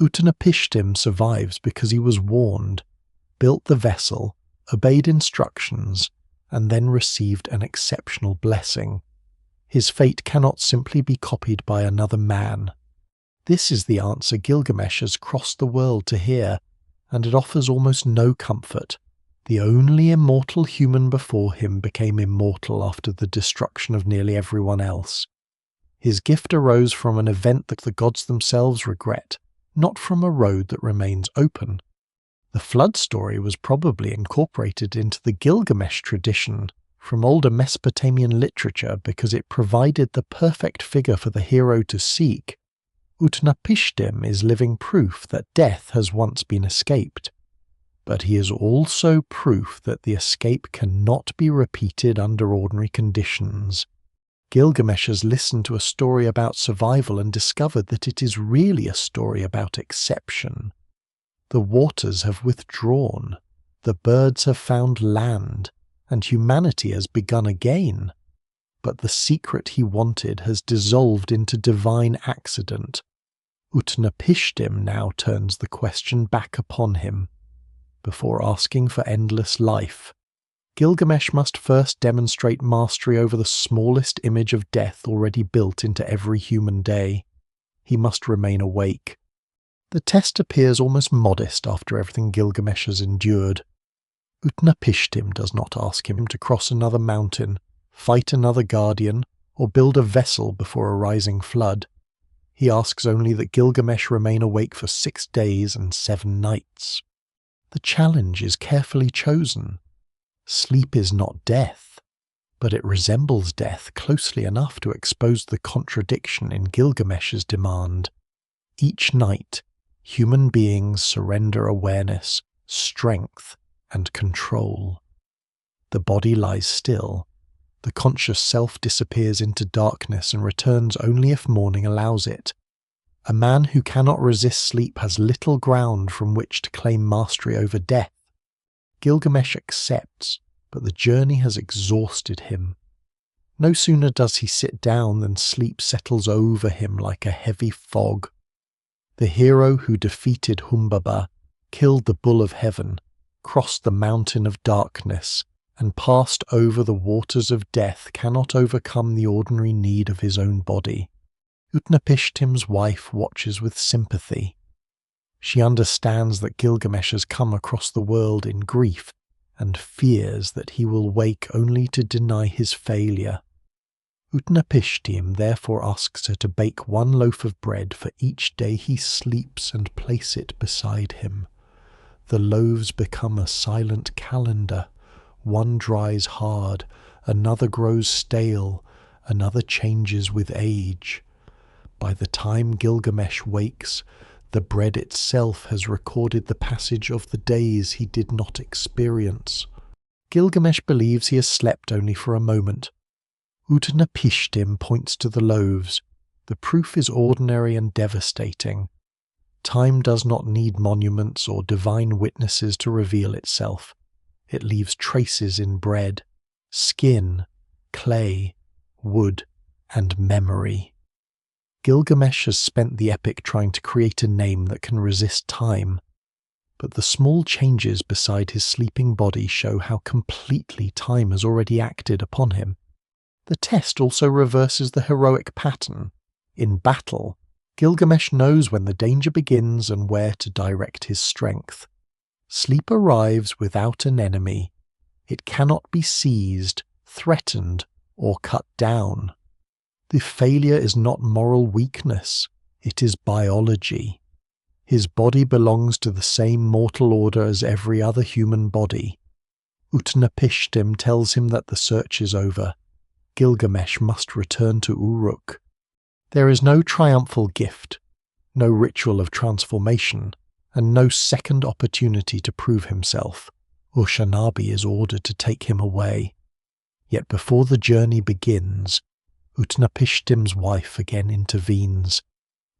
Utnapishtim survives because he was warned, built the vessel, obeyed instructions, and then received an exceptional blessing. His fate cannot simply be copied by another man. This is the answer Gilgamesh has crossed the world to hear, and it offers almost no comfort. The only immortal human before him became immortal after the destruction of nearly everyone else. His gift arose from an event that the gods themselves regret, not from a road that remains open. The flood story was probably incorporated into the Gilgamesh tradition from older Mesopotamian literature because it provided the perfect figure for the hero to seek. Utnapishtim is living proof that death has once been escaped, but he is also proof that the escape cannot be repeated under ordinary conditions. Gilgamesh has listened to a story about survival and discovered that it is really a story about exception. The waters have withdrawn, the birds have found land, and humanity has begun again. But the secret he wanted has dissolved into divine accident. Utnapishtim now turns the question back upon him. Before asking for endless life, Gilgamesh must first demonstrate mastery over the smallest image of death already built into every human day. He must remain awake. The test appears almost modest after everything Gilgamesh has endured. Utnapishtim does not ask him to cross another mountain, fight another guardian, or build a vessel before a rising flood. He asks only that Gilgamesh remain awake for 6 days and 7 nights. The challenge is carefully chosen. Sleep is not death, but it resembles death closely enough to expose the contradiction in Gilgamesh's demand. Each night, human beings surrender awareness, strength, and control. The body lies still. The conscious self disappears into darkness and returns only if morning allows it. A man who cannot resist sleep has little ground from which to claim mastery over death. Gilgamesh accepts, but the journey has exhausted him. No sooner does he sit down than sleep settles over him like a heavy fog. The hero who defeated Humbaba, killed the bull of heaven, crossed the mountain of darkness, and passed over the waters of death cannot overcome the ordinary need of his own body. Utnapishtim's wife watches with sympathy. She understands that Gilgamesh has come across the world in grief and fears that he will wake only to deny his failure. Utnapishtim therefore asks her to bake 1 loaf of bread for each day he sleeps and place it beside him. The loaves become a silent calendar. One dries hard, another grows stale, another changes with age. By the time Gilgamesh wakes, the bread itself has recorded the passage of the days he did not experience. Gilgamesh believes he has slept only for a moment. Utnapishtim points to the loaves. The proof is ordinary and devastating. Time does not need monuments or divine witnesses to reveal itself. It leaves traces in bread, skin, clay, wood, and memory. Gilgamesh has spent the epic trying to create a name that can resist time, but the small changes beside his sleeping body show how completely time has already acted upon him. The test also reverses the heroic pattern. In battle, Gilgamesh knows when the danger begins and where to direct his strength. Sleep arrives without an enemy. It cannot be seized, threatened, or cut down. The failure is not moral weakness, it is biology. His body belongs to the same mortal order as every other human body. Utnapishtim tells him that the search is over. Gilgamesh must return to Uruk. There is no triumphal gift, no ritual of transformation, and no second opportunity to prove himself. Ushanabi is ordered to take him away. Yet before the journey begins, Utnapishtim's wife again intervenes.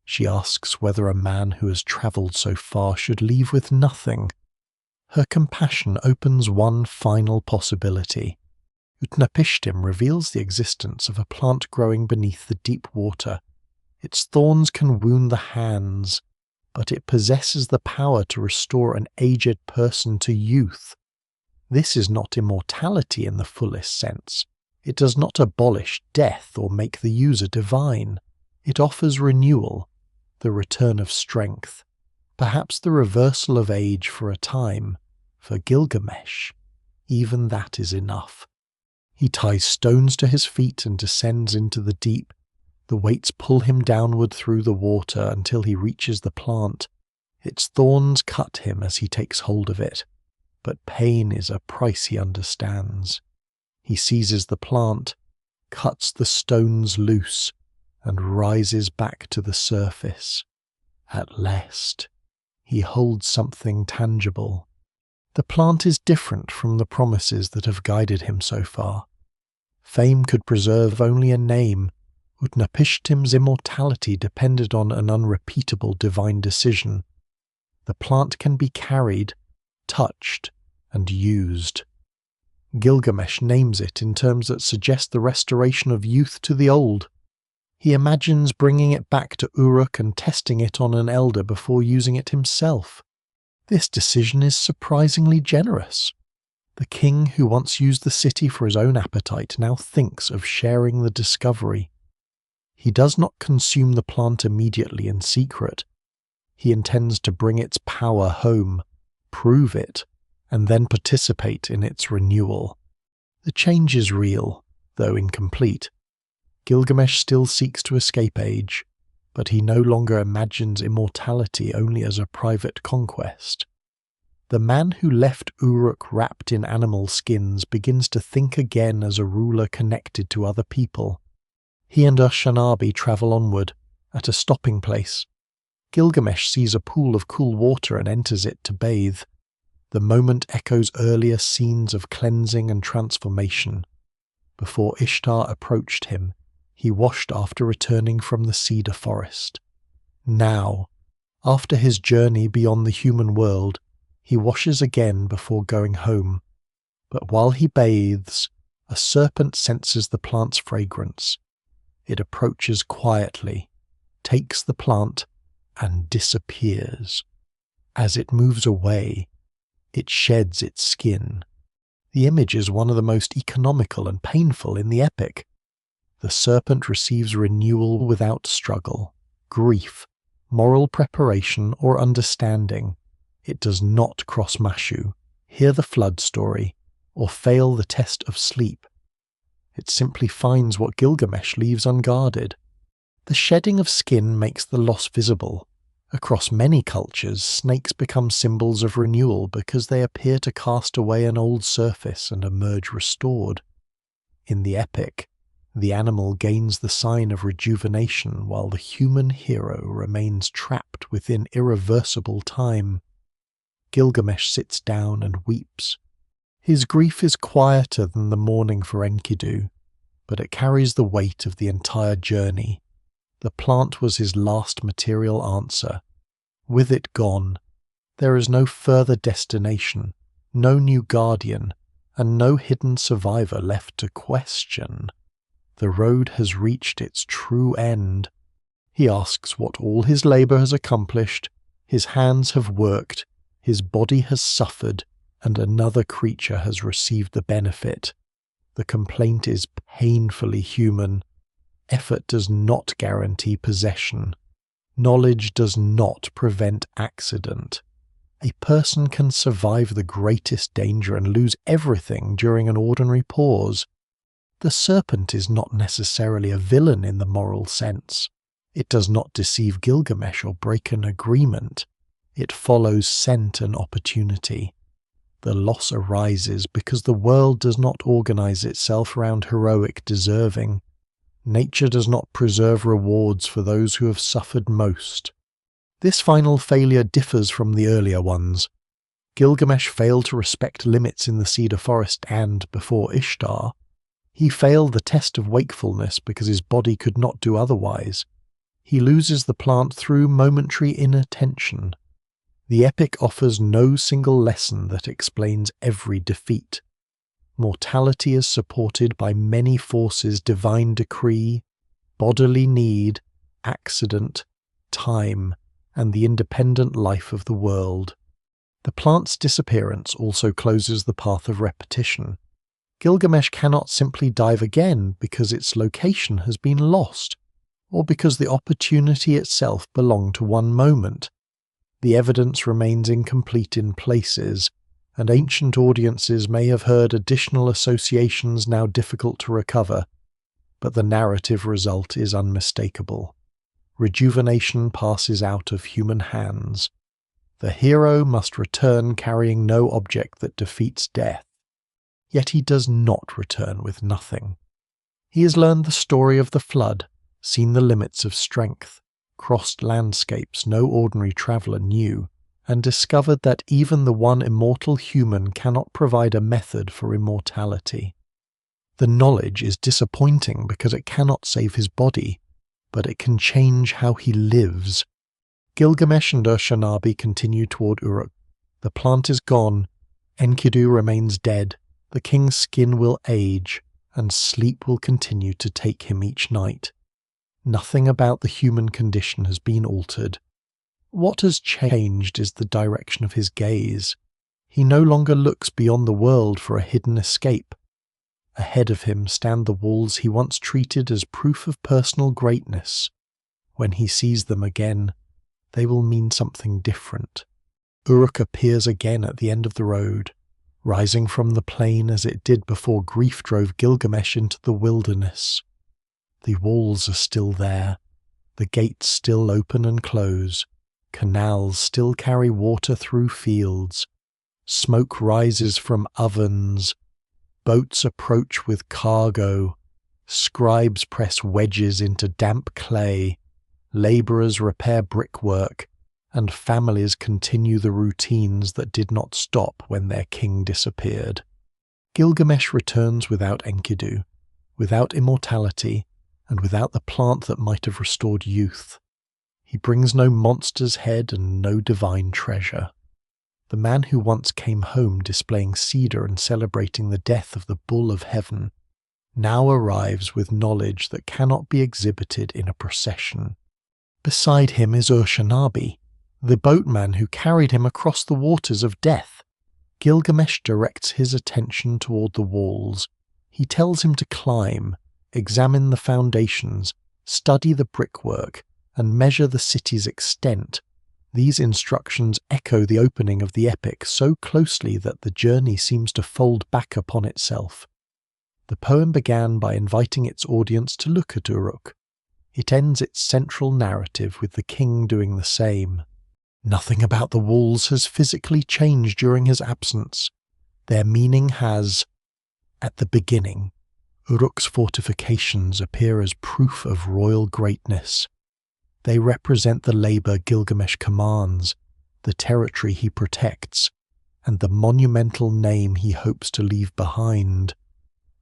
She asks whether a man who has travelled so far should leave with nothing. Her compassion opens one final possibility. Utnapishtim reveals the existence of a plant growing beneath the deep water. Its thorns can wound the hands, but it possesses the power to restore an aged person to youth. This is not immortality in the fullest sense. It does not abolish death or make the user divine. It offers renewal, the return of strength, perhaps the reversal of age for a time. For Gilgamesh, even that is enough. He ties stones to his feet and descends into the deep. The weights pull him downward through the water until he reaches the plant. Its thorns cut him as he takes hold of it, but pain is a price he understands. He seizes the plant, cuts the stones loose, and rises back to the surface. At last, he holds something tangible. The plant is different from the promises that have guided him so far. Fame could preserve only a name. Utnapishtim's immortality depended on an unrepeatable divine decision. The plant can be carried, touched, and used. Gilgamesh names it in terms that suggest the restoration of youth to the old. He imagines bringing it back to Uruk and testing it on an elder before using it himself. This decision is surprisingly generous. The king who once used the city for his own appetite now thinks of sharing the discovery. He does not consume the plant immediately in secret. He intends to bring its power home, prove it, and then participate in its renewal. The change is real, though incomplete. Gilgamesh still seeks to escape age, but he no longer imagines immortality only as a private conquest. The man who left Uruk wrapped in animal skins begins to think again as a ruler connected to other people. He and Ushanabi travel onward, at a stopping place. Gilgamesh sees a pool of cool water and enters it to bathe. The moment echoes earlier scenes of cleansing and transformation. Before Ishtar approached him, he washed after returning from the Cedar Forest. Now, after his journey beyond the human world, he washes again before going home. But while he bathes, a serpent senses the plant's fragrance. It approaches quietly, takes the plant, and disappears. As it moves away, it sheds its skin. The image is one of the most economical and painful in the epic. The serpent receives renewal without struggle, grief, moral preparation, or understanding. It does not cross Mashu, hear the flood story, or fail the test of sleep. It simply finds what Gilgamesh leaves unguarded. The shedding of skin makes the loss visible. Across many cultures, snakes become symbols of renewal because they appear to cast away an old surface and emerge restored. In the epic, the animal gains the sign of rejuvenation while the human hero remains trapped within irreversible time. Gilgamesh sits down and weeps. His grief is quieter than the mourning for Enkidu, but it carries the weight of the entire journey. The plant was his last material answer. With it gone, there is no further destination, no new guardian, and no hidden survivor left to question. The road has reached its true end. He asks what all his labour has accomplished. His hands have worked, his body has suffered, and another creature has received the benefit. The complaint is painfully human. Effort does not guarantee possession. Knowledge does not prevent accident. A person can survive the greatest danger and lose everything during an ordinary pause. The serpent is not necessarily a villain in the moral sense. It does not deceive Gilgamesh or break an agreement. It follows scent and opportunity. The loss arises because the world does not organize itself around heroic deserving. Nature does not preserve rewards for those who have suffered most. This final failure differs from the earlier ones. Gilgamesh failed to respect limits in the Cedar Forest and, before Ishtar, he failed the test of wakefulness because his body could not do otherwise. He loses the plant through momentary inattention. The epic offers no single lesson that explains every defeat. Mortality is supported by many forces: divine decree, bodily need, accident, time, and the independent life of the world. The plant's disappearance also closes the path of repetition. Gilgamesh cannot simply dive again because its location has been lost, or because the opportunity itself belonged to one moment. The evidence remains incomplete in places, and ancient audiences may have heard additional associations now difficult to recover, but the narrative result is unmistakable. Rejuvenation passes out of human hands. The hero must return carrying no object that defeats death. Yet he does not return with nothing. He has learned the story of the flood, seen the limits of strength, crossed landscapes no ordinary traveller knew, and discovered that even the one immortal human cannot provide a method for immortality. The knowledge is disappointing because it cannot save his body, but it can change how he lives. Gilgamesh and Urshanabi continue toward Uruk. The plant is gone, Enkidu remains dead, the king's skin will age, and sleep will continue to take him each night. Nothing about the human condition has been altered. What has changed is the direction of his gaze. He no longer looks beyond the world for a hidden escape. Ahead of him stand the walls he once treated as proof of personal greatness. When he sees them again, they will mean something different. Uruk appears again at the end of the road, rising from the plain as it did before grief drove Gilgamesh into the wilderness. The walls are still there, the gates still open and close, canals still carry water through fields, smoke rises from ovens, boats approach with cargo, scribes press wedges into damp clay, labourers repair brickwork, and families continue the routines that did not stop when their king disappeared. Gilgamesh returns without Enkidu, without immortality, and without the plant that might have restored youth. He brings no monster's head and no divine treasure. The man who once came home displaying cedar and celebrating the death of the bull of heaven now arrives with knowledge that cannot be exhibited in a procession. Beside him is Urshanabi, the boatman who carried him across the waters of death. Gilgamesh directs his attention toward the walls. He tells him to climb, examine the foundations, study the brickwork, and measure the city's extent. These instructions echo the opening of the epic so closely that the journey seems to fold back upon itself. The poem began by inviting its audience to look at Uruk. It ends its central narrative with the king doing the same. Nothing about the walls has physically changed during his absence. Their meaning has. At the beginning, Uruk's fortifications appear as proof of royal greatness. They represent the labour Gilgamesh commands, the territory he protects, and the monumental name he hopes to leave behind.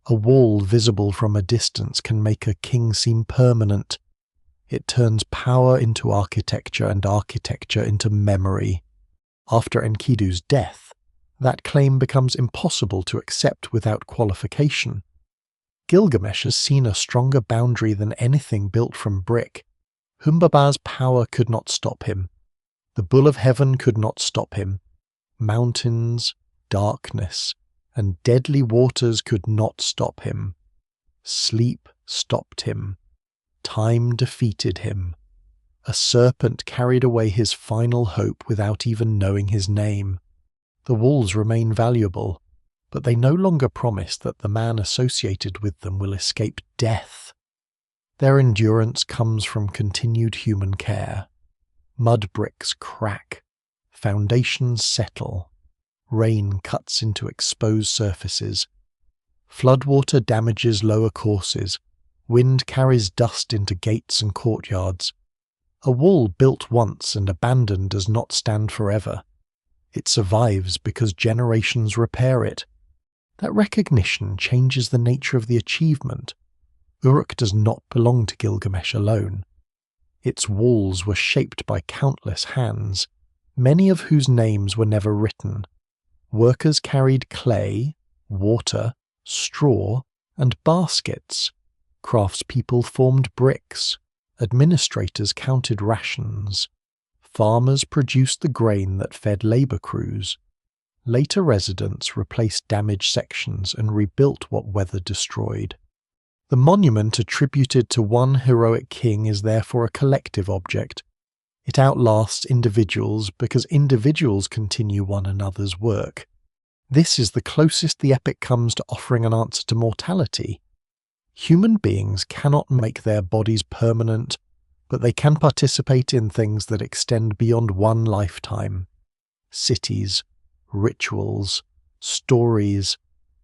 A wall visible from a distance can make a king seem permanent. It turns power into architecture and architecture into memory. After Enkidu's death, that claim becomes impossible to accept without qualification. Gilgamesh has seen a stronger boundary than anything built from brick. Humbaba's power could not stop him. The bull of heaven could not stop him. Mountains, darkness, and deadly waters could not stop him. Sleep stopped him. Time defeated him. A serpent carried away his final hope without even knowing his name. The walls remain valuable, but they no longer promise that the man associated with them will escape death. Their endurance comes from continued human care. Mud bricks crack, foundations settle, rain cuts into exposed surfaces, floodwater damages lower courses, wind carries dust into gates and courtyards. A wall built once and abandoned does not stand forever. It survives because generations repair it. That recognition changes the nature of the achievement. Uruk does not belong to Gilgamesh alone. Its walls were shaped by countless hands, many of whose names were never written. Workers carried clay, water, straw, and baskets. Craftspeople formed bricks. Administrators counted rations. Farmers produced the grain that fed labor crews. Later residents replaced damaged sections and rebuilt what weather destroyed. The monument attributed to one heroic king is therefore a collective object. It outlasts individuals because individuals continue one another's work. This is the closest the epic comes to offering an answer to mortality. Human beings cannot make their bodies permanent, but they can participate in things that extend beyond one lifetime. Cities, rituals, stories,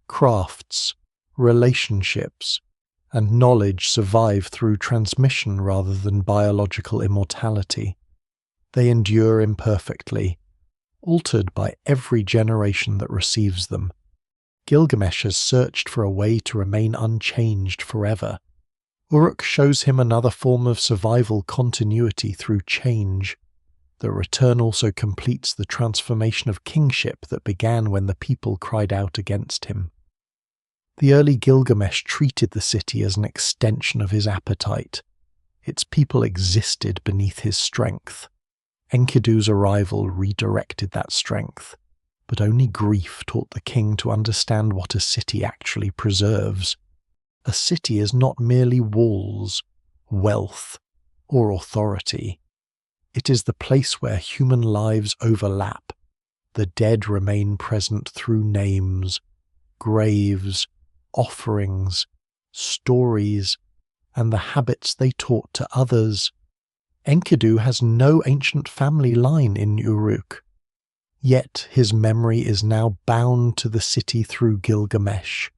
crafts, relationships, and knowledge survive through transmission rather than biological immortality. They endure imperfectly, altered by every generation that receives them. Gilgamesh has searched for a way to remain unchanged forever. Uruk shows him another form of survival continuity through change. The return also completes the transformation of kingship that began when the people cried out against him. The early Gilgamesh treated the city as an extension of his appetite. Its people existed beneath his strength. Enkidu's arrival redirected that strength, but only grief taught the king to understand what a city actually preserves. A city is not merely walls, wealth, or authority. It is the place where human lives overlap. The dead remain present through names, graves, offerings, stories, and the habits they taught to others. Enkidu has no ancient family line in Uruk, yet his memory is now bound to the city through Gilgamesh.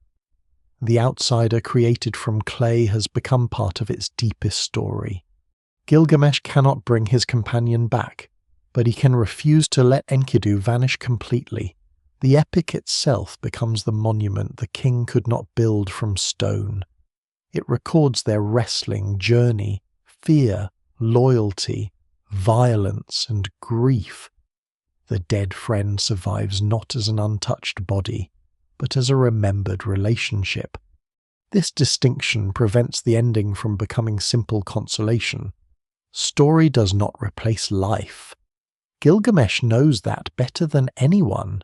The outsider created from clay has become part of its deepest story. Gilgamesh cannot bring his companion back, but he can refuse to let Enkidu vanish completely. The epic itself becomes the monument the king could not build from stone. It records their wrestling, journey, fear, loyalty, violence, and grief. The dead friend survives not as an untouched body, but as a remembered relationship. This distinction prevents the ending from becoming simple consolation. Story does not replace life. Gilgamesh knows that better than anyone.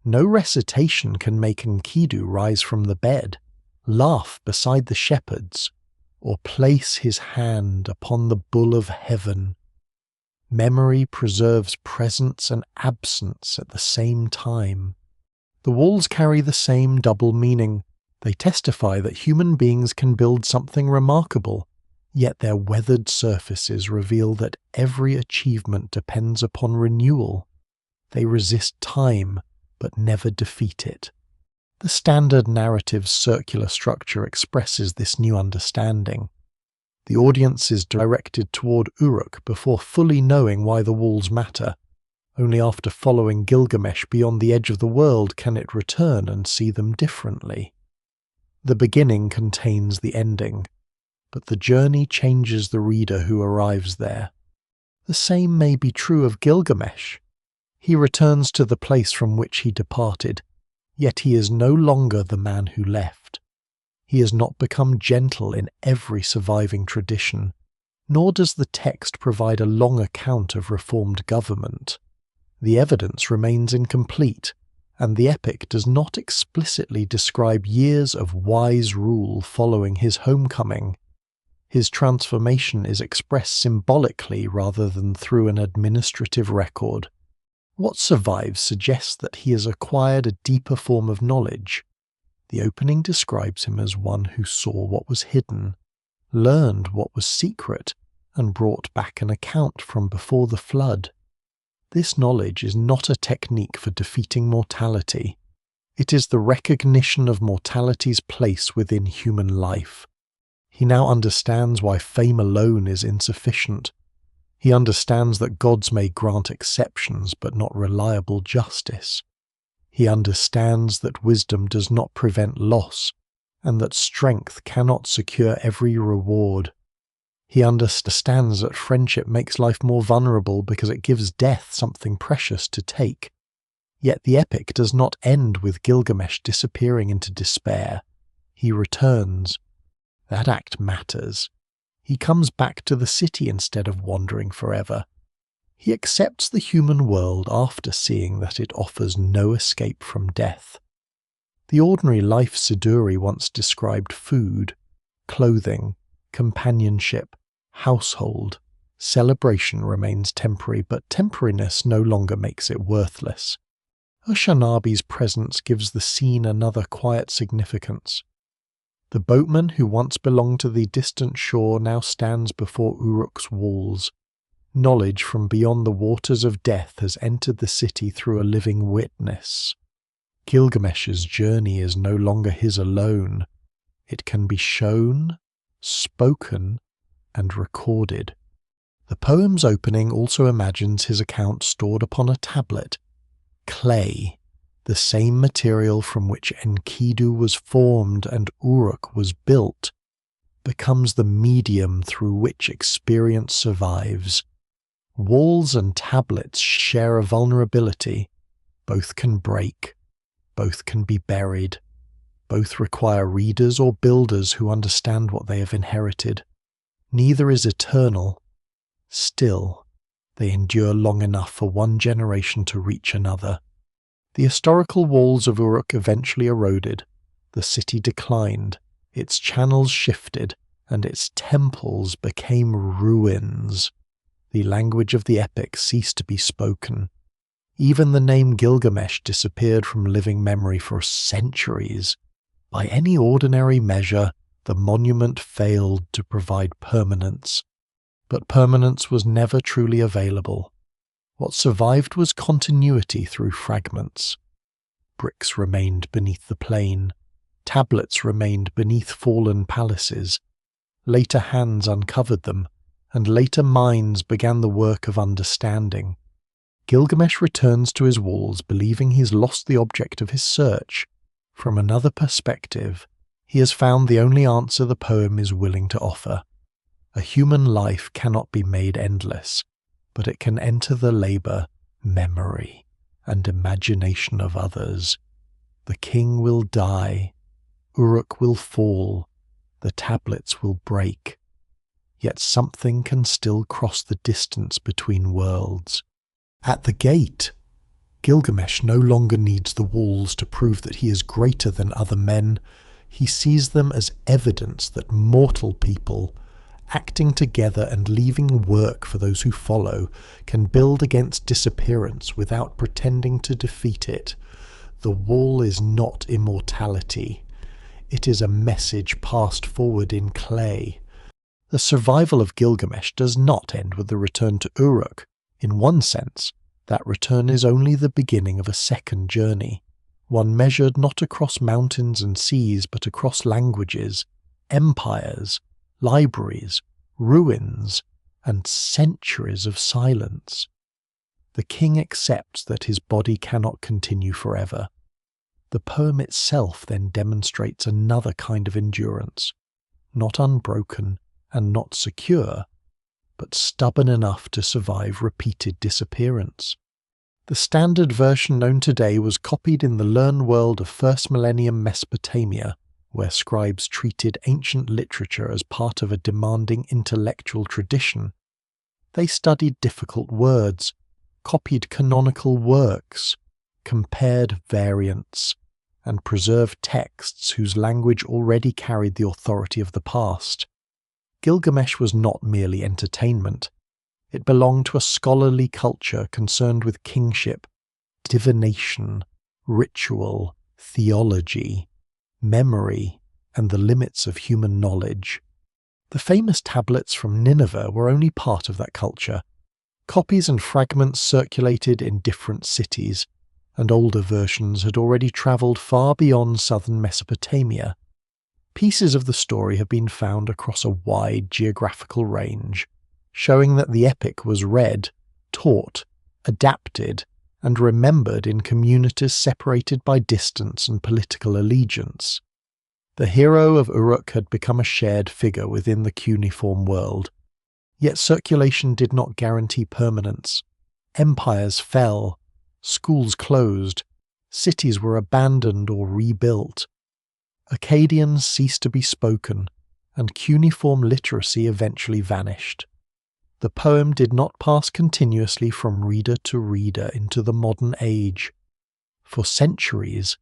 No recitation can make Enkidu rise from the bed, laugh beside the shepherds, or place his hand upon the bull of heaven. Memory preserves presence and absence at the same time. The walls carry the same double meaning. They testify that human beings can build something remarkable, yet their weathered surfaces reveal that every achievement depends upon renewal. They resist time, but never defeat it. The standard narrative's circular structure expresses this new understanding. The audience is directed toward Uruk before fully knowing why the walls matter. Only after following Gilgamesh beyond the edge of the world can it return and see them differently. The beginning contains the ending, but the journey changes the reader who arrives there. The same may be true of Gilgamesh. He returns to the place from which he departed, yet he is no longer the man who left. He has not become gentle in every surviving tradition, nor does the text provide a long account of reformed government. The evidence remains incomplete, and the epic does not explicitly describe years of wise rule following his homecoming. His transformation is expressed symbolically rather than through an administrative record. What survives suggests that he has acquired a deeper form of knowledge. The opening describes him as one who saw what was hidden, learned what was secret, and brought back an account from before the flood. This knowledge is not a technique for defeating mortality. It is the recognition of mortality's place within human life. He now understands why fame alone is insufficient. He understands that gods may grant exceptions but not reliable justice. He understands that wisdom does not prevent loss, and that strength cannot secure every reward. He understands that friendship makes life more vulnerable because it gives death something precious to take. Yet the epic does not end with Gilgamesh disappearing into despair. He returns. That act matters. He comes back to the city instead of wandering forever. He accepts the human world after seeing that it offers no escape from death. The ordinary life Siduri once described food, clothing, companionship, household. Celebration remains temporary, but temporariness no longer makes it worthless. Ushanabi's presence gives the scene another quiet significance. The boatman who once belonged to the distant shore now stands before Uruk's walls. Knowledge from beyond the waters of death has entered the city through a living witness. Gilgamesh's journey is no longer his alone. It can be shown, spoken, and recorded. The poem's opening also imagines his account stored upon a tablet. Clay, the same material from which Enkidu was formed and Uruk was built, becomes the medium through which experience survives. Walls and tablets share a vulnerability. Both can break. Both can be buried. Both require readers or builders who understand what they have inherited. Neither is eternal. Still, they endure long enough for one generation to reach another. The historical walls of Uruk eventually eroded. The city declined. Its channels shifted, and its temples became ruins. The language of the epic ceased to be spoken. Even the name Gilgamesh disappeared from living memory for centuries. By any ordinary measure, the monument failed to provide permanence. But permanence was never truly available. What survived was continuity through fragments. Bricks remained beneath the plain. Tablets remained beneath fallen palaces. Later hands uncovered them, and later minds began the work of understanding. Gilgamesh returns to his walls believing he's lost the object of his search. From another perspective, he has found the only answer the poem is willing to offer. A human life cannot be made endless, but it can enter the labour, memory, and imagination of others. The king will die, Uruk will fall, the tablets will break. Yet something can still cross the distance between worlds. At the gate, Gilgamesh no longer needs the walls to prove that he is greater than other men. He sees them as evidence that mortal people, acting together and leaving work for those who follow, can build against disappearance without pretending to defeat it. The wall is not immortality. It is a message passed forward in clay. The survival of Gilgamesh does not end with the return to Uruk. In one sense, that return is only the beginning of a second journey, one measured not across mountains and seas but across languages, empires, libraries, ruins, and centuries of silence. The king accepts that his body cannot continue forever. The poem itself then demonstrates another kind of endurance, not unbroken and not secure, but stubborn enough to survive repeated disappearance. The standard version known today was copied in the learned world of first millennium Mesopotamia, where scribes treated ancient literature as part of a demanding intellectual tradition. They studied difficult words, copied canonical works, compared variants, and preserved texts whose language already carried the authority of the past. Gilgamesh was not merely entertainment. It belonged to a scholarly culture concerned with kingship, divination, ritual, theology, memory, and the limits of human knowledge. The famous tablets from Nineveh were only part of that culture. Copies and fragments circulated in different cities, and older versions had already travelled far beyond southern Mesopotamia. Pieces of the story have been found across a wide geographical range, showing that the epic was read, taught, adapted, and remembered in communities separated by distance and political allegiance. The hero of Uruk had become a shared figure within the cuneiform world. Yet circulation did not guarantee permanence. Empires fell, schools closed, cities were abandoned or rebuilt. Akkadians ceased to be spoken, and cuneiform literacy eventually vanished. The poem did not pass continuously from reader to reader into the modern age. For centuries,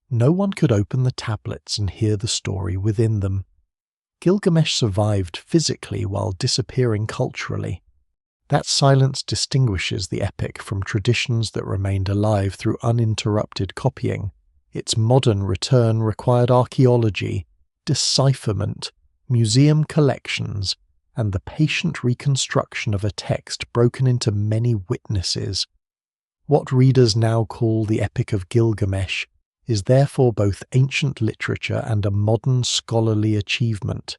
no one could open the tablets and hear the story within them. Gilgamesh survived physically while disappearing culturally. That silence distinguishes the epic from traditions that remained alive through uninterrupted copying. Its modern return required archaeology, decipherment, museum collections, and the patient reconstruction of a text broken into many witnesses. What readers now call the Epic of Gilgamesh is therefore both ancient literature and a modern scholarly achievement.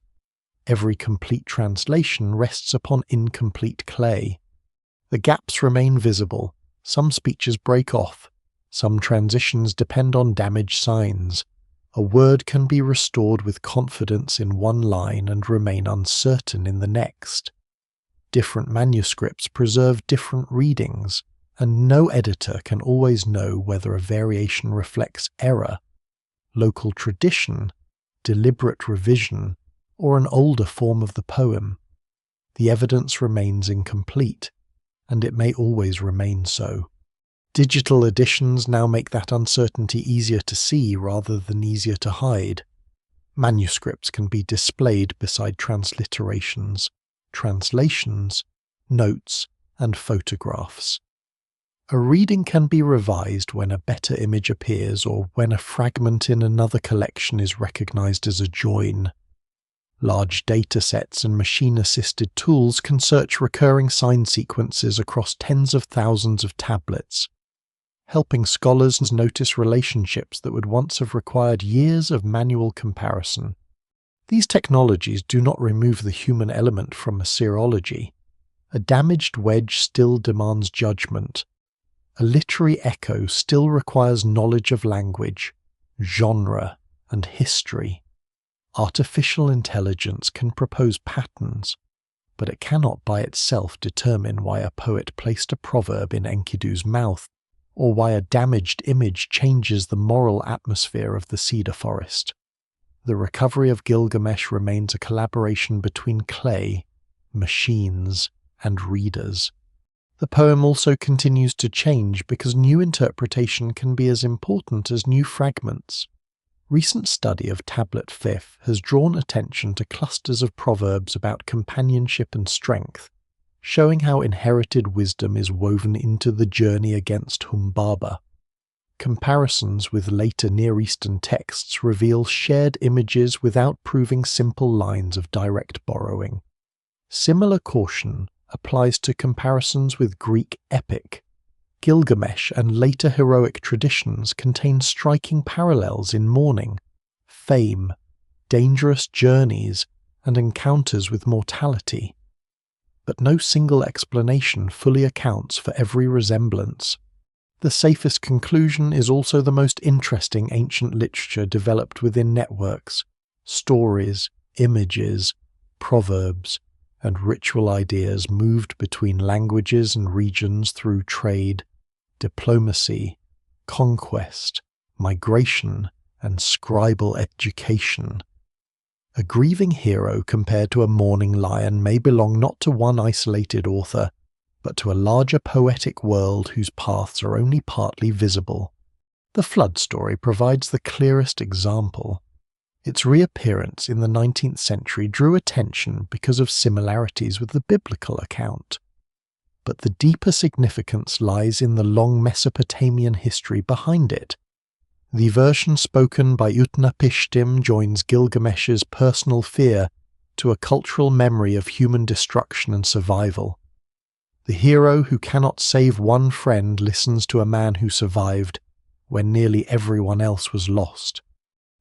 Every complete translation rests upon incomplete clay. The gaps remain visible, some speeches break off, some transitions depend on damaged signs. A word can be restored with confidence in one line and remain uncertain in the next. Different manuscripts preserve different readings, and no editor can always know whether a variation reflects error, local tradition, deliberate revision, or an older form of the poem. The evidence remains incomplete, and it may always remain so. Digital editions now make that uncertainty easier to see rather than easier to hide. Manuscripts can be displayed beside transliterations, translations, notes, and photographs. A reading can be revised when a better image appears or when a fragment in another collection is recognized as a join. Large datasets and machine-assisted tools can search recurring sign sequences across tens of thousands of tablets, helping scholars notice relationships that would once have required years of manual comparison. These technologies do not remove the human element from Assyriology. A damaged wedge still demands judgment. A literary echo still requires knowledge of language, genre, and history. Artificial intelligence can propose patterns, but it cannot by itself determine why a poet placed a proverb in Enkidu's mouth, or why a damaged image changes the moral atmosphere of the Cedar Forest. The recovery of Gilgamesh remains a collaboration between clay, machines, and readers. The poem also continues to change because new interpretation can be as important as new fragments. Recent study of Tablet 5 has drawn attention to clusters of proverbs about companionship and strength, showing how inherited wisdom is woven into the journey against Humbaba. Comparisons with later Near Eastern texts reveal shared images without proving simple lines of direct borrowing. Similar caution applies to comparisons with Greek epic. Gilgamesh and later heroic traditions contain striking parallels in mourning, fame, dangerous journeys, and encounters with mortality. But no single explanation fully accounts for every resemblance. The safest conclusion is also the most interesting ancient literature developed within networks, stories, images, proverbs, and ritual ideas moved between languages and regions through trade, diplomacy, conquest, migration, and scribal education. A grieving hero compared to a mourning lion may belong not to one isolated author, but to a larger poetic world whose paths are only partly visible. The flood story provides the clearest example. Its reappearance in the 19th century drew attention because of similarities with the biblical account. But the deeper significance lies in the long Mesopotamian history behind it. The version spoken by Utnapishtim joins Gilgamesh's personal fear to a cultural memory of human destruction and survival. The hero who cannot save one friend listens to a man who survived when nearly everyone else was lost.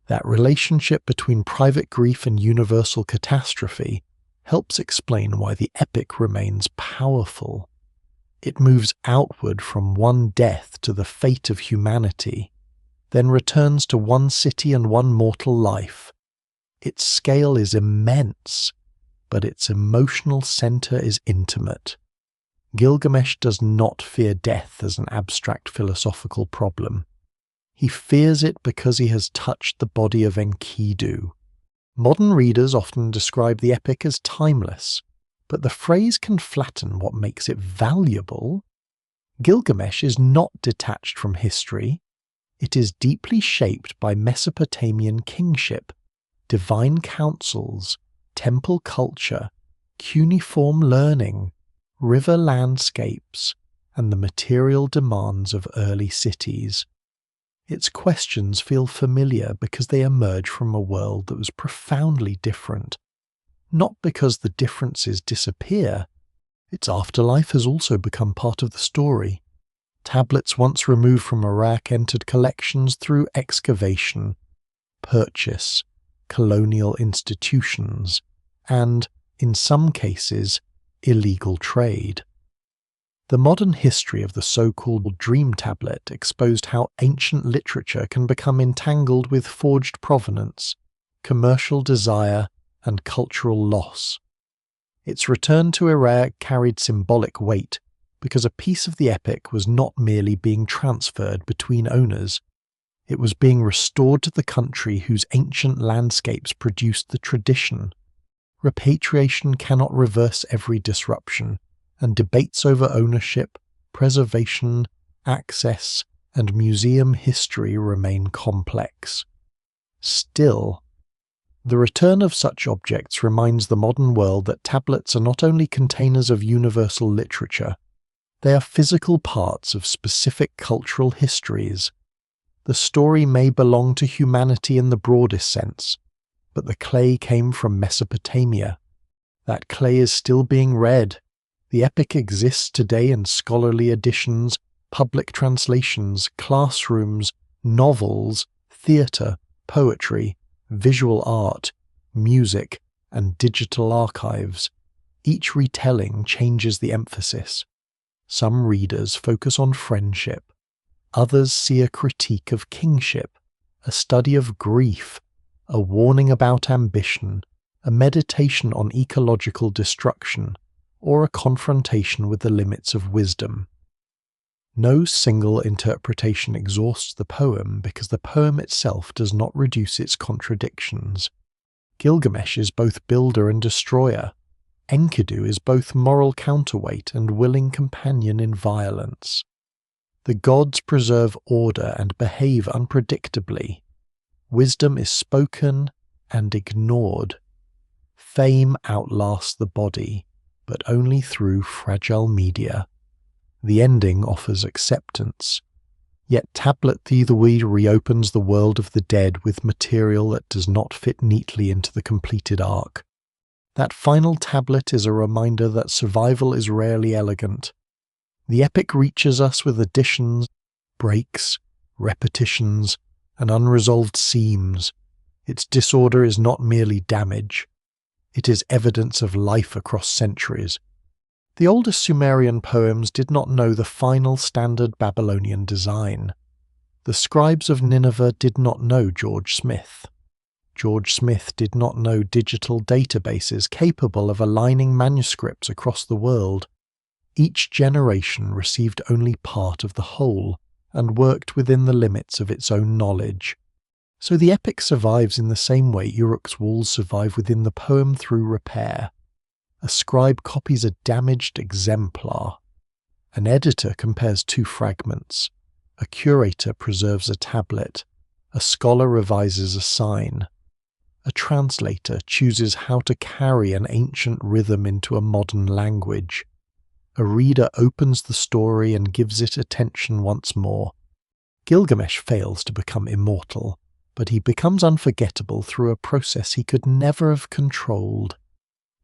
That relationship between private grief and universal catastrophe helps explain why the epic remains powerful. It moves outward from one death to the fate of humanity, then returns to one city and one mortal life. Its scale is immense, but its emotional center is intimate. Gilgamesh does not fear death as an abstract philosophical problem. He fears it because he has touched the body of Enkidu. Modern readers often describe the epic as timeless, but the phrase can flatten what makes it valuable. Gilgamesh is not detached from history. It is deeply shaped by Mesopotamian kingship, divine councils, temple culture, cuneiform learning, river landscapes, and the material demands of early cities. Its questions feel familiar because they emerge from a world that was profoundly different. Not because the differences disappear, its afterlife has also become part of the story. Tablets once removed from Uruk entered collections through excavation, purchase, colonial institutions, and, in some cases, illegal trade. The modern history of the so-called Dream Tablet exposed how ancient literature can become entangled with forged provenance, commercial desire, and cultural loss. Its return to Uruk carried symbolic weight because a piece of the epic was not merely being transferred between owners. It was being restored to the country whose ancient landscapes produced the tradition. Repatriation cannot reverse every disruption, and debates over ownership, preservation, access, and museum history remain complex. Still, the return of such objects reminds the modern world that tablets are not only containers of universal literature, they are physical parts of specific cultural histories. The story may belong to humanity in the broadest sense, but the clay came from Mesopotamia. That clay is still being read. The epic exists today in scholarly editions, public translations, classrooms, novels, theatre, poetry, visual art, music, and digital archives. Each retelling changes the emphasis. Some readers focus on friendship. Others see a critique of kingship, a study of grief, a warning about ambition, a meditation on ecological destruction, or a confrontation with the limits of wisdom. No single interpretation exhausts the poem because the poem itself does not reduce its contradictions. Gilgamesh is both builder and destroyer. Enkidu is both moral counterweight and willing companion in violence. The gods preserve order and behave unpredictably. Wisdom is spoken and ignored. Fame outlasts the body, but only through fragile media. The ending offers acceptance. Yet Tablet Thievery reopens the world of the dead with material that does not fit neatly into the completed arc. That final tablet is a reminder that survival is rarely elegant. The epic reaches us with additions, breaks, repetitions, and unresolved seams. Its disorder is not merely damage. It is evidence of life across centuries. The oldest Sumerian poems did not know the final standard Babylonian design. The scribes of Nineveh did not know George Smith. George Smith did not know digital databases capable of aligning manuscripts across the world. Each generation received only part of the whole and worked within the limits of its own knowledge. So the epic survives in the same way Uruk's walls survive within the poem through repair. A scribe copies a damaged exemplar. An editor compares two fragments. A curator preserves a tablet. A scholar revises a sign. A translator chooses how to carry an ancient rhythm into a modern language. A reader opens the story and gives it attention once more. Gilgamesh fails to become immortal, but he becomes unforgettable through a process he could never have controlled.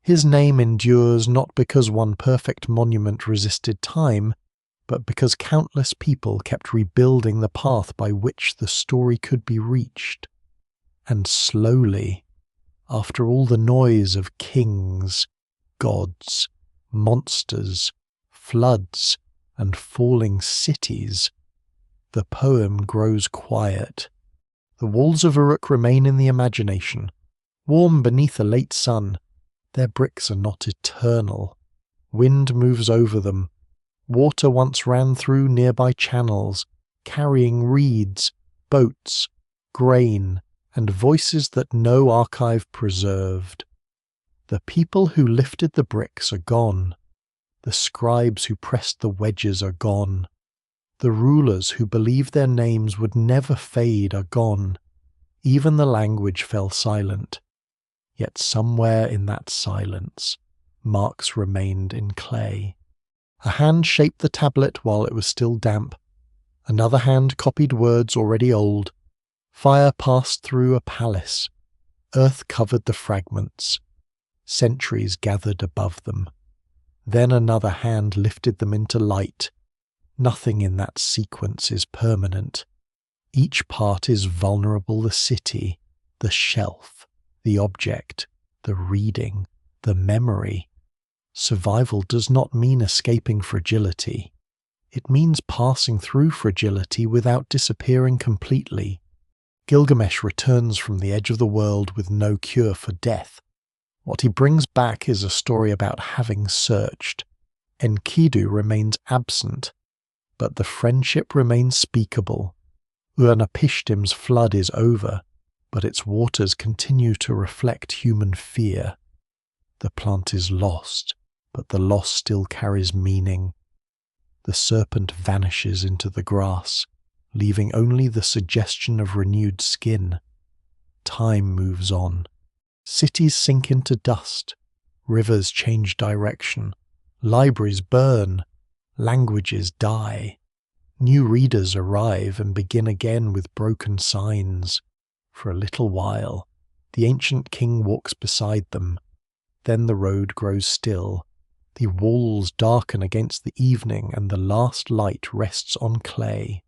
His name endures not because one perfect monument resisted time, but because countless people kept rebuilding the path by which the story could be reached. And slowly, after all the noise of kings, gods, monsters, floods, and falling cities, the poem grows quiet. The walls of Uruk remain in the imagination, warm beneath a late sun. Their bricks are not eternal. Wind moves over them. Water once ran through nearby channels, carrying reeds, boats, grain, and voices that no archive preserved. The people who lifted the bricks are gone. The scribes who pressed the wedges are gone. The rulers who believed their names would never fade are gone. Even the language fell silent. Yet somewhere in that silence, marks remained in clay. A hand shaped the tablet while it was still damp. Another hand copied words already old. Fire passed through a palace. Earth covered the fragments. Centuries gathered above them. Then another hand lifted them into light. Nothing in that sequence is permanent. Each part is vulnerable: the city, the shelf, the object, the reading, the memory. Survival does not mean escaping fragility. It means passing through fragility without disappearing completely. Gilgamesh returns from the edge of the world with no cure for death. What he brings back is a story about having searched. Enkidu remains absent, but the friendship remains speakable. Utnapishtim's flood is over, but its waters continue to reflect human fear. The plant is lost, but the loss still carries meaning. The serpent vanishes into the grass, leaving only the suggestion of renewed skin. Time moves on. Cities sink into dust. Rivers change direction. Libraries burn. Languages die. New readers arrive and begin again with broken signs. For a little while, the ancient king walks beside them. Then the road grows still. The walls darken against the evening, and the last light rests on clay.